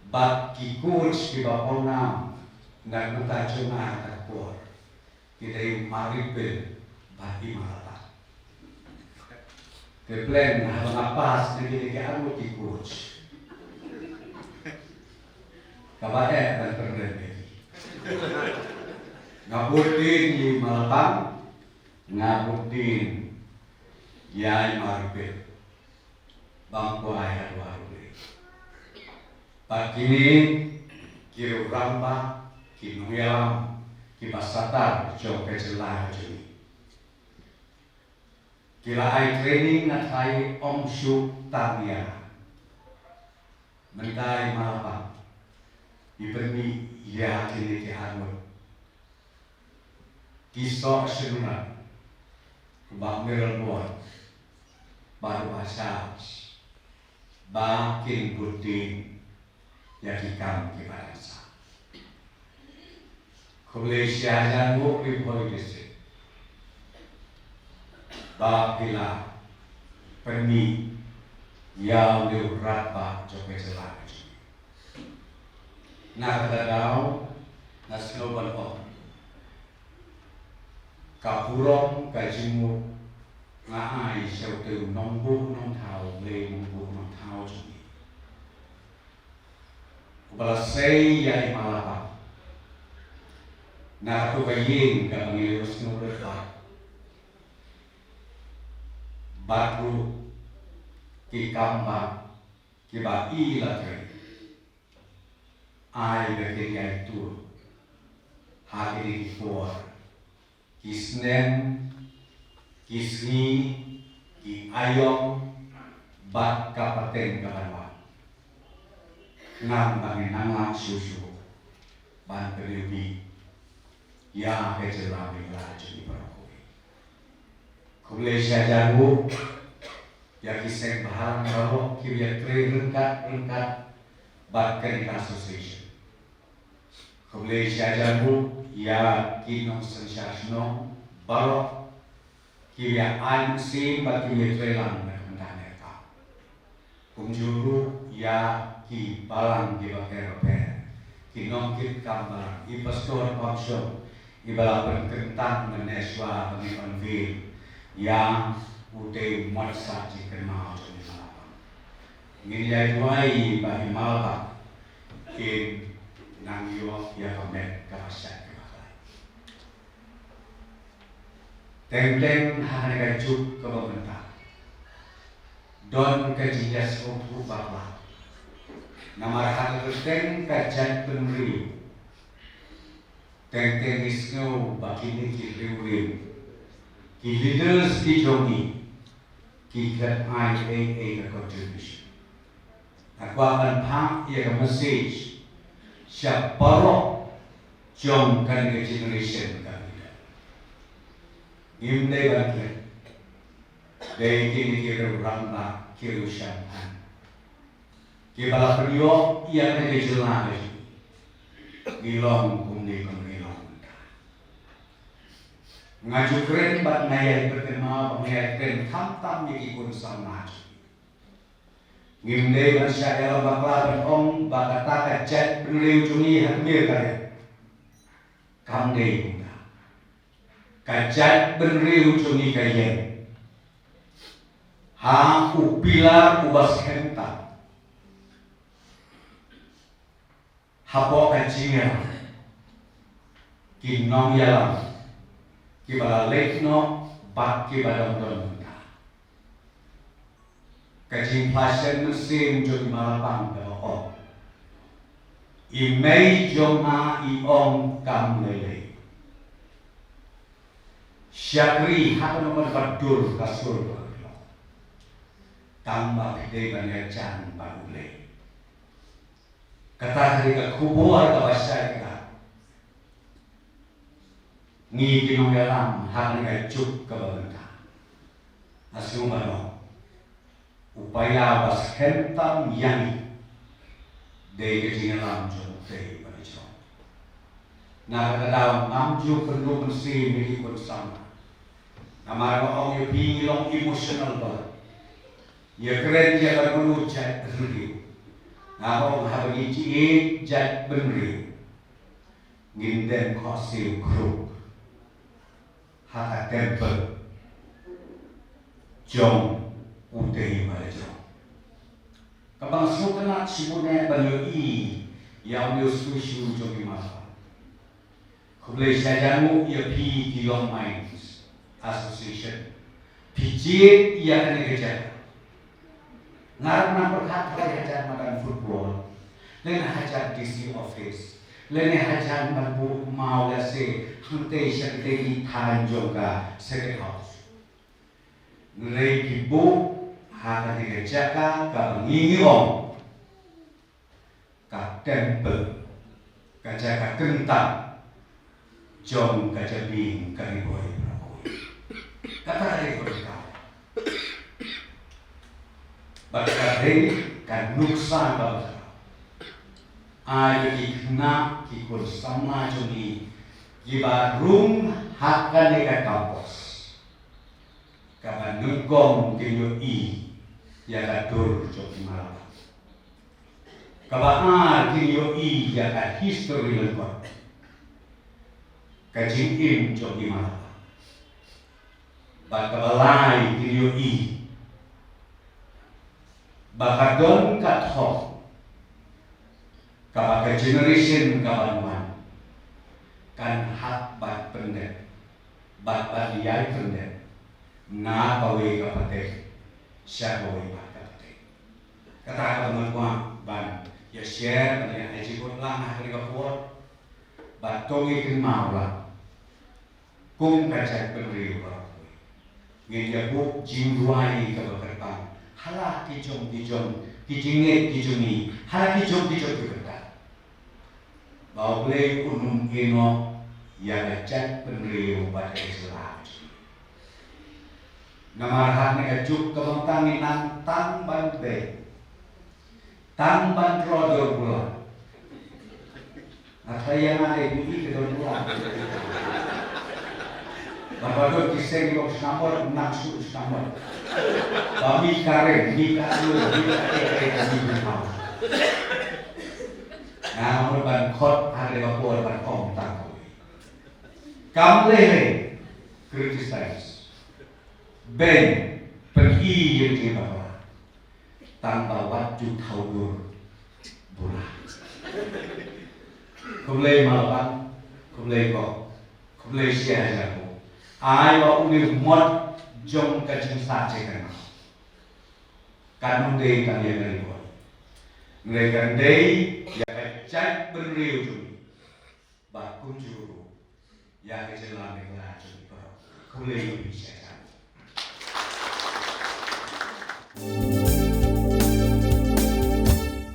Bat kikuj di bawah nam dan mentajungan terkuat. Kita Ymarb bat Ymarb. Keplen hal napas negeri anu kikuj. Kabae dan terlebih. Ngabutin di Lapang, ngabutin Ymarb, bangkuai haru-haru. Pagi kiru ramba, kinuyam, kibasatar, jauh kejelah juni. Kila ai training natai om syuk tamia, mentai Lapang, diberi ya kini diharus. Kisah senunat, bak merelbuat, baru asal, bakin budin, yakikan kibarasa. Kemudian siaran bu Ribhoi distrik, bak Phyllaw, perni, yang diurapa jokai selagi. Nak kadang, nak slogan om. Kapurong kajimu ngai sel tu nombuk nong thau le nombuk nong thau jumi. Balasai yai malapa. Na tu kayin ka ngilus nurut ba. Batu ki kamba ki ba i la tre. Ai be ki yai tu. Hagi di for. Kisnen, Kisni, Ki Ayong, Bat Kapaten Kapanwan. Ngam bagi nama susu, ban periubi, ya kecelami laju di Perokoi. Kulai syajaru, ya kisah baharam kalau kibia kiri rengkat, bat kerik association. Kulai syajaru, ya kinong sensasno, barok, kibia ansi bat kibia trelang berkenaan mereka. Kumjuru, ya ki balang ki bakar ki nongkit kambar i pastor option i balapan kentang meneswa bagi konvil yang udah matsa ci kenal ci Lapang ngin ya tuai bagi Ymarb in nang yo ya komet kapasyat kebakai teng-teng hanya kajuk ke pemerintah don kejiyas untuk bapak Namarahan terteng kacat penriu teng-teng isngau bakini ki riurin ki leaders ki jongi ki kat IAA ka contribution aku akan phang ia ka message siap parok jong kan ke generation kami imde bakit dari kini kira rangna kira syamhan Kibala periok ia kena jelah lagi. Gilong kumni kumilong. Ngaju keren bat naya berkenal pengayat keren tam ikut sama. Ngimde bersyadar bakla berong bakata kacat beriu cumi hampir kaya. Kamde bunda. Kacat beriu cumi kaya. Ha upilar ubas kentang. Hapo kacinga kinong yalam kibala lekno bat kibala don kacing pasien mesin jodi Lapang o imei joma iong kam lele syakri hak nomor badur kasur tambah gede banyak jan bagule kata hari kubur atau bahasa kita ni kinong dalam hal ni cuk ke pemerintah asal mana upaya bas hentam yang dari ketinggalan jauh dari penerjauh nak dalam amju perlu bersih milik bersama nama orang yang bilang emosional ber ya keren dia perlu cek terlihat Nabong habagi ciik jat benri Nginden kosil kruk Haka tempel Jom Utehi malajong Kapang sukana sibunay banyo i Yaw niyo susu jom Ymarb Kublay syajamu ia pi Phyllaw Mines Association Pijit ia kena kejat Ngarap nak berkat pada hajat makan football, lain hajat DC office, lain hajat mampu mau lase hante syakti tanjoga second house. Nilai ibu haka digajaka ka ngingong, ka temple, kajaka kentang, jom kajabing ka Ribhoi. Kata dari berkata. Bagay kan nuksan bagay. Ay ikna kikul sama juni gibarung hakan eka kampus. Kaban nugong kinyo i ya dur joki Ymarb. Kaban kinyo i ya history lengkap. Kajing im joki Ymarb. Bakabalai kinyo i bakadon kathok kabaka generation kabanwan kan hak bat pendek bat liyai pendek na bawe kapate siya bawe bat kapate kata kabanwan ban ya share ban ya ajibot lang hari kapur bat tongi kin maula kung kacang penriu Ribhoi ngin ya buk jingruai ke berketang halak kijong kijinget kijungi halak kijong berketang bau boleh unum ino yang ngecek penriu pada Islam namarhan ngecuk kebentangin nantang bantai tamban rodor bulan nah yang ada bunyi ke bulan Bapak kisah yang senamor nafsu senamor, kami karen, ni kalu, ni kare ni berhau. Nah, mereka khot ada bapor berkom tangkau. Kamu leh kritis, ben pergi yang dia bawa, tanpa wajib taudur bulan. Kumlei malapan, kumlei kok, kumlei siapa ai ba unir mod jom kacing sace kan kanun dei kan yang Ribhoi mereka dei ya cak berriu jumi ba kunjuru ya kejelang mereka jumi ko kulei bisa